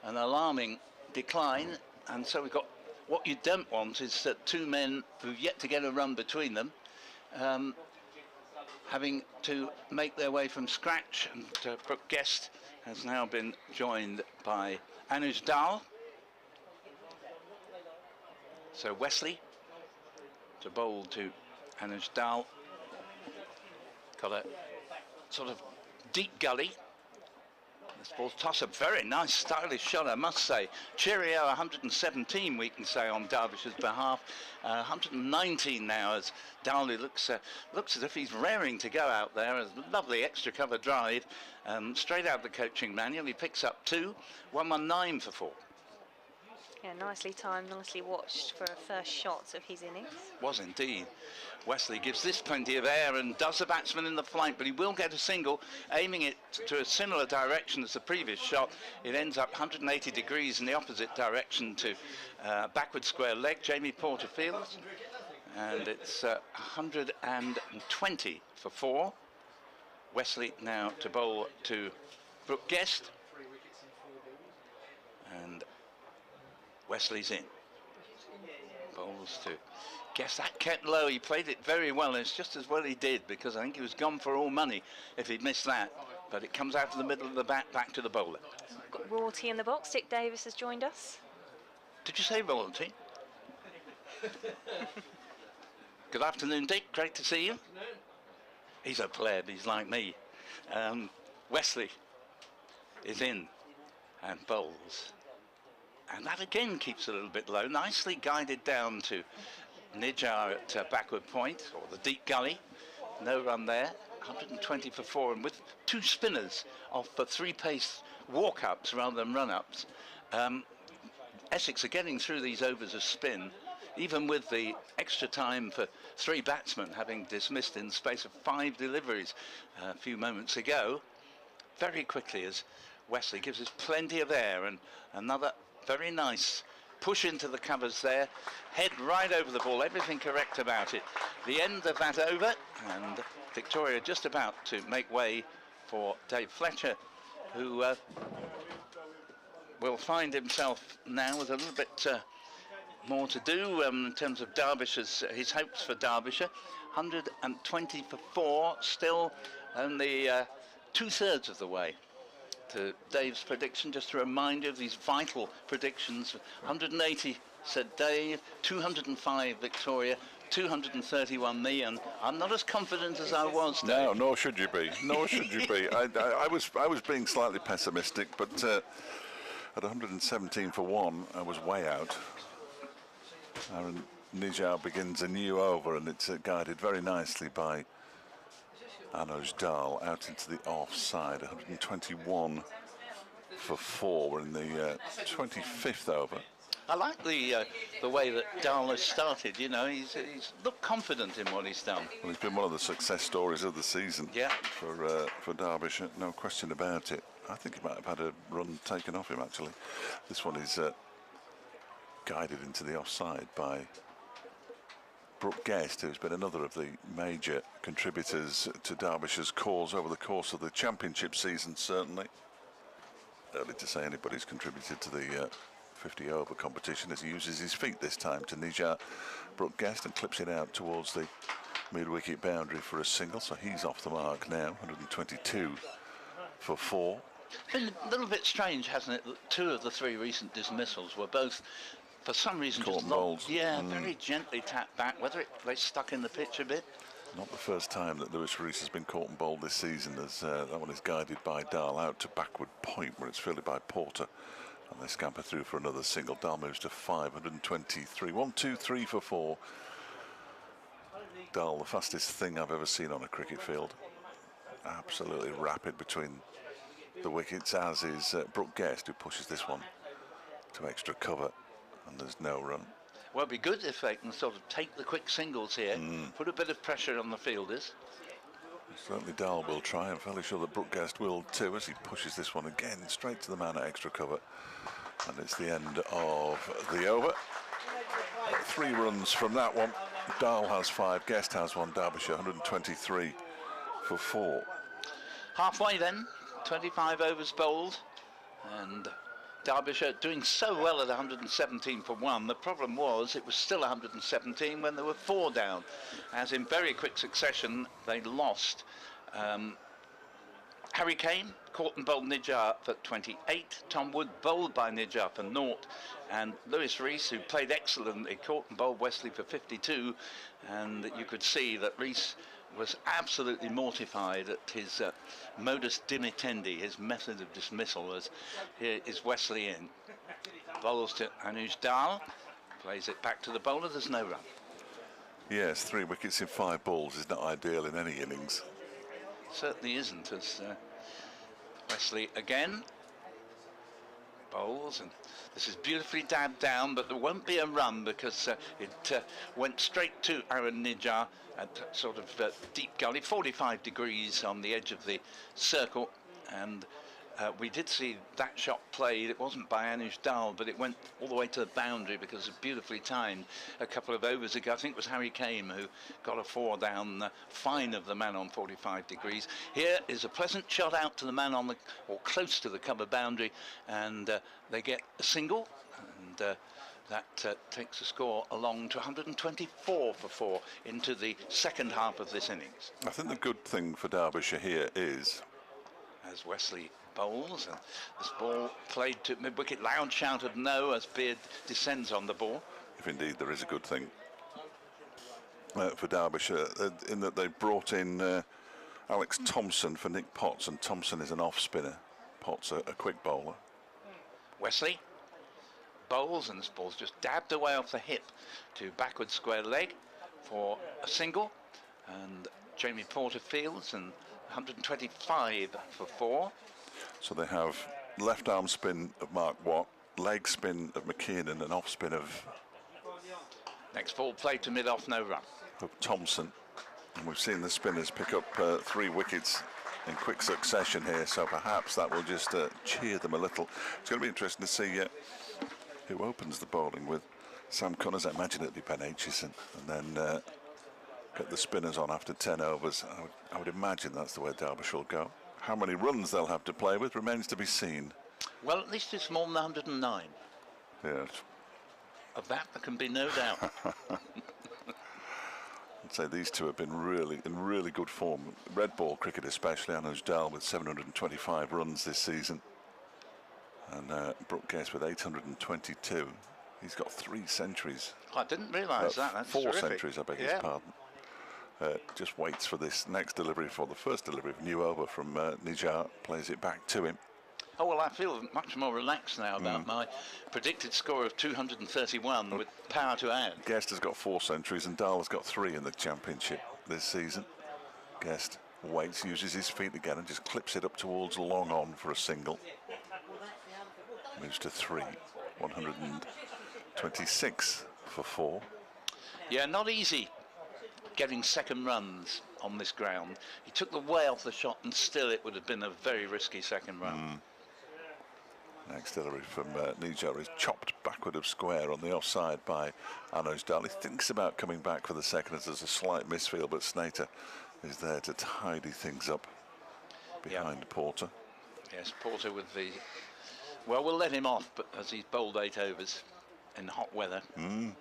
an alarming decline, and so we've got, what you don't want is that 2 men who've yet to get a run between them having to make their way from scratch, and Brooke Guest has now been joined by Anuj Dal. So Wesley to bowl to Anuj Dal. Got a sort of deep gully. This ball's toss, a very nice stylish shot, I must say. Cheerio 117, we can say, on Derbyshire's behalf. 119 now, as Dowley looks as if he's raring to go out there. A lovely extra cover drive, straight out the coaching manual. He picks up 2, 119 for 4. Yeah, nicely timed, nicely watched for a first shot of his innings. Was indeed. Wesley gives this plenty of air and does the batsman in the flank, but he will get a single, aiming it to a similar direction as the previous shot. It ends up 180 degrees in the opposite direction to backward square leg. Jamie Porter fields, and it's 120 for 4. Wesley now to bowl to Brooke Guest, and Wesley's in. Bowls to Guest. That kept low. He played it very well, and it's just as well he did, because I think he was gone for all money if he'd missed that. But it comes out of the middle of the bat, back to the bowler. We've got royalty in the box. Dick Davis has joined us. Did you say royalty? Good afternoon, Dick. Great to see you. He's a pleb. He's like me. Wesley is in and bowls. And that again keeps a little bit low. Nicely guided down to Nijar at backward point, or the deep gully. No run there. 120 for 4, and with 2 spinners off for 3 pace walk-ups rather than run-ups. Essex are getting through these overs of spin, even with the extra time for 3 batsmen having dismissed in the space of 5 deliveries a few moments ago. Very quickly, as Wesley gives us plenty of air, and another very nice push into the covers there, head right over the ball, everything correct about it. The end of that over, and Victoria just about to make way for Dave Fletcher, who will find himself now with a little bit more to do in terms of Derbyshire's, his hopes for Derbyshire. 120 for 4, still only 2/3 of the way to Dave's prediction. Just to remind you of these vital predictions. 180 said Dave, 205 Victoria, 231 me, and I'm not as confident as I was, Dave. No, nor should you be. Nor should you be. I was being slightly pessimistic, but at 117 for 1, I was way out. Aaron Nijar begins a new over, and it's guided very nicely by Anuj Dal out into the offside. 121 for 4. We're in the 25th over. I like the way that Dahl has started. You know, he's looked confident in what he's done. Well, he's been one of the success stories of the season. Yeah. For Derbyshire, no question about it. I think he might have had a run taken off him actually. This one is guided into the offside by Brooke Guest, who's been another of the major contributors to Derbyshire's cause over the course of the championship season. Certainly, early to say anybody's contributed to the 50 over competition, as he uses his feet this time to Nijar Brooke Guest and clips it out towards the mid-wicket boundary for a single, so he's off the mark now. 122 for 4. It's been a little bit strange, hasn't it, that 2 of the 3 recent dismissals were both, for some reason, Caught just bowls. Yeah, very gently tapped back, whether they stuck in the pitch a bit. Not the first time that Lewis Rees has been caught and bowled this season, as that one is guided by Dahl out to backward point, where it's fielded by Porter. And they scamper through for another single. Dahl moves to 523. 1, 2, 3 for 4. Dahl, the fastest thing I've ever seen on a cricket field. Absolutely rapid between the wickets, as is Brooke Guest, who pushes this one to extra cover. And there's no run. Well, it'd be good if they can sort of take the quick singles here, put a bit of pressure on the fielders. Certainly Dahl will try. I'm fairly sure that Brooke Guest will too, as he pushes this one again straight to the man at extra cover. And it's the end of the over. 3 runs from that one. Dahl has 5, Guest has 1. Derbyshire 123 for 4. Halfway then, 25 overs bowled, and Derbyshire doing so well at 117 for 1. The problem was it was still 117 when there were 4 down, as in very quick succession they lost. Harry Kane caught and bowled Nijar for 28. Tom Wood bowled by Nijar for 0. And Lewis Rees, who played excellently, caught and bowled Wesley for 52. And you could see that Rees was absolutely mortified at his modus dimittendi, his method of dismissal, as here is Wesley in. Bowls to Anuj Dal, plays it back to the bowler, there's no run. Yes, 3 wickets in 5 balls is not ideal in any innings. Certainly isn't, as Wesley again bowls, and this is beautifully dabbed down, but there won't be a run because it went straight to Aaron Nijar at sort of deep gully, 45 degrees on the edge of the circle, and we did see that shot played. It wasn't by Anuj Dal, but it went all the way to the boundary because it beautifully timed a couple of overs ago. I think it was Harry Kane who got a 4 down fine of the man on 45 degrees. Here is a pleasant shot out to the man on the, or close to the cover boundary, and they get a single, and that takes the score along to 124 for 4 into the second half of this innings. I think the good thing for Derbyshire here is, as Wesley bowls, and this ball played to mid-wicket, loud shout of no as Beard descends on the ball. if indeed there is a good thing for Derbyshire, in that they brought in Alex Thompson for Nick Potts, and Thompson is an off-spinner. Potts a quick bowler. Wesley bowls, and this ball's just dabbed away off the hip to backward square leg for a single, and Jamie Porter fields, and 125 for 4. So they have left arm spin of Mark Watt, leg spin of McKiernan, and off spin of Next ball played to mid-off, no run. Thompson. And we've seen the spinners pick up 3 wickets in quick succession here, so perhaps that will just cheer them a little. It's going to be interesting to see who opens the bowling with Sam Connors. I imagine it'll be Ben Aitchison, and then get the spinners on after 10 overs. I would imagine that's the way Derbyshire will go. How many runs they'll have to play with remains to be seen. Well, at least it's more than 109. Yes. Of that there can be no doubt. I'd say these two have been in really good form. Red ball cricket especially. Anuj Dal with 725 runs this season, and Brooke Guest with 822. He's got 3 centuries. I didn't realise that. That's 4 terrific. centuries, I beg his pardon. Just waits for this next delivery, for the first delivery of new over from Nijar. Plays it back to him. Oh, well, I feel much more relaxed now about my predicted score of 231 with power to add. Guest has got 4 centuries and Dahl has got 3 in the championship this season. Guest waits, uses his feet again and just clips it up towards long on for a single. Moves to 3, 126 for 4. Yeah, not easy getting second runs on this ground. He took the way off the shot and still it would have been a very risky second run. Next delivery from Nijar is chopped backward of square on the offside by Arnold Dahl. He thinks about coming back for the second as there's a slight misfield, but Snater is there to tidy things up behind Porter. Yes, Porter with the... Well, we'll let him off, but as he's bowled 8 overs in hot weather. I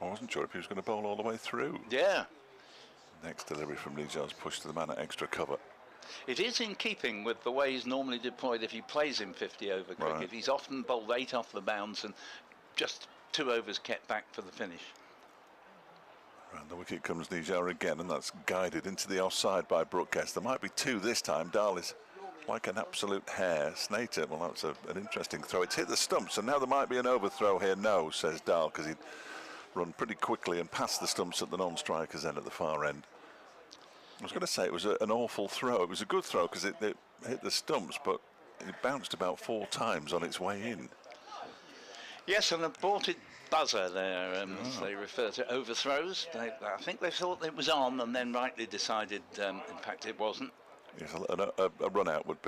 wasn't sure if he was going to bowl all the way through. Yeah. Next delivery from Nijar's push to the man at extra cover. It is in keeping with the way he's normally deployed if he plays in 50 over cricket. Right. He's often bowled 8 off the bounce and just 2 overs kept back for the finish. Round the wicket comes Nijar again, and that's guided into the offside by Brookes. There might be 2 this time. Dahl is like an absolute hare. Snater, well, that's an interesting throw. It's hit the stumps, and now there might be an overthrow here. No, says Dahl, because he'd run pretty quickly and past the stumps at the non-strikers end at the far end. I was going to say it was an awful throw. It was a good throw because it hit the stumps, but it bounced about 4 times on its way in. Yes, an aborted buzzer there, as they refer to overthrows. I think they thought it was on and then rightly decided, in fact, it wasn't. Yes, a run out would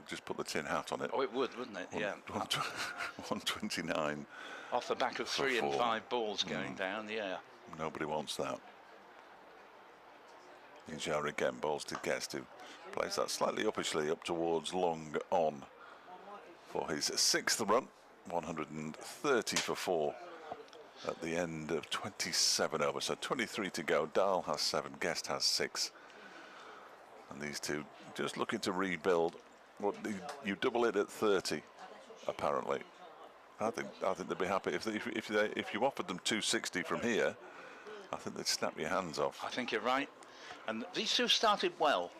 just put the tin hat on it. Oh, it would, wouldn't it? Yeah. 129. Off the back of 3 and 5 balls going down, yeah. Nobody wants that. Nijar again bowls to Guest, who plays that slightly uppishly up towards long on for his 6th run. 130 for 4 at the end of 27 overs. So 23 to go. Dahl has 7, Guest has 6. And these two just looking to rebuild. What you double it at 30, apparently. I think they'd be happy if you offered them 260 from here. I think they'd snap your hands off. I think you're right. And these two started well.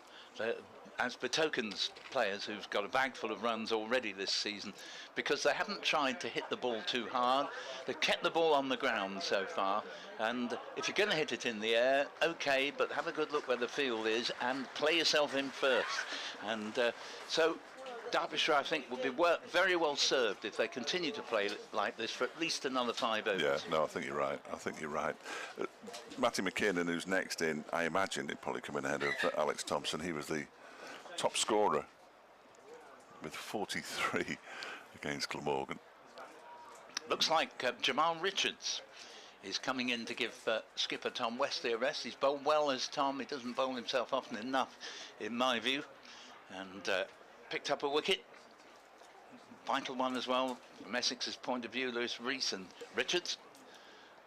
As betokens players who've got a bag full of runs already this season, because they haven't tried to hit the ball too hard. They've kept the ball on the ground so far, and if you're going to hit it in the air, okay, but have a good look where the field is and play yourself in first. And so Derbyshire, I think, would be very well served if they continue to play like this for at least another 5 overs. Yeah, no, I think you're right. Matty McKinnon, who's next in, I imagine he'd probably come in ahead of Alex Thompson. He was the top scorer with 43 against Glamorgan. Looks like Jamal Richards is coming in to give skipper Tom Westley a rest. He's bowled well as Tom. He doesn't bowl himself often enough, in my view. And picked up a wicket. Vital one as well, from Essex's point of view, Lewis Rees and Richards.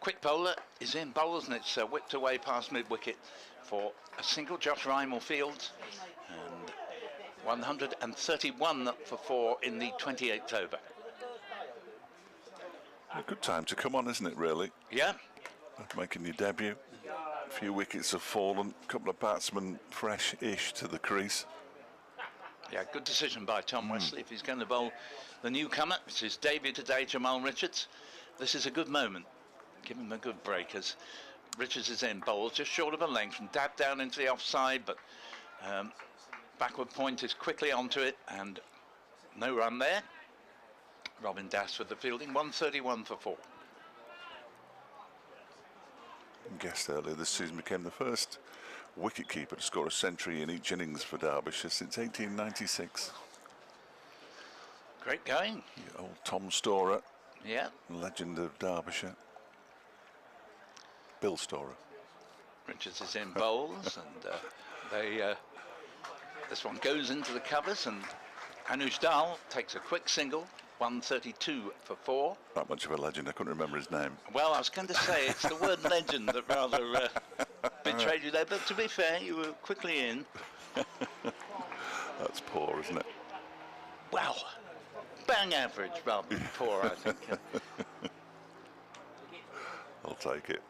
Quick bowler is in bowls, and it's whipped away past mid-wicket for a single. Josh Rymel fields, and 131 for 4 in the 28th over. A good time to come on, isn't it, really? Yeah. Making your debut. A few wickets have fallen, a couple of batsmen fresh-ish to the crease. Yeah, good decision by Tom Westley. If he's going to bowl the newcomer, it's his debut today, Jamal Richards. This is a good moment. Give him a good break as Richards is in, bowls just short of a length and dabbed down into the offside, but backward point is quickly onto it and no run there. Robin Das with the fielding, 131 for 4. Guest earlier this season became the first wicket-keeper to score a century in each innings for Derbyshire since 1896. Great going. The old Tom Storer, yeah, legend of Derbyshire. Bill Storer. Richards is in bowls, and this one goes into the covers, and Anuj Dahl takes a quick single, 132 for 4. Not much of a legend, I couldn't remember his name. Well, I was going to say, it's the word legend that rather betrayed you there, but to be fair, you were quickly in. That's poor, isn't it? Well, bang average rather than poor, I think. I'll take it.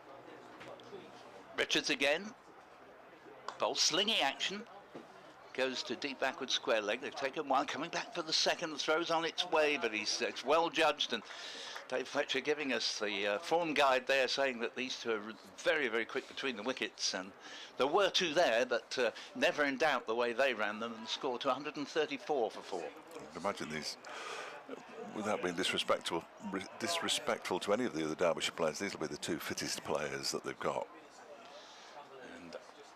Richards again. Bowl slinging action. goes to deep backward square leg. They've taken one, coming back for the second. The throw's on its way, but it's well judged. And Dave Fletcher giving us the form guide there, saying that these two are very, very quick between the wickets. And there were two there, but never in doubt the way they ran them, and scored to 134 for 4. Imagine these, without being disrespectful to any of the other Derbyshire players, these will be the two fittest players that they've got.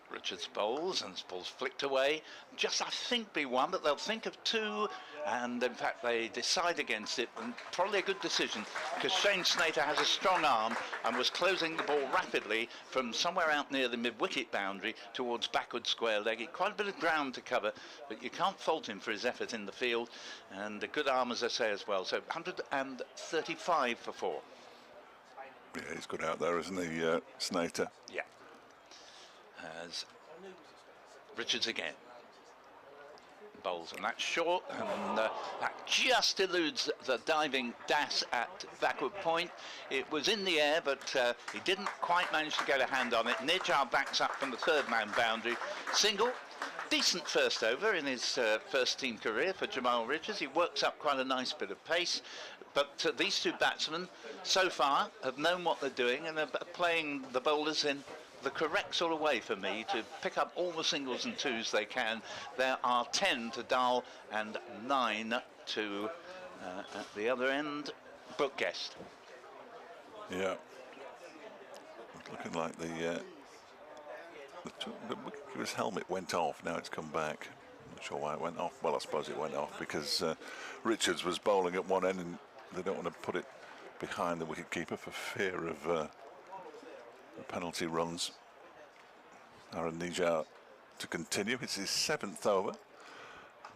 Richards bowls, and ball's flicked away. Just, I think, be one, but they'll think of two, and in fact they decide against it, and probably a good decision, because Shane Snater has a strong arm and was closing the ball rapidly from somewhere out near the mid-wicket boundary towards backward square leg. Quite a bit of ground to cover, but you can't fault him for his effort in the field, and a good arm, as I say, as well. So 135 for 4. Yeah, he's good out there, isn't he, Snater? Yeah. As Richards again bowls, and that's short, and that just eludes the diving dash at backward point. It was in the air, but he didn't quite manage to get a hand on it. Nijjar backs up from the third man boundary. Single, decent first over in his first team career for Jamal Richards. He works up quite a nice bit of pace, but these two batsmen so far have known what they're doing and are playing the bowlers in the correct sort of way for me to pick up all the singles and twos they can. There are 10 to Dahl and 9 to at the other end, Brooke Guest. Yeah, looking like the his helmet went off. Now it's come back. Not sure why it went off. Well, I suppose it went off because Richards was bowling at one end, and they don't want to put it behind the wicketkeeper for fear of penalty runs. Aaron Nijjar to continue. It's his 7th over.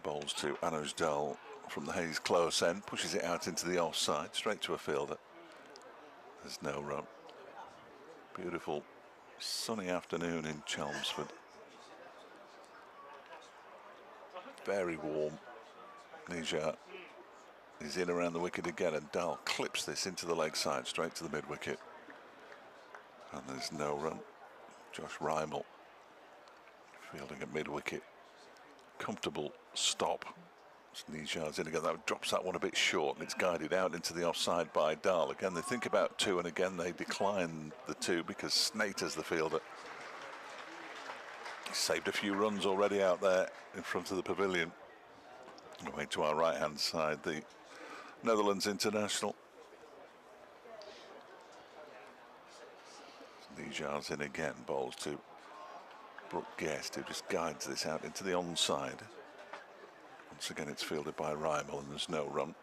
Bowls to Anuj Dahl from the Hayes close end, pushes it out into the offside, straight to a fielder. There's no run. Beautiful sunny afternoon in Chelmsford. Very warm. Nijjar is in around the wicket again, and Dahl clips this into the leg side, straight to the mid wicket. And there's no run. Josh Rymel fielding at mid-wicket. Comfortable stop. Nijjar's in again. That drops that one a bit short, and it's guided out into the offside by Dahl. Again, they think about two, and again they decline the two because Snater's the fielder. He's saved a few runs already out there in front of the pavilion. Away to our right-hand side, the Netherlands international. Nijjar's in again, bowls to Brooke Guest, who just guides this out into the onside. Once again, it's fielded by Rymel, and there's no run.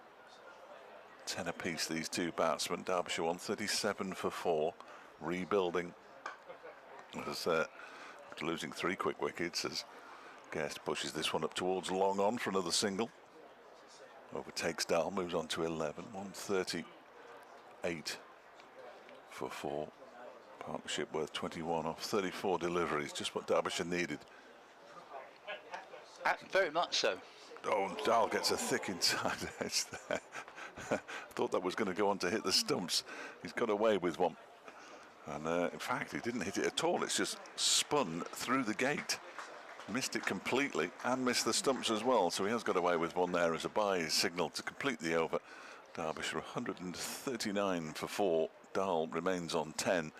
10 apiece, these two batsmen. Derbyshire 137 for 4, rebuilding. As losing 3 quick wickets as Guest pushes this one up towards long on for another single. Overtakes Dahl, moves on to 11. 138 for 4. Partnership worth 21 off 34 deliveries, just what Derbyshire needed. Very much so. Oh, Dahl gets a thick inside edge there. Thought that was going to go on to hit the stumps. He's got away with one. And in fact, he didn't hit it at all. It's just spun through the gate. Missed it completely and missed the stumps as well. So he has got away with one there as a bye signal to complete the over. Derbyshire 139 for 4. Dahl remains on 10.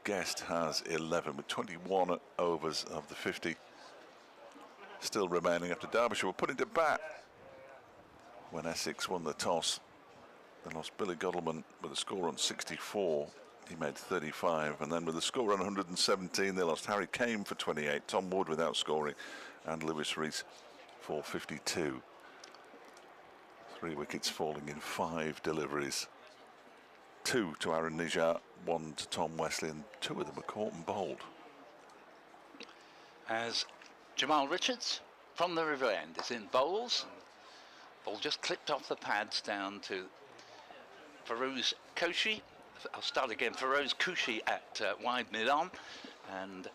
Guest has 11 with 21 overs of the 50 still remaining after Derbyshire were put into bat when Essex won the toss. They lost Billy Godleman with a score on 64. He made 35, and then with a score on 117 they lost Harry Kane for 28, Tom Wood without scoring, and Lewis Rees for 52. 3 wickets falling in 5 deliveries. 2 to Aaron Nijjar, 1 to Tom Wesley, and 2 of them are caught and bowled. As Jamal Richards from the river end is in bowls. Ball just clipped off the pads down to Feroz Koshi. I'll start again. Feroz Koshi at wide mid-on, and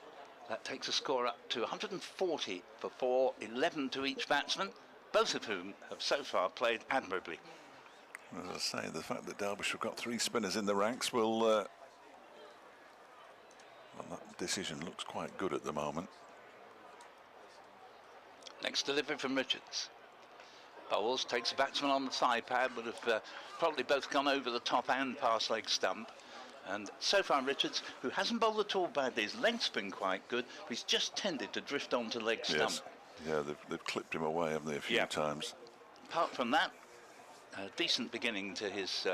that takes a score up to 140 for 4, 11 to each batsman, both of whom have so far played admirably. As I say, the fact that Derbyshire have got 3 spinners in the ranks will... well, that decision looks quite good at the moment. Next delivery from Richards. Bowles takes the batsman on the thigh pad, would have probably both gone over the top and past leg stump. And so far Richards, who hasn't bowled at all badly, his length's been quite good, but he's just tended to drift onto leg stump. Yes. Yeah, they've clipped him away, haven't they, a few times. Apart from that, a decent beginning to his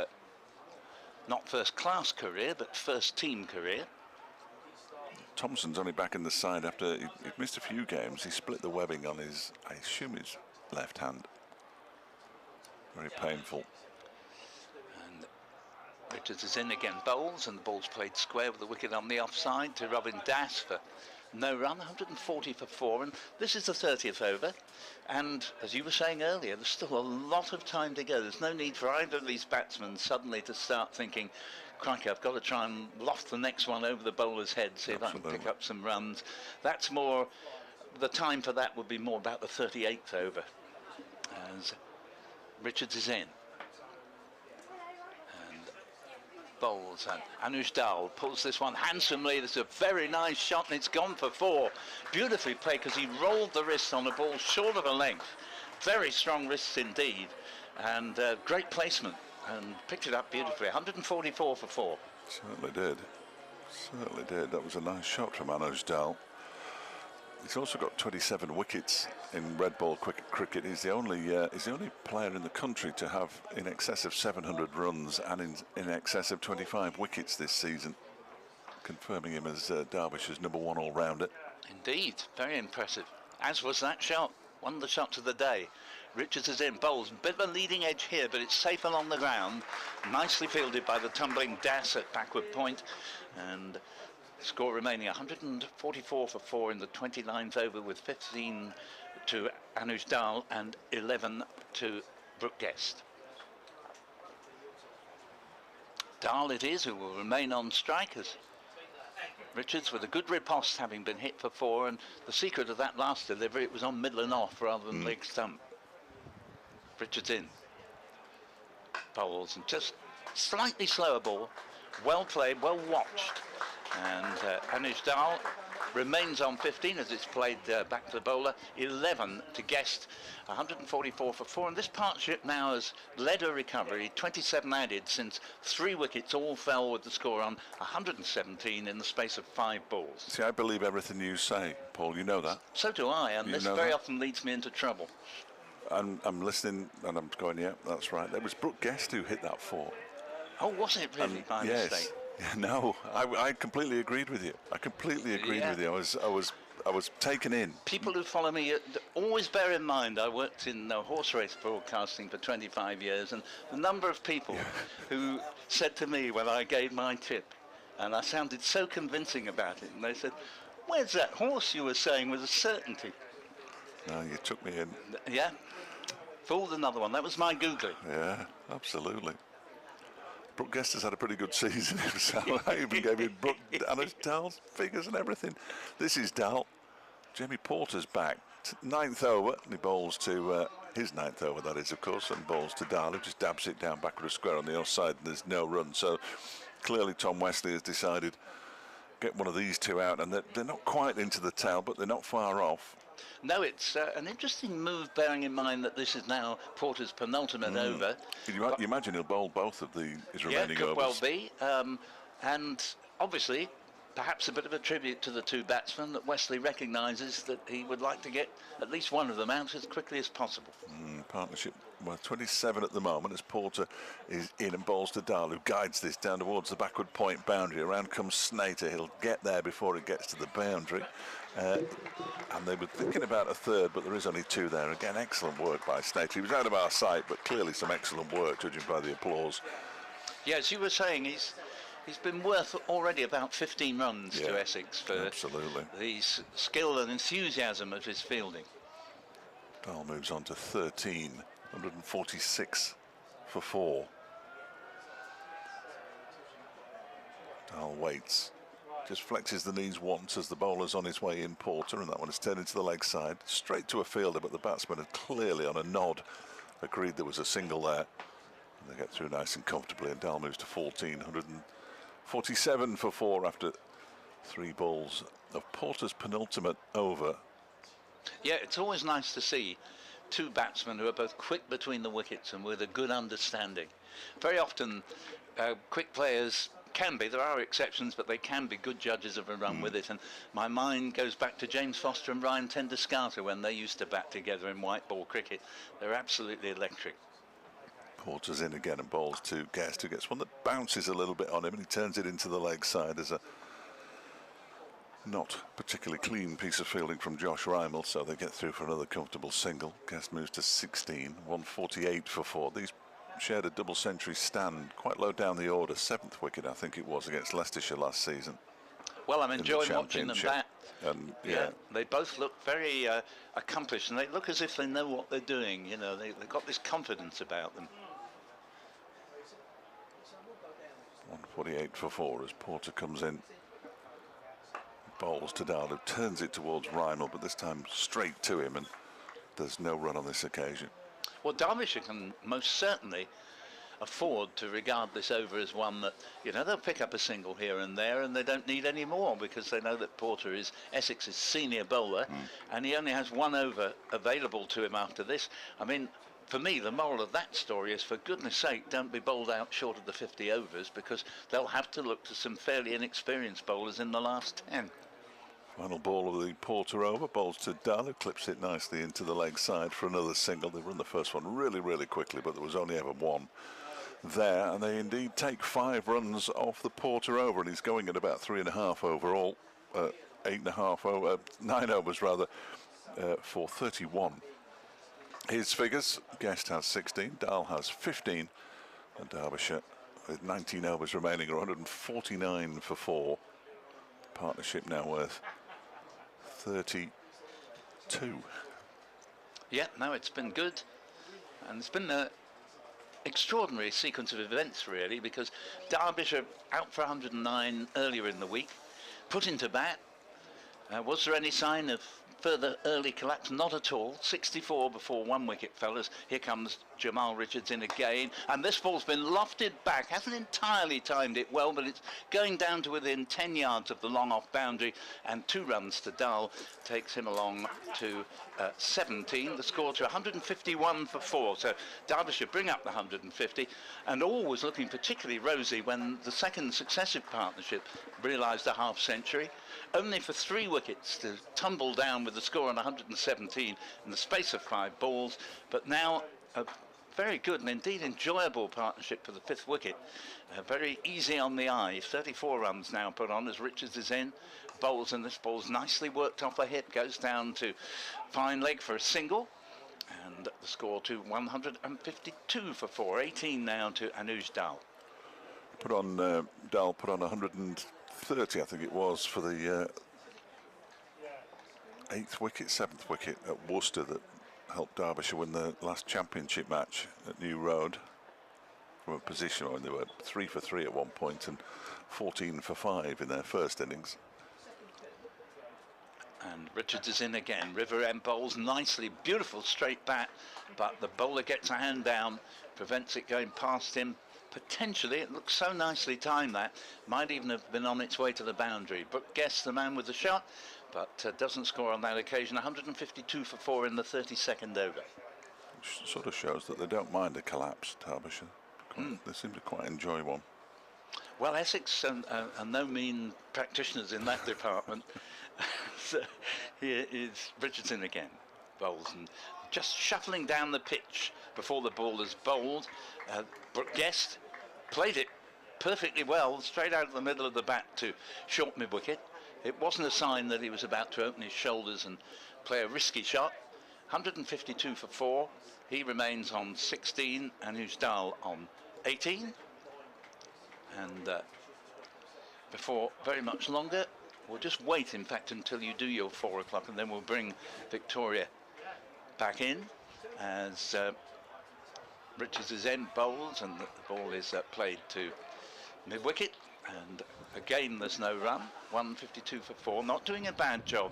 not first class career, but first team career. Thompson's only back in the side after he'd missed a few games. He split the webbing on his, I assume, his left hand. Very painful. And Richards is in again, bowls, and the ball's played square with the wicket on the offside to Robin Das for no run, 140 for 4, and this is the 30th over. And as you were saying earlier, there's still a lot of time to go. There's no need for either of these batsmen suddenly to start thinking, crikey, I've got to try and loft the next one over the bowler's head, see if I can pick up some runs. That's more, the time for that would be more about the 38th over, as Richards is in. And bowls, and Anuj Dal pulls this one handsomely. This is a very nice shot, and it's gone for 4. Beautifully played, because he rolled the wrist on a ball short of a length. Very strong wrists indeed, and great placement, and picked it up beautifully. 144 for 4. Certainly did. Certainly did. That was a nice shot from Anuj Dal. He's also got 27 wickets in red ball cricket. He's the only player in the country to have in excess of 700 runs and in excess of 25 wickets this season, confirming him as Derbyshire's #1 all-rounder. Indeed, very impressive. As was that shot, one of the shots of the day. Richards is in, bowls, bit of a leading edge here, but it's safe along the ground. Nicely fielded by the tumbling Das at backward point, and score remaining 144 for 4 in the 29th over, with 15 to Anuj Dal and 11 to Brooke Guest. Dal it is who will remain on strikers. Richards with a good riposte, having been hit for 4, and the secret of that last delivery, it was on middle and off rather than leg stump. Richards in. Bowls, and just slightly slower ball. Well played, well watched. And Anuj Dal remains on 15 as it's played back to the bowler. 11 to Guest, 144 for 4. And this partnership now has led a recovery, 27 added, since 3 wickets all fell with the score on 117 in the space of 5 balls. See, I believe everything you say, Paul. You know that. So do I, and this very often leads me into trouble. I'm listening and I'm going, yeah, that's right. It was Brooke Guest who hit that 4. Oh, was it really by mistake? No, I completely agreed with you. I completely agreed with you. I was taken in. People who follow me always bear in mind I worked in horse race broadcasting for 25 years, and the number of people who said to me when I gave my tip, and I sounded so convincing about it, and they said, "Where's that horse you were saying with a certainty?" No, you took me in. Yeah, fooled another one. That was my googling. Yeah, absolutely. Brooke Guest has had a pretty good season himself. I even gave him Brooke Anuj Dal's figures and everything. This is Dal. Jamie Porter's back. 9th over, and he bowls to his 9th over, that is, of course, and bowls to Dal, who just dabs it down backward square on the offside, and there's no run. So clearly Tom Wesley has decided get one of these two out, and they're not quite into the tail, but they're not far off. No, it's an interesting move, bearing in mind that this is now Porter's penultimate over. You imagine he'll bowl both of his remaining overs. Could well be. And obviously, perhaps a bit of a tribute to the 2 batsmen, that Wesley recognises that he would like to get at least one of them out as quickly as possible. Partnership, well, 27 at the moment, as Porter is in and bowls to Dal, who guides this down towards the backward point boundary. Around comes Snater. He'll get there before it gets to the boundary. And they were thinking about a 3rd, but there is only 2 there. Again, excellent work by Snater. He was out of our sight, but clearly some excellent work, judging by the applause. Yeah, as you were saying, he's been worth already about 15 runs to Essex for the skill and enthusiasm of his fielding. Dal moves on to 13, 146 for 4. Dal waits. Just flexes the knees once as the bowler's on his way in, Porter, and that one is turned into the leg side. Straight to a fielder, but the batsman had clearly, on a nod, agreed there was a single there. And they get through nice and comfortably, and Dal moves to 14, 147 for 4 after 3 balls of Porter's penultimate over Yeah, it's always nice to see two batsmen who are both quick between the wickets and with a good understanding. Very often, quick players can be, there are exceptions, but they can be good judges of a run with it. And my mind goes back to James Foster and Ryan Tenduscarter when they used to bat together in white ball cricket. They're absolutely electric. Porter's in again and bowls to Guest, who gets one that bounces a little bit on him, and he turns it into the leg side as a not particularly clean piece of fielding from Josh Rymel, so they get through for another comfortable single. Guest moves to 16, 148 for 4. These shared a double century stand quite low down the order, 7th wicket I think it was against Leicestershire last season. Well, I'm enjoying watching them bat. And yeah, they both look very accomplished, and they look as if they know what they're doing. You know, they've got this confidence about them. 148 for 4 as Porter comes in. Bowls to Dahl, who turns it towards Rymel, but this time straight to him, and there's no run on this occasion. Well, Derbyshire can most certainly afford to regard this over as one that, you know, they'll pick up a single here and there, and they don't need any more because they know that Porter is Essex's senior bowler, and he only has one over available to him after this. I mean, for me, the moral of that story is, for goodness sake, don't be bowled out short of the 50 overs, because they'll have to look to some fairly inexperienced bowlers in the last 10. Final ball of the Porter over, bowls to Dahl, who clips it nicely into the leg side for another single. They run the first one really, really quickly, but there was only ever one there, and they indeed take 5 runs off the Porter over, and he's going at about 3.5 overall, 8.5 over, 9 overs rather, for 31. His figures: Guest has 16, Dahl has 15, and Derbyshire, with 19 overs remaining, are 149 for 4. Partnership now worth 32. Yeah, no, it's been good, and it's been an extraordinary sequence of events, really, because Derbyshire out for 109 earlier in the week, put into bat. Was there any sign of further early collapse? Not at all. 64 before 1 wicket fell. Here comes Jamal Richards in again, and this ball's been lofted back. Hasn't entirely timed it well, but it's going down to within 10 yards of the long off boundary, and 2 runs to Dahl takes him along to 17. The score to 151 for 4. So Derbyshire bring up the 150, and all was looking particularly rosy when the second successive partnership realised a half century, only for 3 wickets to tumble down with the score on 117 in the space of 5 balls. But now a very good and indeed enjoyable partnership for the 5th wicket. Very easy on the eye. 34 runs now put on as Richards is in, bowls, and this ball's nicely worked off a hip, goes down to fine leg for a single, and the score to 152 for 4. 18 now to Anuj Dahl. Dahl put on 130, I think it was, for the 8th wicket, 7th wicket at Worcester that helped Derbyshire win the last championship match at New Road from a position when they were 3 for 3 at one point and 14 for 5 in their first innings. And Richards is in again. River End bowls nicely, beautiful straight bat, but the bowler gets a hand down, prevents it going past him. Potentially, it looks so nicely timed that might even have been on its way to the boundary. But Guess, the man with the shot, but doesn't score on that occasion. 152 for 4 in the 32nd over. Which sort of shows that they don't mind a collapse, Derbyshire. They seem to quite enjoy one. Well, Essex are no mean practitioners in that department. So here is Richardson again, bowls, and just shuffling down the pitch before the ball is bowled. Guest played it perfectly well, straight out of the middle of the bat to short mid-wicket. It wasn't a sign that he was about to open his shoulders and play a risky shot. 152 for 4. He remains on 16, and Anuj Dahl on 18. And before very much longer, we'll just wait, in fact, until you do your 4 o'clock, and then we'll bring Victoria back in as Richards is end bowls, and the ball is played to mid-wicket, and again there's no run. 152 for 4, not doing a bad job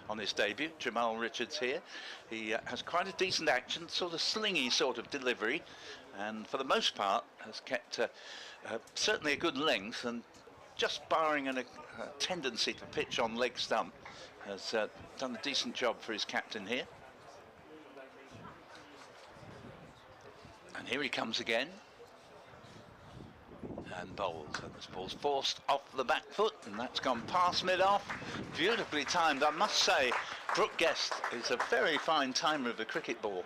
on his debut. Jamal Richards here, he has quite a decent action, sort of slingy sort of delivery, and for the most part has kept certainly a good length, and just barring a tendency to pitch on leg stump, has done a decent job for his captain here. And here he comes again. And bowls, and this ball's forced off the back foot, and that's gone past mid-off. Beautifully timed, I must say. Brooke Guest is a very fine timer of a cricket ball,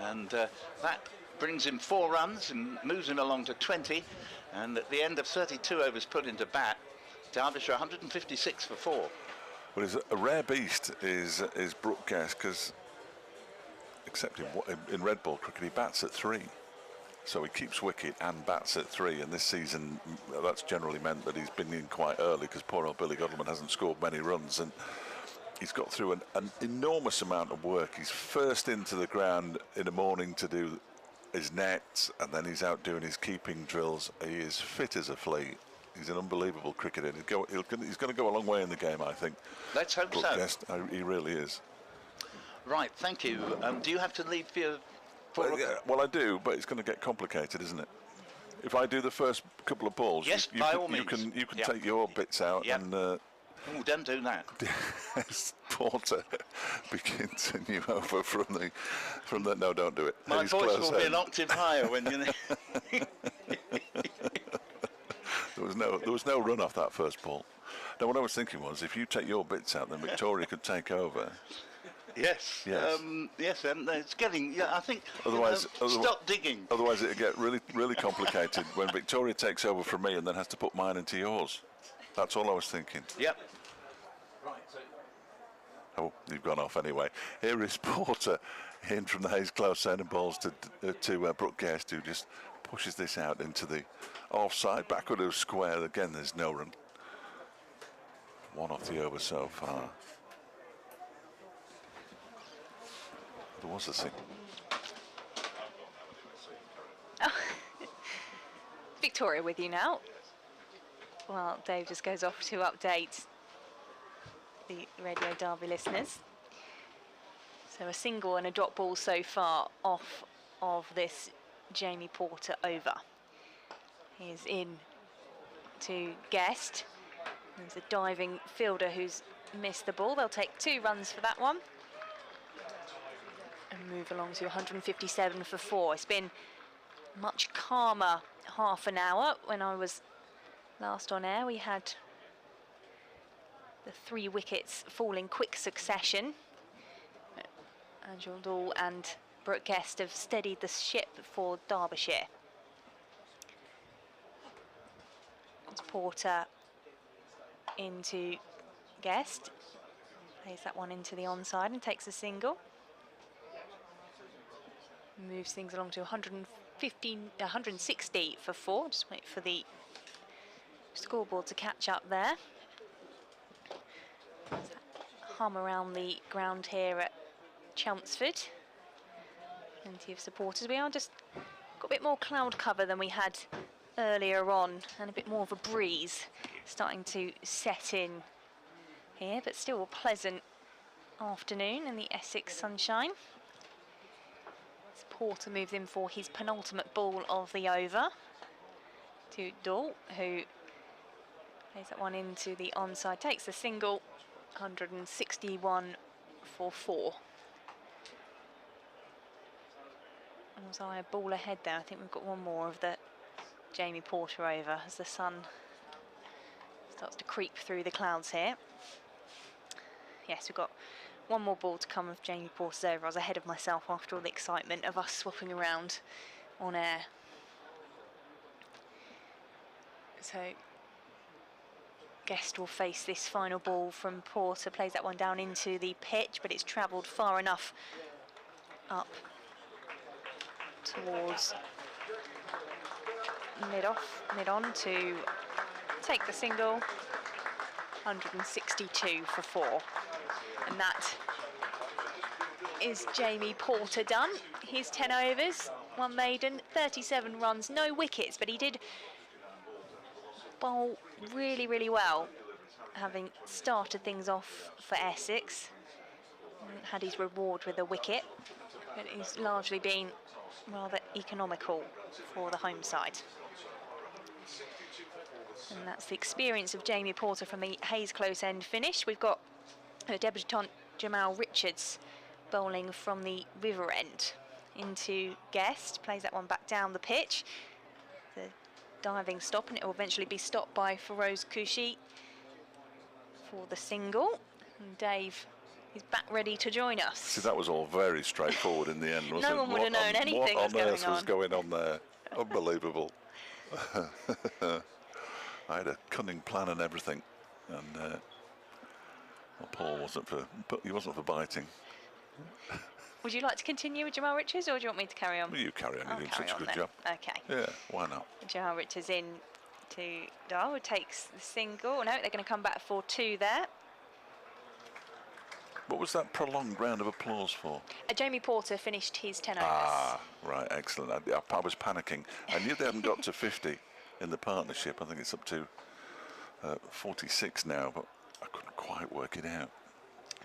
and that brings him 4 runs and moves him along to 20. And at the end of 32 overs put into bat, Derbyshire 156 for 4. Well, he's a rare beast is Brooke Guest, because except in red ball cricket, he bats at 3. So he keeps wicket and bats at 3, and this season that's generally meant that he's been in quite early, because poor old Billy Godleman hasn't scored many runs, and he's got through an enormous amount of work. He's first into the ground in the morning to do his nets, and then he's out doing his keeping drills. He is fit as a flea. He's an unbelievable cricketer. He's going to go a long way in the game, I think. Let's hope Brooke so. Guest, he really is. Right, thank you. Do you have to leave for your... Well, I do, but it's going to get complicated, isn't it? If I do the first couple of balls, yes, by all means. You can take your bits out and... Oh, don't do that. Porter begins a new over from the. No, don't do it. My voice will be an octave higher when you. There was no run off that first ball. No, what I was thinking was, if you take your bits out, then Victoria could take over. Yes. Yes, and it's getting. Yeah, I think. Otherwise, stop digging. Otherwise, it'll get really, really complicated when Victoria takes over from me and then has to put mine into yours. That's all I was thinking. Yep. Oh, you've gone off anyway. Here is Porter in from the Hayes Close, sending balls to Brooke Guest, who just pushes this out into the offside, backward of square. Again, there's no run. 1 off the over so far. There was a thing. Oh. Victoria with you now. Well, Dave just goes off to update the Radio Derby listeners. So a single and a drop ball so far off of this Jamie Porter over. He's in to Guest. There's a diving fielder who's missed the ball. They'll take 2 runs for that one. And move along to 157 for 4. It's been much calmer half an hour. When I was last on air, we had the 3 wickets fall in quick succession. Angel Dahl and Brooke Guest have steadied the ship for Derbyshire. It's Porter into Guest. Plays that one into the onside and takes a single. Moves things along to 160 for 4. Just wait for the scoreboard to catch up there. Hum around the ground here at Chelmsford. Plenty of supporters. We are just got a bit more cloud cover than we had earlier on, and a bit more of a breeze starting to set in here, but still a pleasant afternoon in the Essex sunshine. As Porter moves in for his penultimate ball of the over to Dahl, who plays that one into the onside, takes a single, 161 for 4. And was I a ball ahead there? I think we've got one more of the Jamie Porter over as the sun starts to creep through the clouds here. Yes, we've got one more ball to come of Jamie Porter's over. I was ahead of myself after all the excitement of us swapping around on air. So Guest will face this final ball from Porter, plays that one down into the pitch, but it's travelled far enough up towards mid-on to take the single, 162 for 4. And that is Jamie Porter done. His 10 overs, 1 maiden, 37 runs, no wickets, but he did bowl really, really well, having started things off for Essex. Had his reward with a wicket, but he's largely been rather economical for the home side. And that's the experience of Jamie Porter from the Hayes Close end finish. We've got The debutant Jamal Richards bowling from the river end into Guest, plays that one back down the pitch. The diving stop, and it will eventually be stopped by Feroz Kushi for the single. And Dave is back ready to join us. See, that was all very straightforward in the end, wasn't it? No one would have known anything was going on. What on earth was going on there? Unbelievable. I had a cunning plan and everything, and well, Paul wasn't for biting. Would you like to continue with Jamal Richards, or do you want me to carry on? Well, you carry on. You're doing such a good then. job. Okay. Yeah, why not? Jamal Richards in to Darwood, takes the single. No, they're going to come back for 2 there. What was that prolonged round of applause for? Jamie Porter finished his 10 overs. Ah, right, excellent. I was panicking. I knew they hadn't got to 50 in the partnership. I think it's up to 46 now, but I couldn't quite work it out.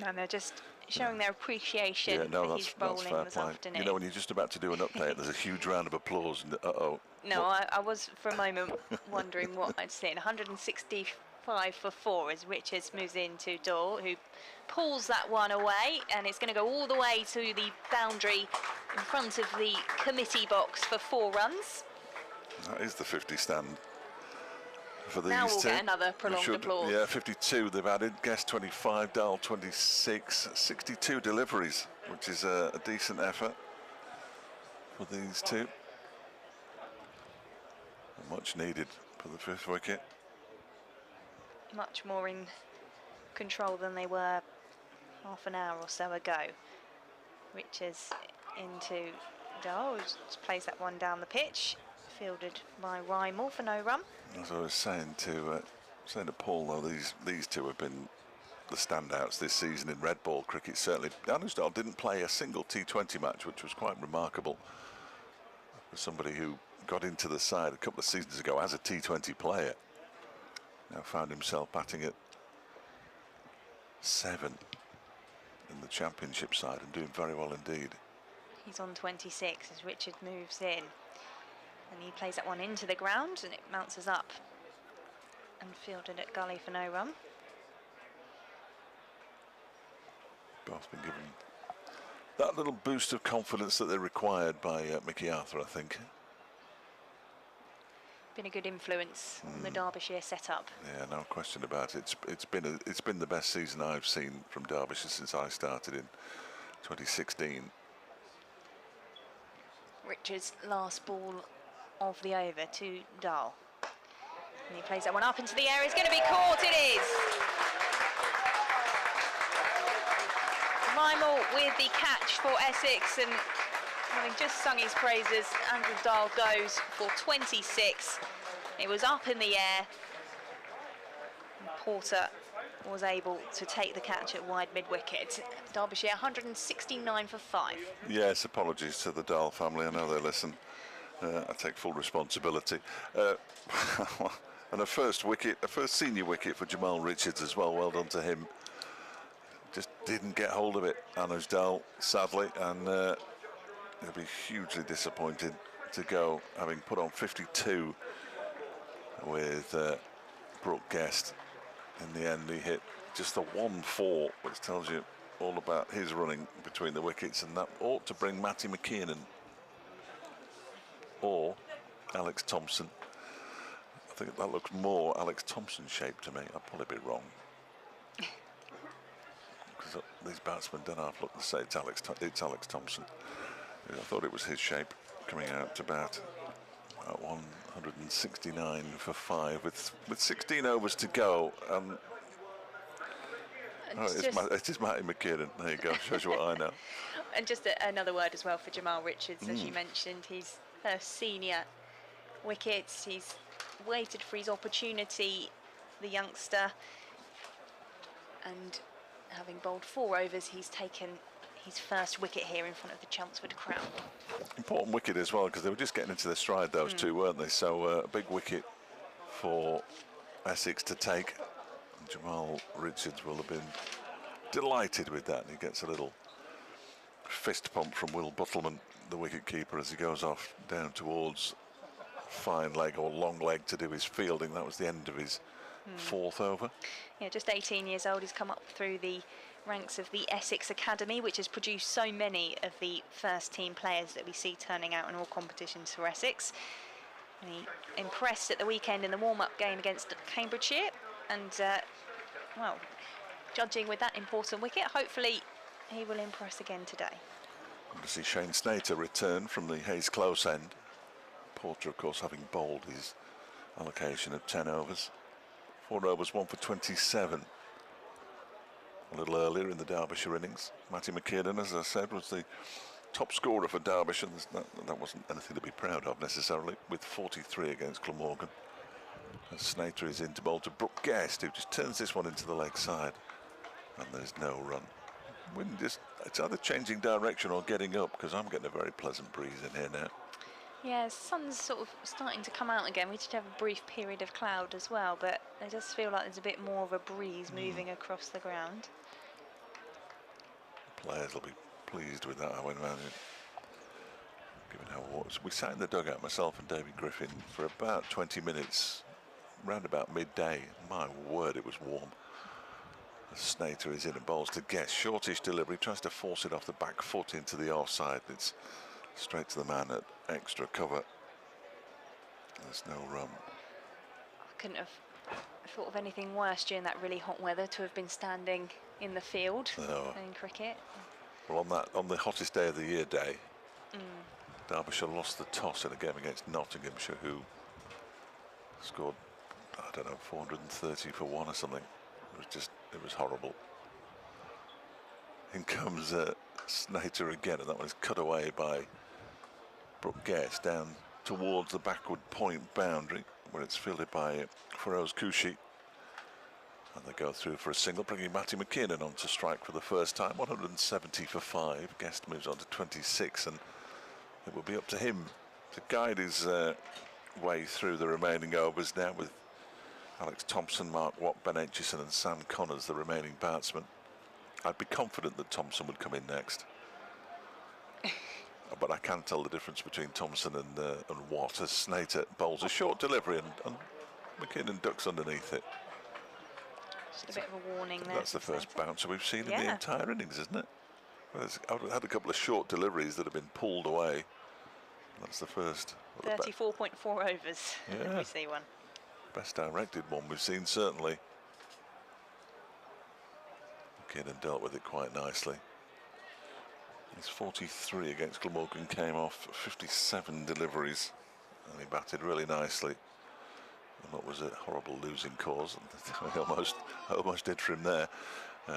No, and they're just showing their appreciation for his bowling this afternoon. You know, when you're just about to do an update, there's a huge round of applause, and No, I was for a moment wondering what I'd seen. 165 for 4 as Richards moves into Dole, who pulls that one away, and it's going to go all the way to the boundary in front of the committee box for 4 runs. That is the 50 stand for these now we'll two. get another prolonged applause. Yeah, 52 they've added. Guest 25, Dahl 26, 62 deliveries, which is a decent effort for these two. Much needed for the 5th wicket. Much more in control than they were half an hour or so ago. Richards into Dahl, just plays that one down the pitch, fielded by Rymel for no run. As I was saying to Paul, though, these two have been the standouts this season in red ball cricket. Certainly, Dahl didn't play a single T20 match, which was quite remarkable for somebody who got into the side a couple of seasons ago as a T20 player. Now found himself batting at 7 in the championship side and doing very well indeed. He's on 26 as Richard moves in, and he plays that one into the ground, and it bounces up and fielded at gully for no run. Both been given that little boost of confidence that they're required by Mickey Arthur, I think. Been a good influence on the Derbyshire setup. Yeah, no question about it. It's been the best season I've seen from Derbyshire since I started in 2016. Richards' last ball of the over to Dahl. And he plays that one up into the air. It's going to be caught. It is. Rymel with the catch for Essex, and having just sung his praises, Andrew Dahl goes for 26. It was up in the air. And Porter was able to take the catch at wide mid-wicket. Derbyshire 169 for 5. Yes, apologies to the Dahl family. I know they listen. I take full responsibility. And a first senior wicket for Jamal Richards as well. Well done to him. Just didn't get hold of it, Anuj Dahl, sadly, and he'll be hugely disappointed to go, having put on 52 with Brooke Guest. In the end, he hit just a 1-4, which tells you all about his running between the wickets, and that ought to bring Matty McKiernan or Alex Thompson. I think that looks more Alex Thompson shaped to me. I'd probably be wrong, because these batsmen don't half look the same. It's Alex Thompson. I thought it was his shape, coming out to bat at 169 for 5 with 16 overs to go. It is Matty McKiernan. There you go. Shows you what I know. And just another word as well for Jamal Richards, as you mentioned, his first senior wickets. He's waited for his opportunity, the youngster, and having bowled 4 overs, he's taken his first wicket here in front of the Chelmsford crowd. Important wicket as well, because they were just getting into their stride, those two, weren't they? So a big wicket for Essex to take. Jamal Richards will have been delighted with that. He gets a little fist pump from Will Buttleman, the wicket keeper, as he goes off down towards fine leg or long leg to do his fielding. That was the end of his 4th over. Yeah, just 18 years old. He's come up through the ranks of the Essex Academy, which has produced so many of the first team players that we see turning out in all competitions for Essex. And he impressed at the weekend in the warm-up game against Cambridgeshire, and well, judging with that important wicket, hopefully he will impress again today. To see Shane Snater return from the Hayes Close end. Porter, of course, having bowled his allocation of 10 overs. 4 overs, 1 for 27. A little earlier in the Derbyshire innings, Matty McKiernan, as I said, was the top scorer for Derbyshire. That wasn't anything to be proud of necessarily, with 43 against Glamorgan. And Snater is in to bowl to Brooke Guest, who just turns this one into the leg side, and there's no run. Wind just, it's either changing direction or getting up, because I'm getting a very pleasant breeze in here now. Yeah, the sun's sort of starting to come out again. We did have a brief period of cloud as well, but it does feel like there's a bit more of a breeze moving across the ground. Players will be pleased with that, I would imagine. Given how warm. We sat in the dugout, myself and David Griffin, for about 20 minutes, round about midday. My word, it was warm. Snater is in and bowls to Guest. Shortish delivery, tries to force it off the back foot into the offside. It's straight to the man at extra cover. There's no run. I couldn't have thought of anything worse during that really hot weather to have been standing in the field playing cricket. Well, on the hottest day of the year Derbyshire lost the toss in a game against Nottinghamshire, who scored, I don't know, 430 for 1 or something. It was horrible. In comes Snater again, and that one is cut away by Brooke Guest down towards the backward point boundary, where it's fielded by Feroz Kouchi. And they go through for a single, bringing Matty McKiernan on to strike for the first time. 170 for 5. Guest moves on to 26, and it will be up to him to guide his way through the remaining overs now, with Alex Thompson, Mark Watt, Ben Aitchison and Sam Connors the remaining batsmen. I'd be confident that Thompson would come in next. But I can't tell the difference between Thompson and Watt, as Snater bowls a short delivery and McKiernan ducks underneath it. Just a bit of a warning there. That's the first bouncer we've seen in the entire innings, isn't it? I've had a couple of short deliveries that have been pulled away. That's the first. 34.4 overs. Yeah. We see one. Best directed one we've seen, certainly. McKiernan dealt with it quite nicely. His 43 against Glamorgan came off 57 deliveries, and he batted really nicely. And what was a horrible losing cause. I almost did for him there.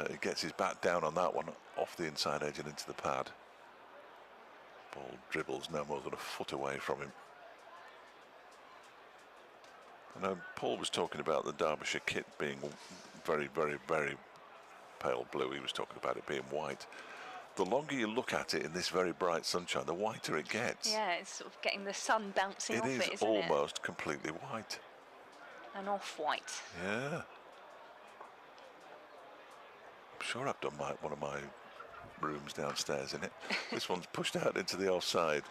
He gets his bat down on that one, off the inside edge and into the pad. Ball dribbles no more than a foot away from him. I know Paul was talking about the Derbyshire kit being very, very, very pale blue. He was talking about it being white. The longer you look at it in this very bright sunshine, the whiter it gets. Yeah, it's sort of getting the sun bouncing off it, isn't it? It is almost completely white. And off-white. Yeah. I'm sure I've done one of my rooms downstairs in it. This one's pushed out into the offside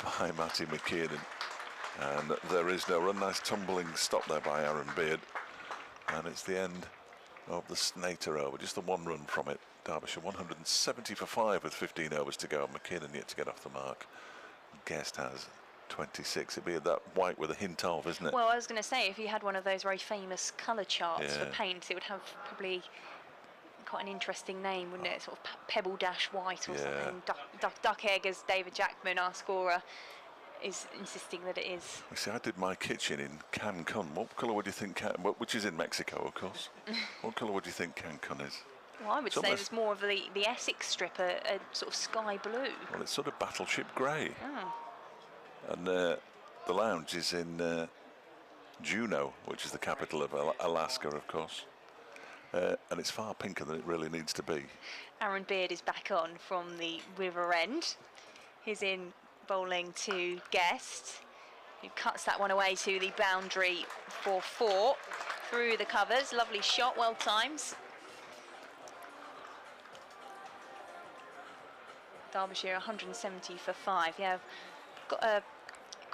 by Matty McKiernan. And there is no run. Nice tumbling stop there by Aaron Beard. And it's the end of the Snater over. Just the one run from it. Derbyshire 170 for 5 with 15 overs to go. McKiernan yet to get off the mark. Guest has 26. It'd be that white with a hint of, isn't it? Well, I was going to say, if you had one of those very famous colour charts for paint, it would have probably quite an interesting name, wouldn't it? Sort of Pebble Dash White or something. Duck Egg, as David Jackman, our scorer, is insisting that it is. You see, I did my kitchen in Cancun. What colour would you think, which is in Mexico, of course. What colour would you think Cancun is? Well, I would say it's more of the Essex strip, a sort of sky blue. Well, it's sort of battleship grey. Oh. And the lounge is in Juneau, which is the capital of Alaska, of course. And it's far pinker than it really needs to be. Aaron Beard is back on from the river end. He's in bowling to Guest, who cuts that one away to the boundary for 4. Through the covers, lovely shot, well timed. Derbyshire 170 for 5. Yeah, I've got a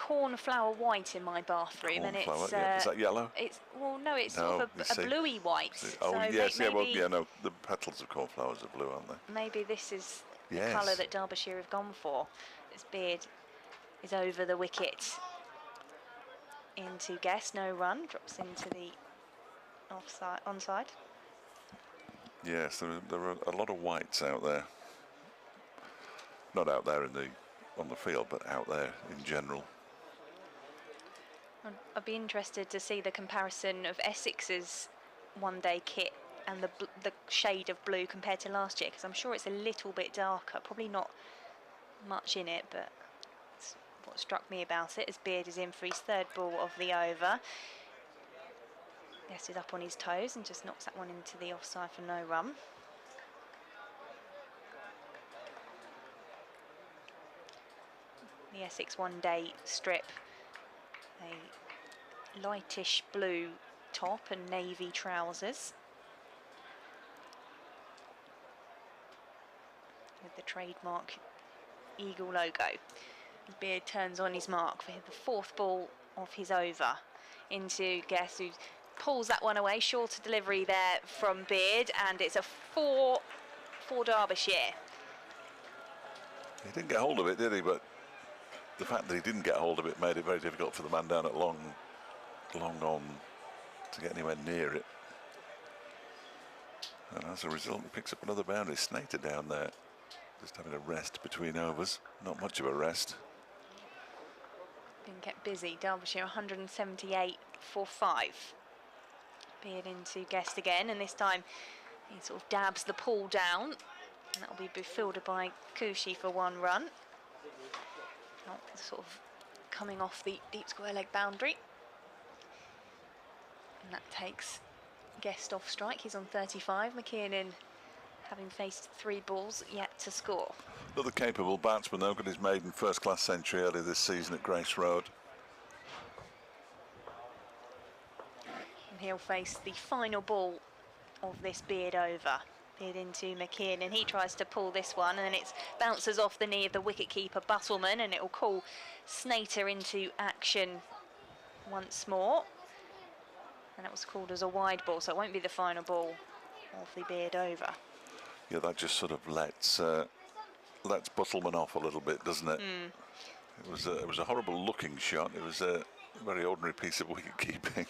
cornflower white in my bathroom, and Cornflower, it's yeah. Is that yellow? It's well, no, it's No, sort of a bluey white. Oh so yes, yeah. Well, maybe, yeah. No, the petals of cornflowers are blue, aren't they? maybe this is the Yes. colour that Derbyshire have gone for. This beard is over the wicket. Into Guest, no run, drops into the offside, onside. Yes, there are a lot of whites out there. Not out there on the field, but out there in general. I'd be interested to see the comparison of Essex's one-day kit and the shade of blue compared to last year, because I'm sure it's a little bit darker, probably not much in it, but it's what struck me about it. As Beard is in for his third ball of the over. Guest is up on his toes and just knocks that one into the offside for no run. The Essex one-day strip, a lightish blue top and navy trousers with the trademark eagle logo. Beard turns on his mark for the fourth ball of his over into Guest, who pulls that one away. Shorter delivery there from Beard, and it's a 4 for Derbyshire. He didn't get hold of it, did he? But the fact that he didn't get hold of it made it very difficult for the man down at long on to get anywhere near it. And as a result, he picks up another boundary. Snater down there, just having a rest between overs. Not much of a rest. Been kept busy. Derbyshire 178 for 5. Beard into Guest again, and this time he sort of dabs the pull down, and that'll be befielded by Gooch for 1 run. Not sort of coming off the deep square leg boundary. And that takes Guest off strike. He's on 35. McKiernan, having faced 3 balls, yet to score. Another capable batsman, though, got his maiden first-class century earlier this season at Grace Road. And he'll face the final ball of this Beard over. Beard into McKiernan. He tries to pull this one, and then it bounces off the knee of the wicket-keeper Bustleman, and it will call Snater into action once more. And it was called as a wide ball, so it won't be the final ball of the Beard over. Yeah, that just sort of lets Bustleman off a little bit, doesn't it? It was a horrible looking shot. It was a very ordinary piece of wicket keeping.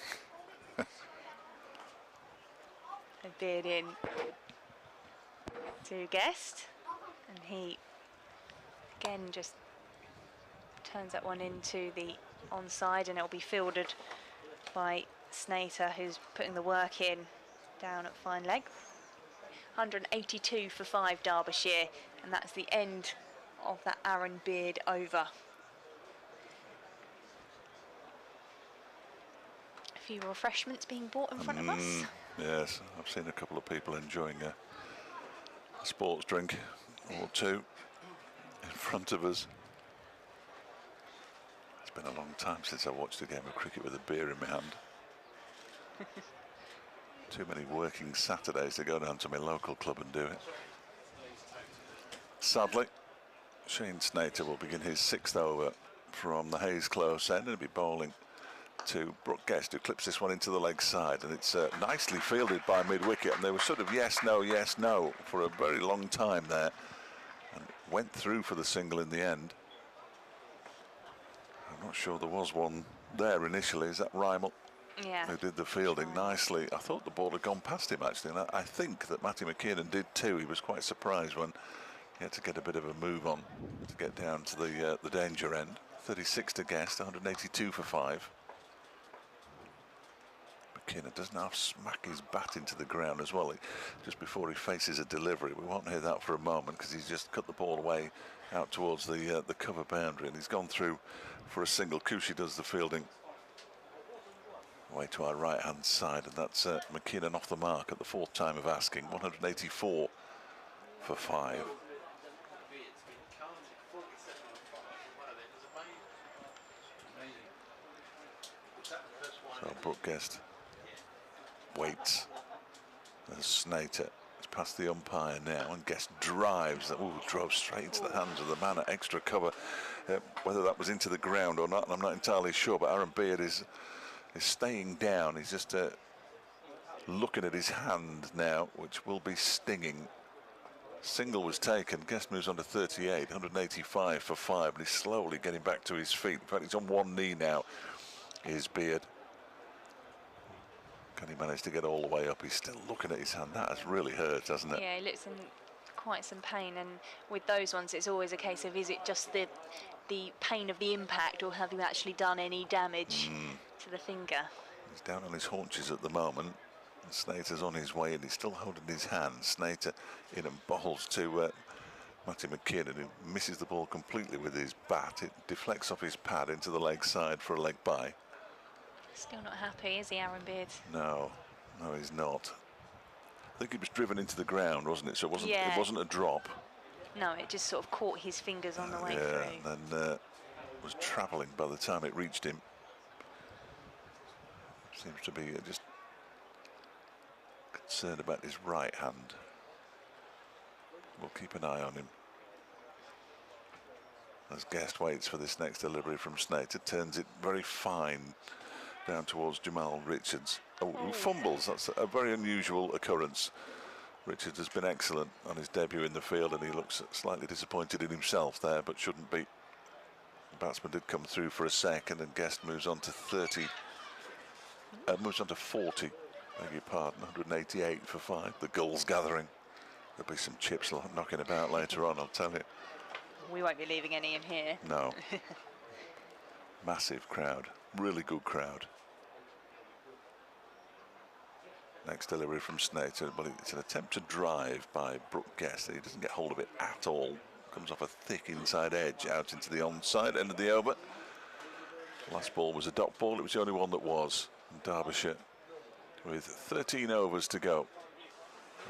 Beard in to Guest, and he again just turns that one into the onside, and it'll be fielded by Snater, who's putting the work in down at fine leg. 182 for 5 Derbyshire, and that's the end of that Aaron Beard over. A few refreshments being bought in front of us. Yes, I've seen a couple of people enjoying a sports drink or two in front of us. It's been a long time since I watched a game of cricket with a beer in my hand. Too many working Saturdays to go down to my local club and do it. Sadly, Shane Snater will begin his 6th over from the Hayes Close end, and he'll be bowling to Brooke Guest, who clips this one into the leg side, and it's nicely fielded by mid-wicket, and they were sort of yes, no for a very long time there, and went through for the single in the end. I'm not sure there was one there initially. Is that Rymel? Yeah. Who did the fielding nicely. I thought the ball had gone past him actually, and I think that Matty McKiernan did too. He was quite surprised when he had to get a bit of a move on to get down to the danger end. 36 to Guest, 182 for 5. McKiernan doesn't half smack his bat into the ground as well just before he faces a delivery. We won't hear that for a moment because he's just cut the ball away out towards the cover boundary, and he's gone through for a single. Gooch does the fielding away to our right hand side, and that's McKiernan off the mark at the 4th time of asking. 184 for 5. So Brooke Guest waits as Snater is past the umpire now, and Guest drives. Drove straight into the hands of the man at extra cover. Whether that was into the ground or not, I'm not entirely sure, but Aaron Beard is staying down. He's just looking at his hand now, which will be stinging. Single was taken. Guest moves on to 38, 185 for 5, and he's slowly getting back to his feet. In fact, he's on one knee now, is Beard. Can he manage to get all the way up? He's still looking at his hand. That has really hurt, hasn't it? Yeah, he looks in quite some pain, and with those ones it's always a case of, is it just the pain of the impact, or have you actually done any damage to the finger? He's down on his haunches at the moment. Snater's on his way, and he's still holding his hand. Snater in and bowls to Matty McKinnon, who misses the ball completely with his bat. It deflects off his pad into the leg side for a leg bye. Still not happy, is he, Aaron Beard? No, he's not. I think it was driven into the ground, wasn't it? So it wasn't a drop. No, it just sort of caught his fingers on the way through. Yeah, and then was travelling by the time it reached him. Seems to be just concerned about his right hand. We'll keep an eye on him. As Guest waits for this next delivery from Snater, turns it very fine down towards Jamal Richards. Who fumbles. That's a very unusual occurrence. Richards has been excellent on his debut in the field, and he looks slightly disappointed in himself there, but shouldn't be. The batsman did come through for a second, and Guest moves on to 40. Beg your pardon, 188 for 5. The gulls gathering. There'll be some chips knocking about later on, I'll tell you. We won't be leaving any in here. No. Massive crowd. Really good crowd. Next delivery from Snater. Well, it's an attempt to drive by Brooke Guest. He doesn't get hold of it at all. Comes off a thick inside edge out into the onside end of the over. Last ball was a dot ball. It was the only one that was. And Derbyshire, with 13 overs to go,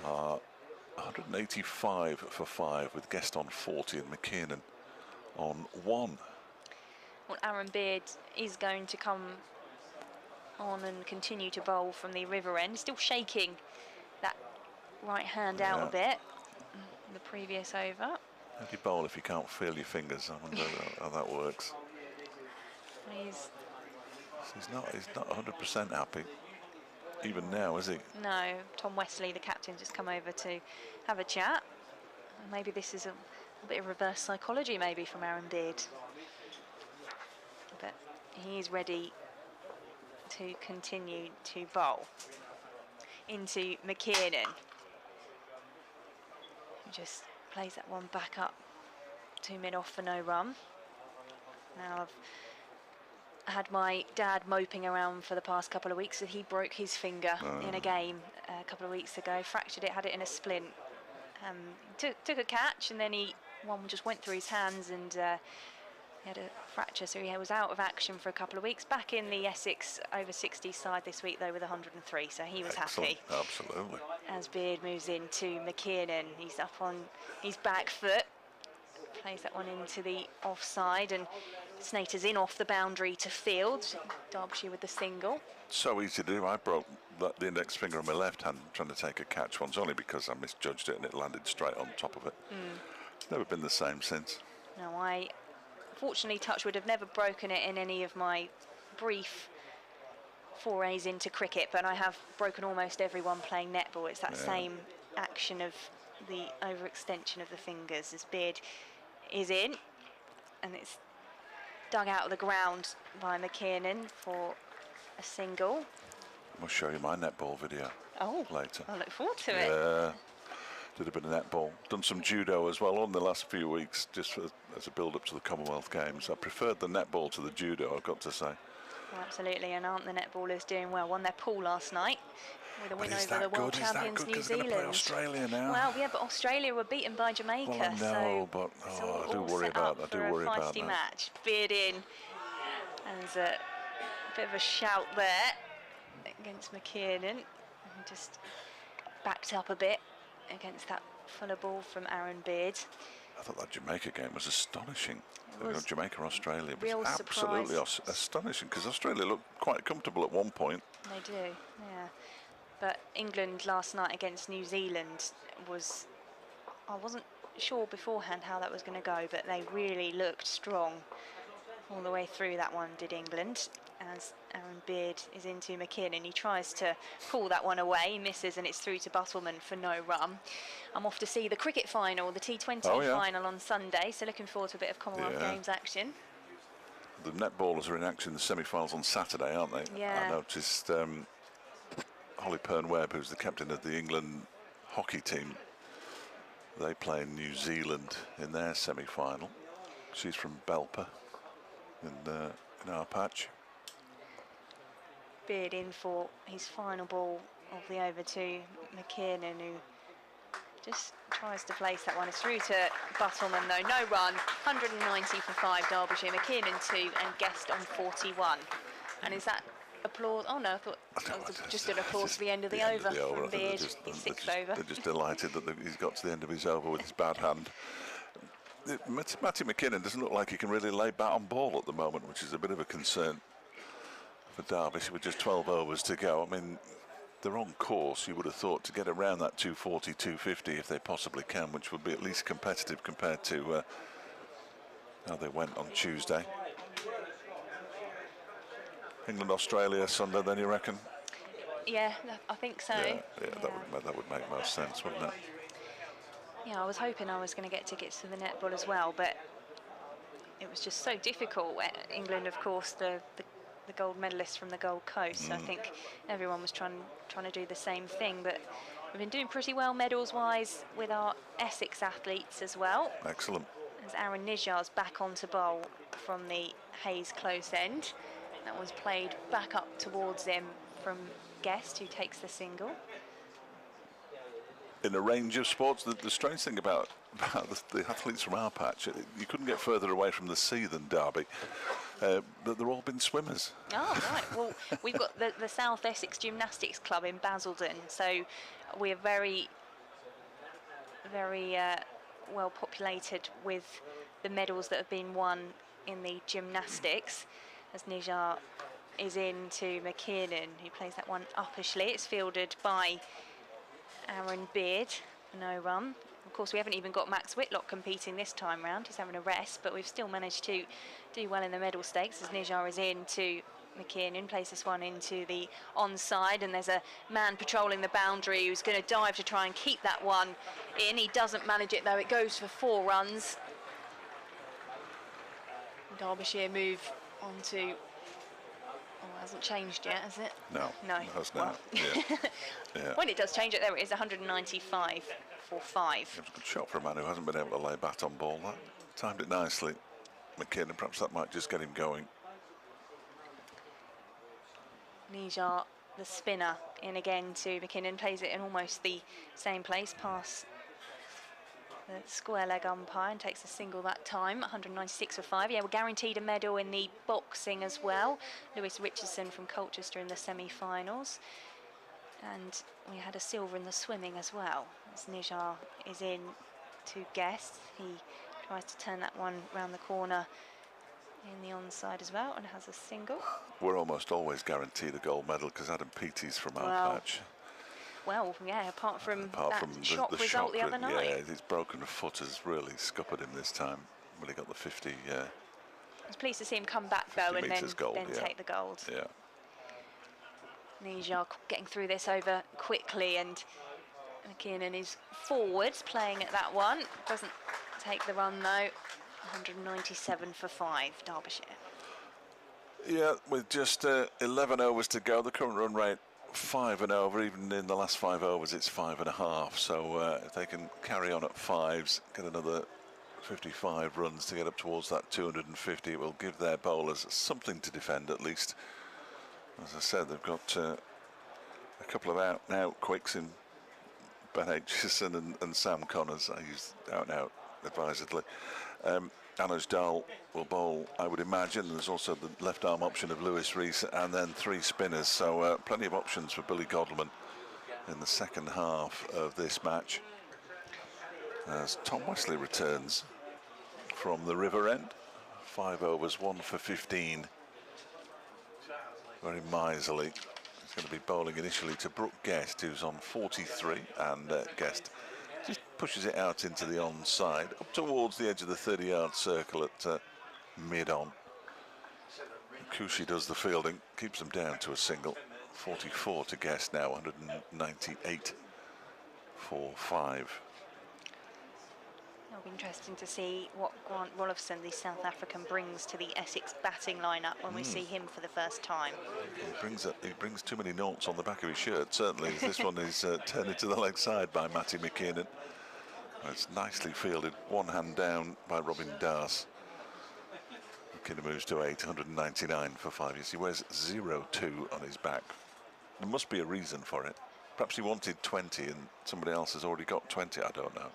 185 for 5, with Guest on 40 and McKinnon on 1. Well, Aaron Beard is going to come on and continue to bowl from the river end, still shaking that right hand out a bit in the previous over. How do you bowl if you can't feel your fingers? I wonder how that works. He's not 100% happy, even now, is he? No, Tom Wesley, the captain, just come over to have a chat. Maybe this is a bit of reverse psychology, maybe, from Aaron Beard. But he is ready to continue to bowl into McKinnon, who just plays that one back up 2 mid off for no run. Now I've had my dad moping around for the past couple of weeks that he broke his finger in a game a couple of weeks ago, fractured it, had it in a splint, took a catch, and then one just went through his hands, and he had a fracture, so he was out of action for a couple of weeks. Back in the Essex over 60 side this week, though, with 103, so he was happy. Absolutely. As Beard moves into McKinnon, he's up on his back foot, plays that one into the offside, and Snater's in off the boundary to field. Derbyshire with the single. So easy to do. I broke the index finger on my left hand trying to take a catch once, only because I misjudged it and it landed straight on top of it. Never been the same since. No, I fortunately, touchwood, have never broken it in any of my brief forays into cricket, but I have broken almost everyone playing netball. It's that same action of the overextension of the fingers as Beard is in, and it's dug out of the ground by McKinnon for a single. I'll show you my netball video later. I look forward to it. Yeah, did a bit of netball. Done some judo as well in the last few weeks, just as a build-up to the Commonwealth Games. I preferred the netball to the judo, I've got to say. Well, absolutely, and aren't the netballers doing well? Won their pool last night with a win over the world champions New Zealand. Play Australia now. Well, yeah, but Australia were beaten by Jamaica. Well, I know, but I do worry about that. I do worry about that. Match. Beard in, and there's a bit of a shout there against McKinnon, and just backed up a bit against that fuller ball from Aaron Beard. I thought that Jamaica game was astonishing. Jamaica-Australia was real absolutely astonishing, because Australia looked quite comfortable at one point. They do, yeah. But England last night against New Zealand was, I wasn't sure beforehand how that was going to go, but they really looked strong all the way through that one, did England. As Aaron Beard is into McKinnon, he tries to pull that one away, he misses, and it's through to Buttleman for no run. I'm off to see the cricket final, the T20 final on Sunday, so looking forward to a bit of Commonwealth Games action. The netballers are in action in the semi-finals on Saturday, aren't they? Yeah. I noticed Holly Pern-Webb, who's the captain of the England hockey team, they play in New Zealand in their semi-final. She's from Belper in our patch. Beard in for his final ball of the over to McKinnon, who just tries to place that one. It's through to Buttleman though, no run. 190 for 5 Derbyshire, McKinnon 2 and Guest on 41. And is that applause? Oh no, I thought that was just an applause for the end of the over from Beard, his 6th over. They're just delighted that he's got to the end of his over with his bad hand. Matty McKinnon doesn't look like he can really lay bat on ball at the moment, which is a bit of a concern for Derbyshire with just 12 overs to go. I mean, they're on course, you would have thought, to get around that 240, 250 if they possibly can, which would be at least competitive compared to how they went on Tuesday. England-Australia Sunday, then, you reckon? Yeah, I think so. Yeah, that would make most sense, wouldn't it? Yeah, I was hoping I was going to get tickets to the netball as well, but it was just so difficult. England, of course, the gold medalists from the Gold Coast. So I think everyone was trying to do the same thing, but we've been doing pretty well medals-wise with our Essex athletes as well. Excellent. As Aaron Nijar's back onto bowl from the Hayes close end. That one's played back up towards him from Guest, who takes the single. In a range of sports, the strange thing about the athletes from our patch, you couldn't get further away from the sea than Derby, but they've all been swimmers. Oh, right. Well, we've got the South Essex Gymnastics Club in Basildon, so we're very, very well populated with the medals that have been won in the gymnastics, as Nijar is in to McKinnon, who plays that one uppishly. It's fielded by Aaron Beard, no run. Of course, we haven't even got Max Whitlock competing this time round. He's having a rest, but we've still managed to do well in the medal stakes as Nijar is in to McKinnon, plays this one into the onside, and there's a man patrolling the boundary who's going to dive to try and keep that one in. He doesn't manage it though, it goes for 4 runs. Derbyshire move on to... Oh, it hasn't changed yet, has it? No. No. It has now. Yeah. Yeah. When it does change it, there it is, 195 for 5. It was a good shot for a man who hasn't been able to lay bat on ball. That timed it nicely. McKinnon, perhaps that might just get him going. Nijar, the spinner, in again to McKinnon, plays it in almost the same place, past the square leg umpire, and takes a single that time. 196 for 5. Yeah, we're guaranteed a medal in the boxing as well. Lewis Richardson from Colchester in the semi-finals. And we had a silver in the swimming as well, as Nijar is in to Guest. He tries to turn that one round the corner in the onside as well, and has a single. We're almost always guaranteed a gold medal because Adam Peaty's from our patch. Well, yeah, apart from the shock result the other night. Yeah, his broken foot has really scuppered him this time. When he got the 50, I was pleased to see him come back though, and then take the gold. Yeah. Nijar getting through this over quickly, and McKinnon is forwards playing at that one. Doesn't take the run though. 197 for 5, Derbyshire. Yeah, with just 11 overs to go, the current run rate 5 and over. Even in the last 5 overs, it's 5.5. So if they can carry on at 5s, get another 55 runs to get up towards that 250, it will give their bowlers something to defend at least. As I said, they've got a couple of out-and-out quicks in Ben Aitchison and Sam Connors. I use out-and-out advisedly. Anuj Dal will bowl, I would imagine. There's also the left-arm option of Lewis Rees, and then 3 spinners. So plenty of options for Billy Godleman in the second half of this match, as Tom Wesley returns from the River End. 5 overs, 1 for 15. Very miserly. He's going to be bowling initially to Brooke Guest, who's on 43, and Guest Just pushes it out into the onside, up towards the edge of the 30-yard circle at mid-on. Gooch does the fielding, keeps them down to a single. 44 to Guest now, 198 for 5. It'll be interesting to see what Grant Rollofson, the South African, brings to the Essex batting lineup when we see him for the first time. He brings too many noughts on the back of his shirt, certainly. This one is turned into the leg side by Matty McKiernan. It's nicely fielded, one hand down by Robin Darce. McKiernan moves to 8, 199 for 5 years. He wears 0-2 on his back. There must be a reason for it. Perhaps he wanted 20 and somebody else has already got 20, I don't know.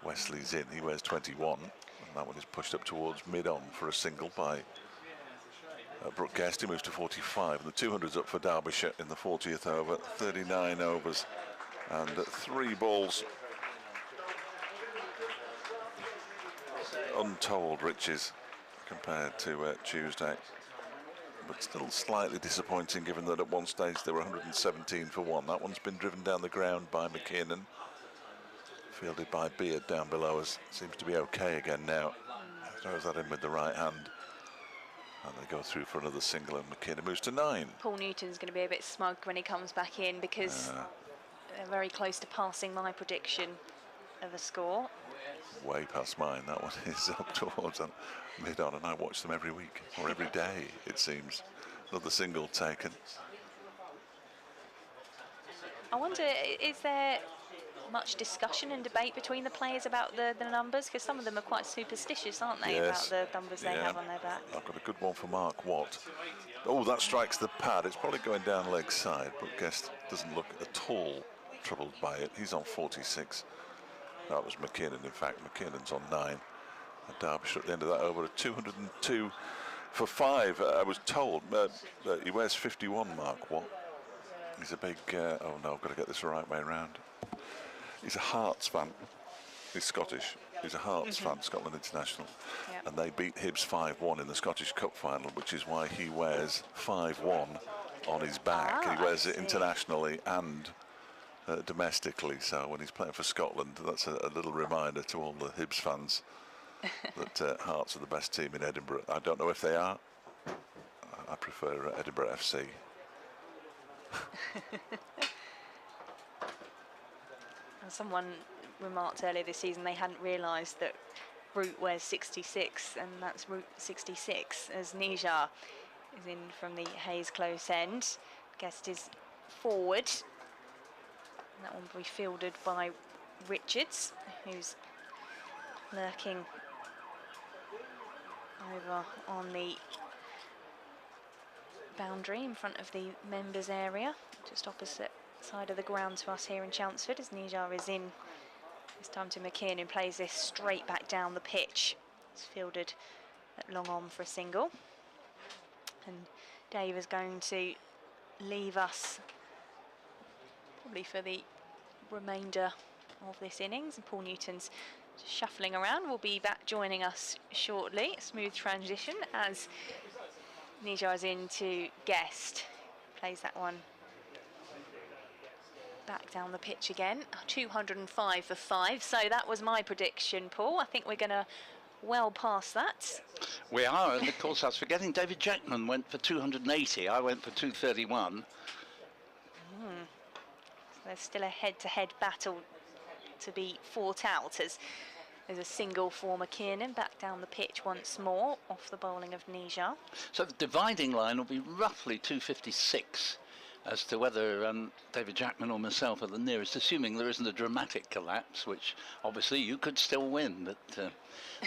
Wesley's in, he wears 21, and that one is pushed up towards mid-on for a single by Brooke Guest. He moves to 45, and the 200's up for Derbyshire in the 40th over, 39 overs and 3 balls. Untold riches compared to Tuesday, but still slightly disappointing given that at one stage they were 117 for 1. That one's been driven down the ground by McKiernan. Fielded by Beard down below us. Seems to be okay again now. Throws that in with the right hand. And they go through for another single, and McKiernan moves to 9. Paul Newton's going to be a bit smug when he comes back in because they're very close to passing my prediction of a score. Way past mine. That one is up towards mid-on, and I watch them every week, or every day, it seems. Another single taken. I wonder, is there much discussion and debate between the players about the numbers? Because some of them are quite superstitious, aren't they, yes, about the numbers they have on their back? I've got a good one for Mark Watt. Oh, that strikes the pad. It's probably going down leg side, but Guest doesn't look at all troubled by it. He's on 46. That was McKiernan, in fact. McKiernan's on 9. And Derbyshire at the end of that over at 202 for 5. I was told that he wears 51, Mark Watt. He's a big, oh no, I've got to get this the right way around. He's a Hearts fan. He's Scottish. He's a Hearts fan, Scotland International. Yep. And they beat Hibs 5-1 in the Scottish Cup final, which is why he wears 5-1 on his back. He wears it internationally and domestically. So when he's playing for Scotland, that's a little reminder to all the Hibs fans that Hearts are the best team in Edinburgh. I don't know if they are. I prefer Edinburgh FC. Someone remarked earlier this season they hadn't realised that Root wears 66, and that's Route 66 as Nijar is in from the Hayes close end. Guest is forward. And that one will be fielded by Richards, who's lurking over on the boundary in front of the members area, just opposite side of the ground to us here in Chelmsford, as Nijar is in this time to McKiernan, who plays this straight back down the pitch. It's fielded at long on for a single, and Dave is going to leave us probably for the remainder of this innings, and Paul Newton's just shuffling around. Will be back joining us shortly. Smooth transition as Nijar is into Guest, plays that one back down the pitch again. 205 for 5. So that was my prediction, Paul. I think we're going to well past that. We are, and of course I was forgetting David Jackman went for 280. I went for 231. So there's still a head-to-head battle to be fought out as there's a single for McKiernan back down the pitch once more off the bowling of Nijar. So the dividing line will be roughly 256 as to whether David Jackman or myself are the nearest, assuming there isn't a dramatic collapse, which obviously you could still win.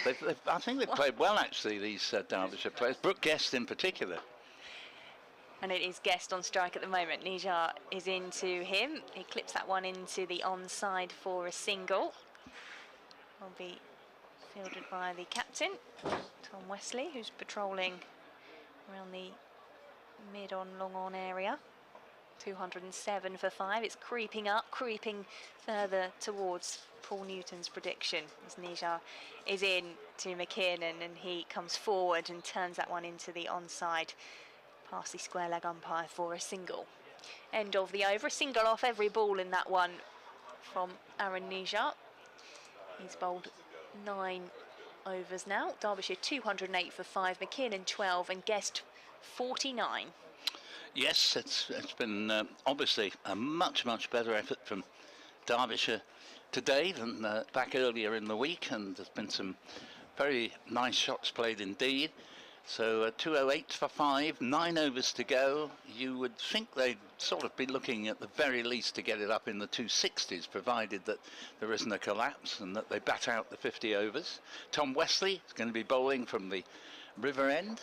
But I think they've played well, actually, these Derbyshire players, Brooke Guest in particular. And it is Guest on strike at the moment. Nijar is into him. He clips that one into the onside for a single. Will be fielded by the captain, Tom Wesley, who's patrolling around the mid-on, long-on area. 207 for 5. It's creeping up, creeping further towards Paul Newton's prediction as Nijar is in to McKiernan, and he comes forward and turns that one into the onside past the square leg umpire for a single. End of the over. A single off every ball in that one from Aaron Nijar. He's bowled 9 overs now. Derbyshire 208 for 5, McKiernan 12 and Guest 49. Yes, it's been obviously a much better effort from Derbyshire today than back earlier in the week, and there's been some very nice shots played indeed. So 208 for 5, 9 overs to go. You would think they'd sort of be looking at the very least to get it up in the 260s, provided that there isn't a collapse and that they bat out the 50 overs. Tom Wesley is going to be bowling from the River End,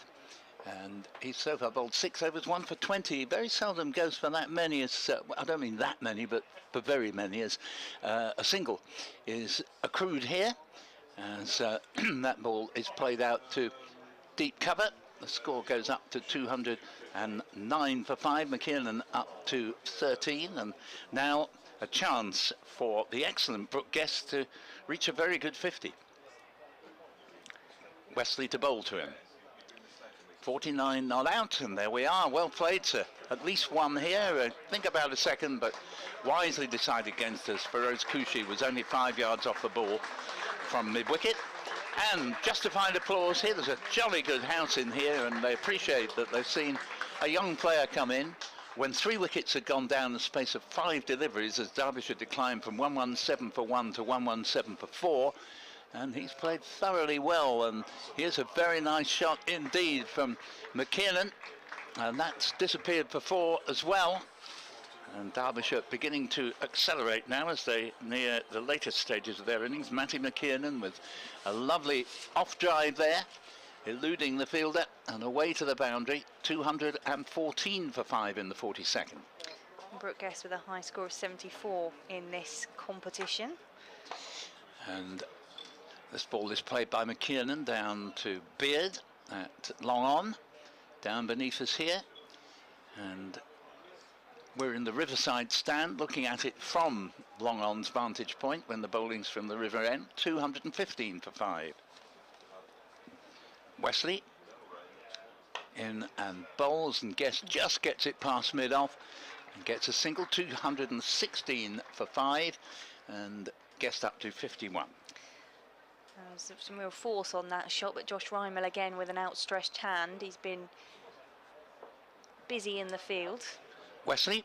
and he's so far bowled 6 overs, 1 for 20. He very seldom goes for that many, as I don't mean that many, but for very many, as a single is accrued here, as that ball is played out to deep cover. The score goes up to 209 for 5, McKiernan up to 13, and now a chance for the excellent Brooke Guest to reach a very good 50. Wesley to bowl to him. 49 not out, and there we are. Well played, sir. At least one here. Think about a second, but wisely decided against us. Feroz Kushi was only 5 yards off the ball from mid-wicket. And justified applause here. There's a jolly good house in here, and they appreciate that they've seen a young player come in when 3 wickets had gone down in the space of 5 deliveries, as Derbyshire declined from 117 for 1 to 117 for 4. And he's played thoroughly well, and here's a very nice shot indeed from McKiernan, and that's disappeared for 4 as well. And Derbyshire beginning to accelerate now as they near the latest stages of their innings. Matty McKiernan with a lovely off drive there, eluding the fielder and away to the boundary. 214 for 5 in the 42nd. Brooke Guest with a high score of 74 in this competition. And this ball is played by McKiernan down to Beard at long on, down beneath us here, and we're in the Riverside stand looking at it from long on's vantage point when the bowling's from the River End. 215 for 5. Wesley in and bowls, and Guest just gets it past mid-off and gets a single. 216 for 5, and Guest up to 51. There's some real force on that shot, but Josh Rymel again with an outstretched hand. He's been busy in the field. Wesley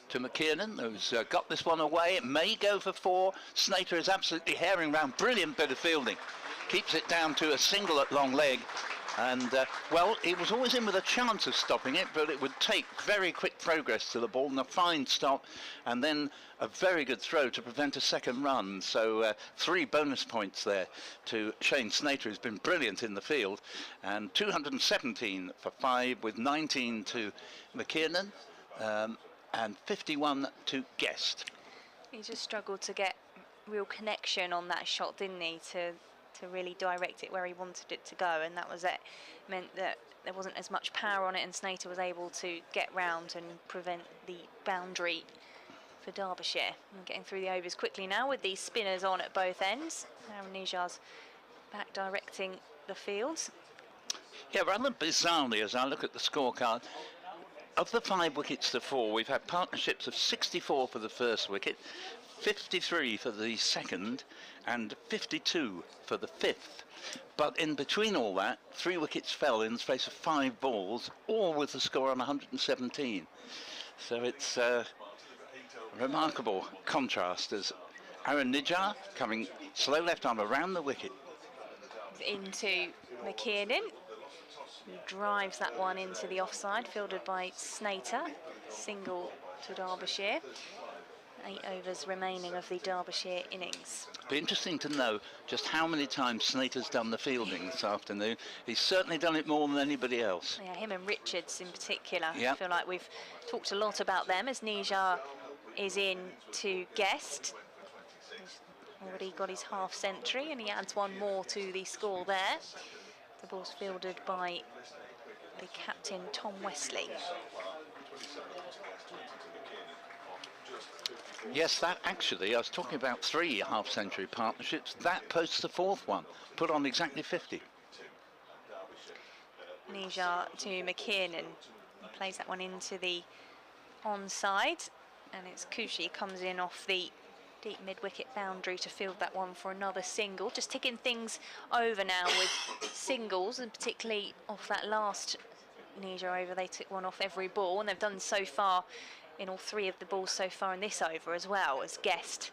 to McKiernan, who's got this one away. It may go for 4. Snater is absolutely herring round. Brilliant bit of fielding. Keeps it down to a single at long leg. And, well, he was always in with a chance of stopping it, but it would take very quick progress to the ball and a fine stop, and then a very good throw to prevent a second run. So 3 bonus points there to Shane Snater, who's been brilliant in the field. And 217 for 5 with 19 to McKiernan. And 51 to Guest. He just struggled to get real connection on that shot, didn't he, to really direct it where he wanted it to go, and that was it. Meant that there wasn't as much power on it, and Snater was able to get round and prevent the boundary for Derbyshire. And getting through the overs quickly now with these spinners on at both ends. Aaron Nijar's back directing the fields. Yeah, rather bizarrely, as I look at the scorecard, of the 5 wickets to 4, we've had partnerships of 64 for the first wicket, 53 for the second, and 52 for the 5th. But in between all that, 3 wickets fell in the space of 5 balls, all with the score on 117. So it's a remarkable contrast as Aaron Nijar coming slow left arm around the wicket. Into McKiernan. He drives that one into the offside, fielded by Snater. Single to Derbyshire. 8 overs remaining of the Derbyshire innings. Be interesting to know just how many times Snater's done the fielding this afternoon. He's certainly done it more than anybody else. Yeah, him and Richards in particular. Yep. I feel like we've talked a lot about them as Nijar is in to Guest. He's already got his half century and he adds one more to the score there. The ball's fielded by the captain, Tom Wesley. Yes, that actually, I was talking about 3 half-century partnerships. That posts the 4th one, put on exactly 50. Nijar to McKiernan. He plays that one into the onside, and it's Kushi comes in off the deep mid-wicket boundary to field that one for another single. Just ticking things over now with singles, and particularly off that last Niger over, they took one off every ball, and they've done so far in all 3 of the balls so far in this over as well, as Guest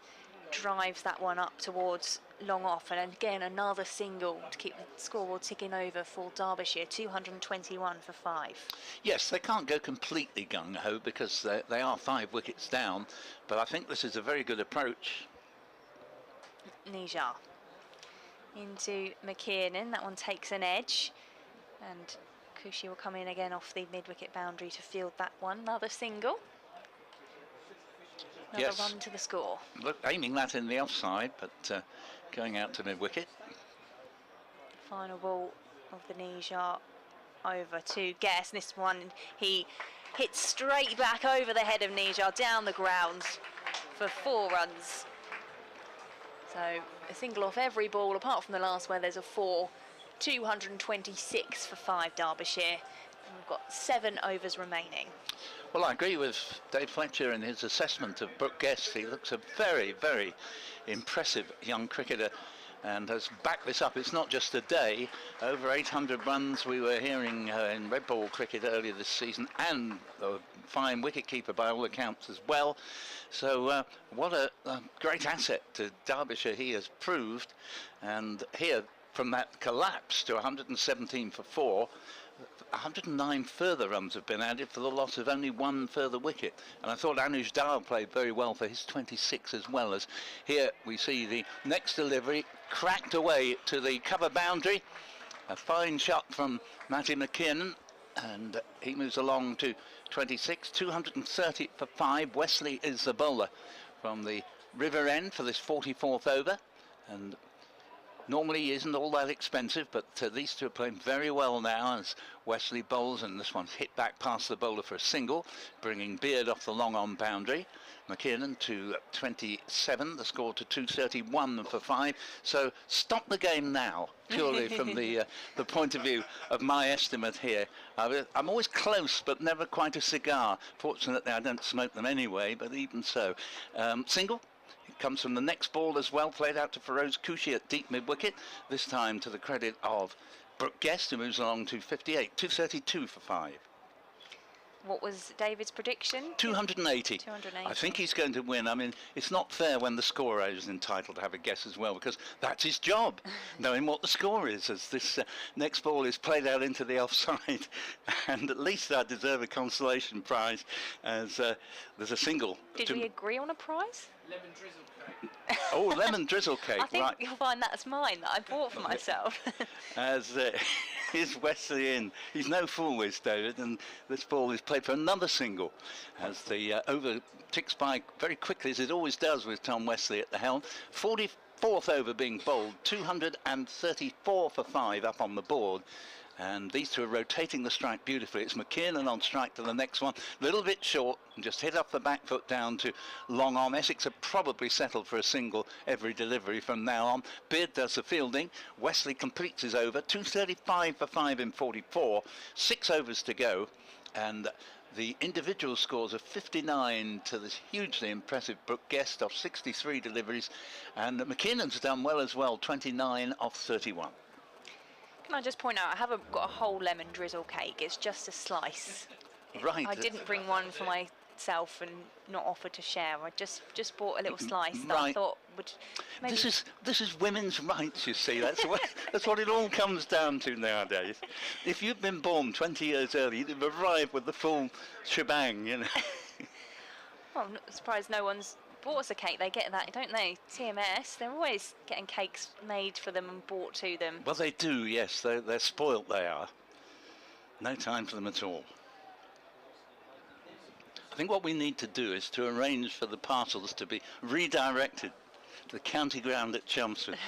drives that one up towards long off, and again another single to keep the scoreboard ticking over for Derbyshire. 221 for 5. Yes, they can't go completely gung-ho because they are 5 wickets down, but I think this is a very good approach. Niger into McKiernan, that one takes an edge, and Gooch will come in again off the mid-wicket boundary to field that one. Another single. Another Yes. run to the score. Look, aiming that in the offside, but going out to mid-wicket. Final ball of the Niger over to Guest. This one he hits straight back over the head of Niger down the grounds for 4 runs. So a single off every ball apart from the last where there's a 4. 226 for 5 Derbyshire. And we've got 7 overs remaining. Well, I agree with Dave Fletcher in his assessment of Brooke Guest. He looks a very, very impressive young cricketer and has backed this up. It's not just a day. Over 800 runs we were hearing in red ball cricket earlier this season, and a fine wicketkeeper by all accounts as well. So what a great asset to Derbyshire he has proved. And here, from that collapse to 117 for 4, 109 further runs have been added for the loss of only 1 further wicket. And I thought Anuj Dal played very well for his 26, as well as here we see the next delivery cracked away to the cover boundary. A fine shot from Matty McKiernan, and he moves along to 26. 230 for 5. Wesley is the bowler from the River End for this 44th over, and normally he isn't all that expensive, but these two are playing very well now as Wesley bowls, and this one's hit back past the bowler for a single, bringing Beard off the long on boundary. McKiernan to 27, the score to 231 for 5. So stop the game now, purely from the point of view of my estimate here. I'm always close, but never quite a cigar. Fortunately, I don't smoke them anyway, but even so. Single. Comes from the next ball as well, played out to Feroz Kushi at deep mid-wicket, this time to the credit of Brooke Guest, who moves along to 58, 232 for 5. What was David's prediction? 280. 280. I think he's going to win. I mean, it's not fair when the scorer is entitled to have a guess as well, because that's his job, knowing what the score is, as this next ball is played out into the offside. And at least I deserve a consolation prize, as there's a single. Did we agree on a prize? Lemon drizzle cake. Oh, lemon drizzle cake, I think right. you'll find that's mine, that I bought for myself. As is Wesley in. He's no fool, is David, and this ball is played for another single as the over ticks by very quickly, as it always does with Tom Wesley at the helm. 44th over being bowled, 234 for 5 up on the board. And these two are rotating the strike beautifully. It's McKiernan on strike to the next one. A little bit short, and just hit off the back foot down to long on. Essex have probably settled for a single every delivery from now on. Beard does the fielding. Wesley completes his over. 235 for 5 in 44. 6 overs to go. And the individual scores of 59 to this hugely impressive Brooke Guest off 63 deliveries. And McKiernan's done well as well, 29 off 31. Can I just point out, I haven't got a whole lemon drizzle cake, it's just a slice. Right. I didn't bring one for myself and not offer to share. I just bought a little slice that I Right. thought would maybe... This is women's rights, you see. That's what it all comes down to nowadays. If you'd been born 20 years early, you'd have arrived with the full shebang, you know. Well, I'm not surprised no one's bought us a cake. They get that, don't they? TMS, they're always getting cakes made for them and brought to them. Well, they do, yes. They're spoilt, they are. No time for them at all. I think what we need to do is to arrange for the parcels to be redirected to the county ground at Chelmsford.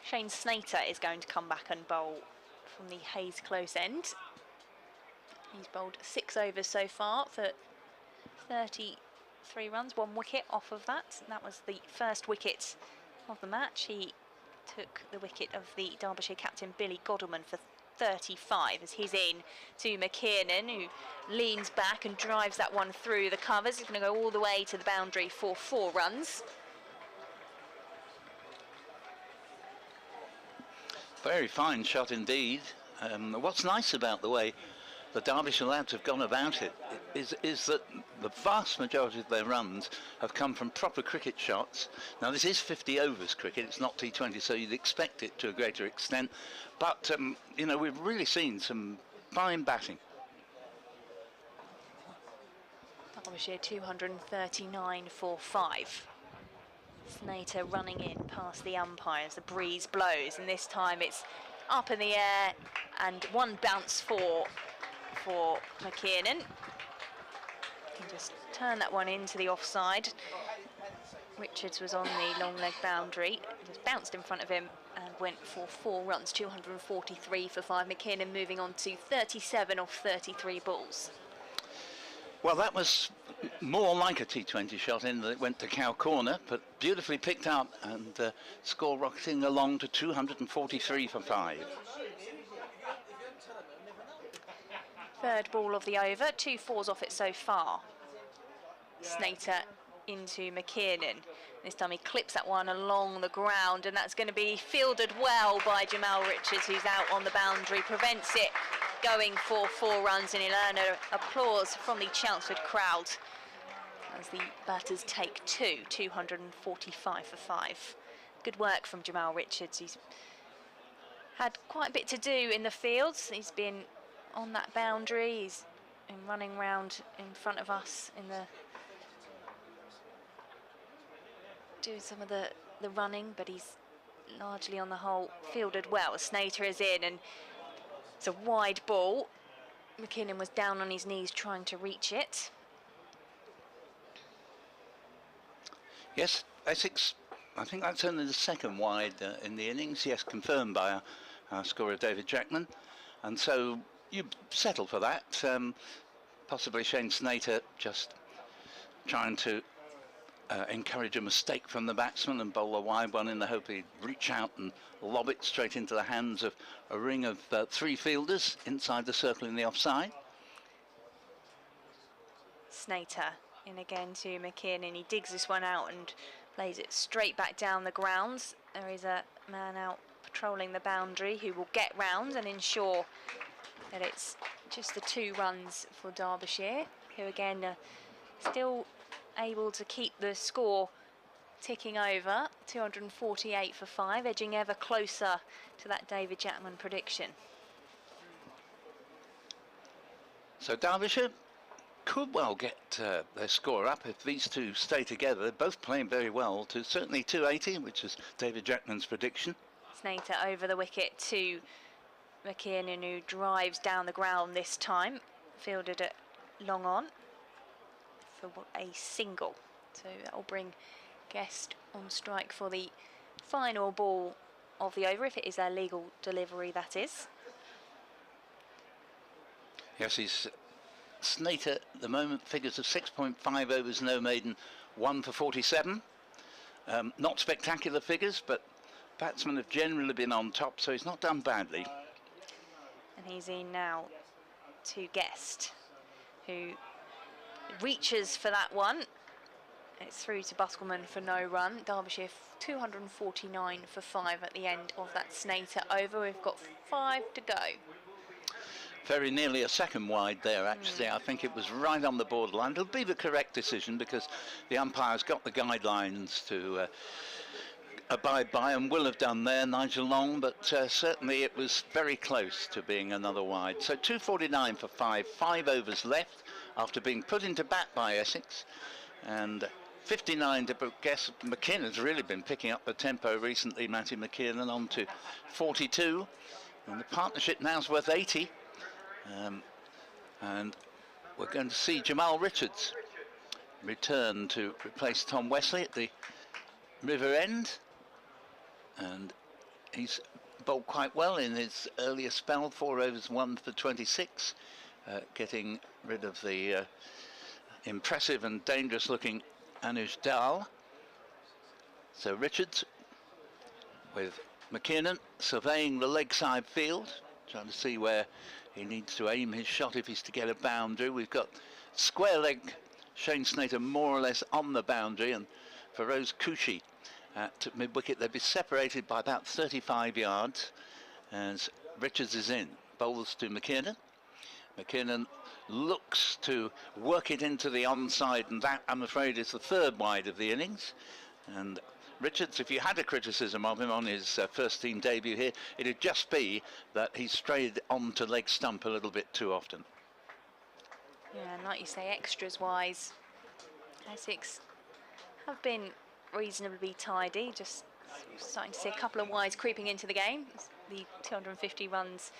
Shane Snater is going to come back and bowl from the Hayes close end. He's bowled 6 overs so far for 33 runs, 1 wicket off of that. And that was the first wicket of the match. He took the wicket of the Derbyshire captain Billy Godalman for 35 as he's in to McKiernan, who leans back and drives that one through the covers. He's going to go all the way to the boundary for 4 runs. Very fine shot indeed. What's nice about the way the Derbyshire lads have gone about it is that the vast majority of their runs have come from proper cricket shots. Now this is 50 overs cricket, it's not T20, so you'd expect it to a greater extent, but you know, we've really seen some fine batting. Derbyshire 239 for 5. Snater running in past the umpires, the breeze blows, and this time it's up in the air and one bounce for McKiernan. Can just turn that one into the offside. Richards was on the long leg boundary, just bounced in front of him and went for 4 runs, 243 for 5. McKiernan moving on to 37 off 33 balls. Well, that was more like a T20 shot in that it went to cow corner, but beautifully picked up, and score rocketing along to 243 for 5. Third ball of the over, 2 fours off it so far. Snater into McKiernan. This time he clips that one along the ground, and that's going to be fielded well by Jamal Richards, who's out on the boundary, prevents it going for 4 runs, and he'll earn applause from the Chelmsford crowd as the batters take 2, 245 for 5. Good work from Jamal Richards. He's had quite a bit to do in the fields. He's been on that boundary, he's been running round in front of us in the doing some of the running, but he's largely on the whole fielded well. Snater is in, and it's a wide ball. McKiernan was down on his knees trying to reach it. Yes, Essex, I think that's only the second wide in the innings. Yes, confirmed by our scorer David Jackman. And so you settle for that. Possibly Shane Snater just trying to encourage a mistake from the batsman and bowl a wide one in the hope he'd reach out and lob it straight into the hands of a ring of 3 fielders inside the circle in the offside. Snater in again to McKiernan. He digs this one out and plays it straight back down the grounds. There is a man out patrolling the boundary who will get round and ensure that it's just the 2 runs for Derbyshire, who again are still able to keep the score ticking over. 248 for 5, edging ever closer to that David Jackman prediction. So Derbyshire could well get their score up if these two stay together. They're both playing very well, to certainly 280, which is David Jackman's prediction. Snater over the wicket to McKiernan, who drives down the ground this time, fielded it long on for a single. So that will bring Guest on strike for the final ball of the over, if it is their legal delivery, that is. Yes, he's Snater at the moment, figures of 6.5 overs, no maiden, 1 for 47. Not spectacular figures, but batsmen have generally been on top, so he's not done badly. And he's in now to Guest, who reaches for that one. It's through to Buskelman for no run. Derbyshire 249 for 5 at the end of that Snater over. We've got 5 to go. Very nearly a second wide there, actually. I think it was right on the borderline. It'll be the correct decision because the umpire's got the guidelines to abide by and will have done there, Nigel Long, but certainly it was very close to being another wide. So 249 for 5, 5 overs left after being put into bat by Essex, and 59 to guess. McKiernan's really been picking up the tempo recently, Matty McKiernan, on to 42, and the partnership now's worth 80. And we're going to see Jamal Richards return to replace Tom Wesley at the river end, and he's bowled quite well in his earlier spell, 4 overs, 1 for 26, getting rid of the impressive and dangerous looking Anuj Dal. So Richards with McKiernan surveying the leg side field, trying to see where he needs to aim his shot if he's to get a boundary. We've got square leg Shane Snater more or less on the boundary, and for Rose Gooch at mid-wicket they'd be separated by about 35 yards as Richards is in. Bowls to McKiernan. McKiernan looks to work it into the onside, and that, I'm afraid, is the third wide of the innings. And Richards, if you had a criticism of him on his first team debut here, it'd just be that he strayed onto leg stump a little bit too often. Yeah, and like you say, extras wise, Essex have been reasonably tidy, just starting to see a couple of wides creeping into the game. The 250 runs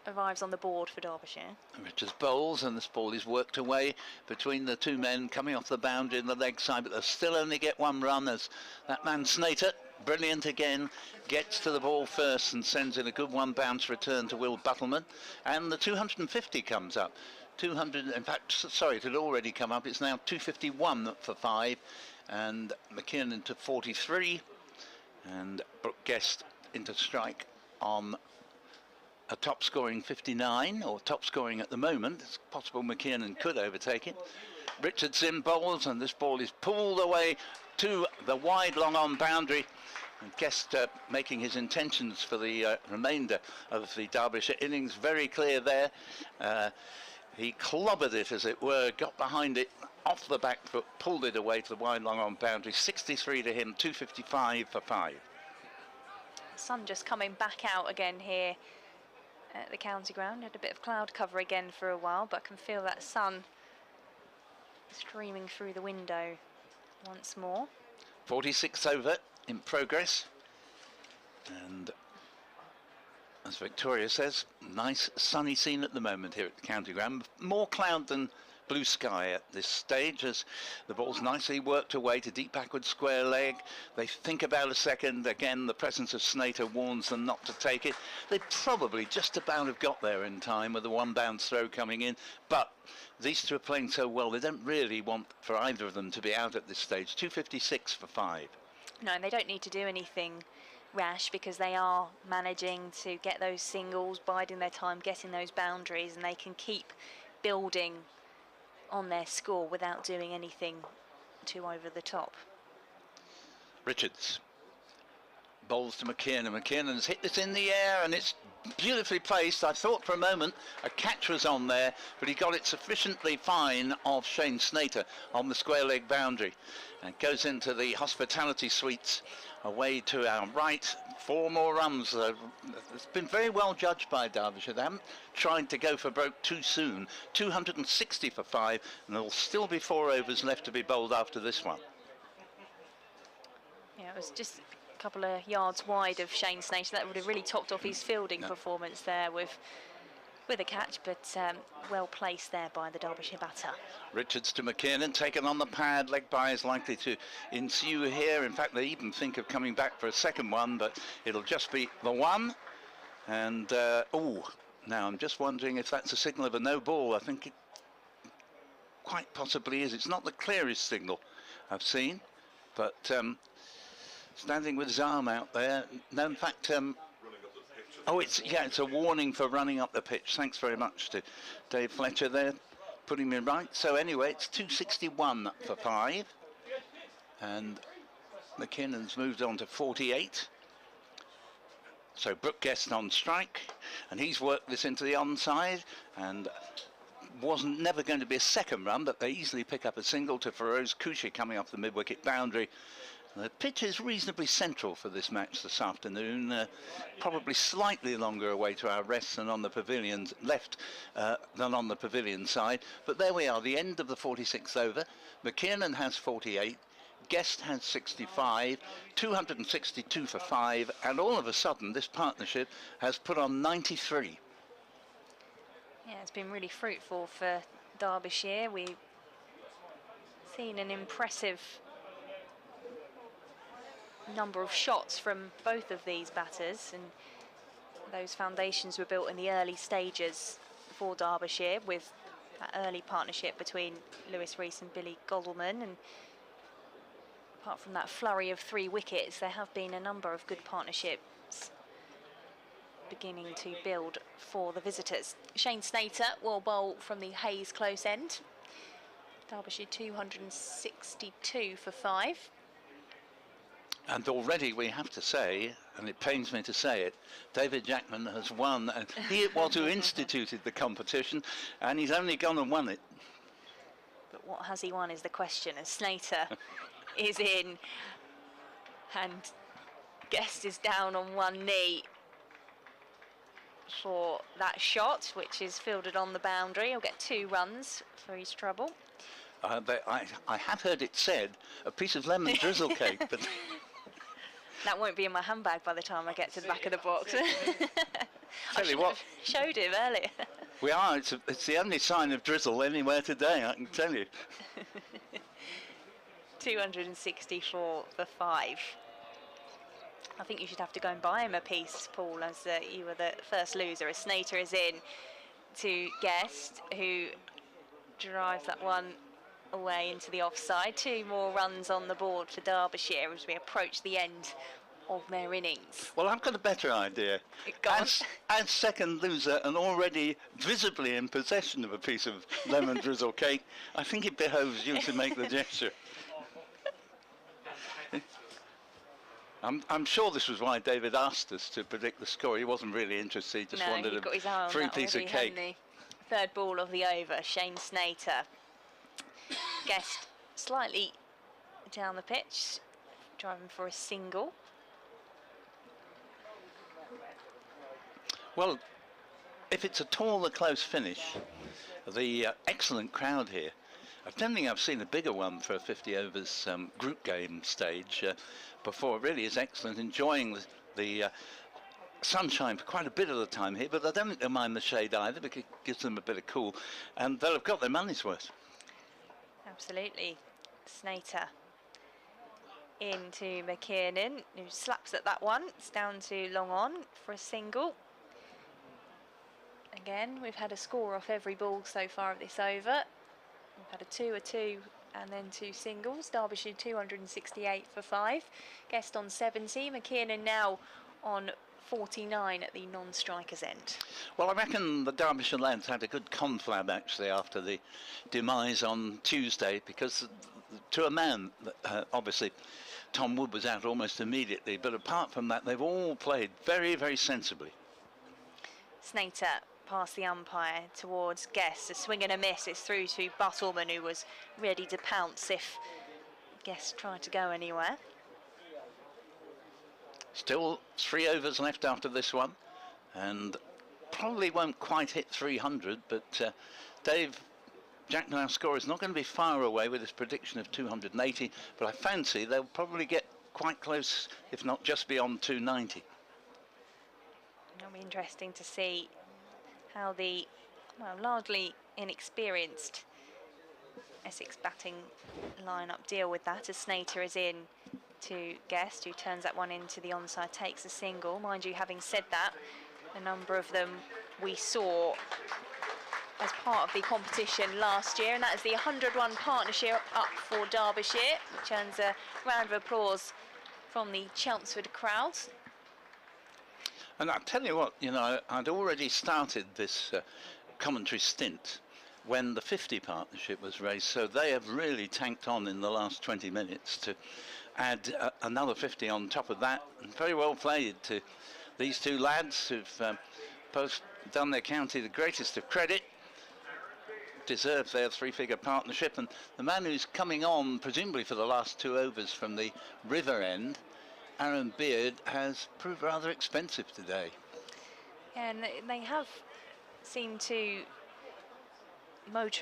arrives on the board for Derbyshire. Richards bowls, and this ball is worked away between the two men coming off the boundary in the leg side, but they'll still only get one run as that man Snater, brilliant again, gets to the ball first and sends in a good one bounce return to Will Buttleman, and the 250 comes up. 200, in fact, sorry, it had already come up. It's now 251 for 5, and McKiernan to 43, and Brooke Guest into strike on a top scoring 59, or top scoring at the moment. It's possible McKiernan could overtake it. Richards in bowls, and this ball is pulled away to the wide long on boundary, and Guest making his intentions for the remainder of the Derbyshire innings very clear there. He clobbered it, as it were, got behind it off the back foot, pulled it away to the wide long on boundary. 63 to him, 255 for 5. Sun just coming back out again here at the county ground. Had a bit of cloud cover again for a while, but I can feel that sun streaming through the window once more. 46 over in progress, and as Victoria says, nice sunny scene at the moment here at the county ground. More cloud than blue sky at this stage, as the ball's nicely worked away to deep backward square leg. They think about a second. Again, the presence of Snater warns them not to take it. They probably just about have got there in time with the one bounce throw coming in, but these two are playing so well, they don't really want for either of them to be out at this stage. 256 for 5. No, they don't need to do anything rash, because they are managing to get those singles, biding their time, getting those boundaries, and they can keep building on their score without doing anything too over the top. Richards bowls to McKiernan. McKiernan's hit this in the air, and it's beautifully placed. I thought for a moment a catch was on there, but he got it sufficiently fine of Shane Snater on the square leg boundary, and goes into the hospitality suites away to our right. 4 more runs. It's been very well judged by Derbyshire. They haven't tried to go for broke too soon. 260 for 5, and there'll still be 4 overs left to be bowled after this one. Yeah, it was just a couple of yards wide of Shane Snater. That would have really topped off his fielding performance there with a catch, but well placed there by the Derbyshire batter. Richards to McKiernan, taken on the pad. Leg bye is likely to ensue here. In fact, they even think of coming back for a second one, but it'll just be the one. And now I'm just wondering if that's a signal of a no ball. I think it quite possibly is. It's not the clearest signal I've seen, but standing with his arm out there. No, in fact, it's a warning for running up the pitch. Thanks very much to Dave Fletcher there, putting me right. So anyway, it's 261 for 5, and McKiernan's moved on to 48. So Brooke Guest on strike, and he's worked this into the onside, and wasn't never going to be a second run, but they easily pick up a single to Feroz Gooch coming off the mid-wicket boundary. The pitch is reasonably central for this match this afternoon, probably slightly longer away to our rest than on the pavilions left than on the pavilion side. But there we are, the end of the 46th over. McKiernan has 48, Guest has 65, 262 for 5, and all of a sudden this partnership has put on 93. Yeah, it's been really fruitful for Derbyshire. We've seen an impressive number of shots from both of these batters, and those foundations were built in the early stages for Derbyshire with that early partnership between Lewis Rees and Billy Goldman, and apart from that flurry of 3 wickets, there have been a number of good partnerships beginning to build for the visitors. Shane Snater will bowl from the Hayes close end. Derbyshire 262 for 5. And already we have to say, and it pains me to say it, David Jackman has won. And he it was who instituted the competition, and he's only gone and won it. But what has he won is the question, as Snater is in and Guest is down on one knee for that shot, which is fielded on the boundary. He'll get 2 runs for his trouble. I have heard it said, a piece of lemon drizzle cake, but that won't be in my handbag by the time I get to the back of the box. Tell you what, showed him earlier. We are. It's the only sign of drizzle anywhere today, I can tell you. 264 for 5. I think you should have to go and buy him a piece, Paul, as you were the first loser. As Snater is in to Guest, who drives that one away into the offside. 2 more runs on the board for Derbyshire as we approach the end of their innings. Well, I've got a better idea. As second loser and already visibly in possession of a piece of lemon drizzle cake, I think it behoves you to make the gesture. I'm sure this was why David asked us to predict the score. He wasn't really interested, he just wanted a free piece of cake. The third ball of the over, Shane Snater. Guest slightly down the pitch, driving for a single. Well, if it's at all a close finish, the excellent crowd here, I don't think I've seen a bigger one for a 50 overs group game stage before. It really is excellent, enjoying the sunshine for quite a bit of the time here, but I don't think they'll mind the shade either because it gives them a bit of cool, and they'll have got their money's worth. Absolutely. Snater into McKiernan, who slaps at that one. It's down to long on for a single. Again, we've had a score off every ball so far of this over. We've had a 2, a 2, and then 2 singles. Derbyshire 268 for 5. Guest on 70. McKiernan now on 49 at the non-strikers end. Well, I reckon the Derbyshire lads had a good conflab actually after the demise on Tuesday, because to a man, obviously Tom Wood was out almost immediately, but apart from that they've all played very, very sensibly. Snater past the umpire towards Guest. A swing and a miss. It's through to Buttleman, who was ready to pounce if Guest tried to go anywhere. Still 3 overs left after this one, and probably won't quite hit 300, but Dave Jackman, our scorer, is not going to be far away with his prediction of 280, but I fancy they'll probably get quite close, if not just beyond 290. It'll be interesting to see how the largely inexperienced Essex batting lineup deal with that, as Snater is in to Guest, who turns that one into the onside, takes a single. Mind you, having said that, a number of them we saw as part of the competition last year, and that is the 100-run partnership up for Derbyshire, which earns a round of applause from the Chelmsford crowd. And I'll tell you what, you know, I'd already started this commentary stint when the 50 partnership was raised, so they have really tanked on in the last 20 minutes to add another 50 on top of that, and very well played to these 2 lads who've both done their county the greatest of credit, deserve their 3-figure partnership. And the man who's coming on presumably for the last 2 overs from the river end, Aaron Beard, has proved rather expensive today. Yeah, and they have seemed to motor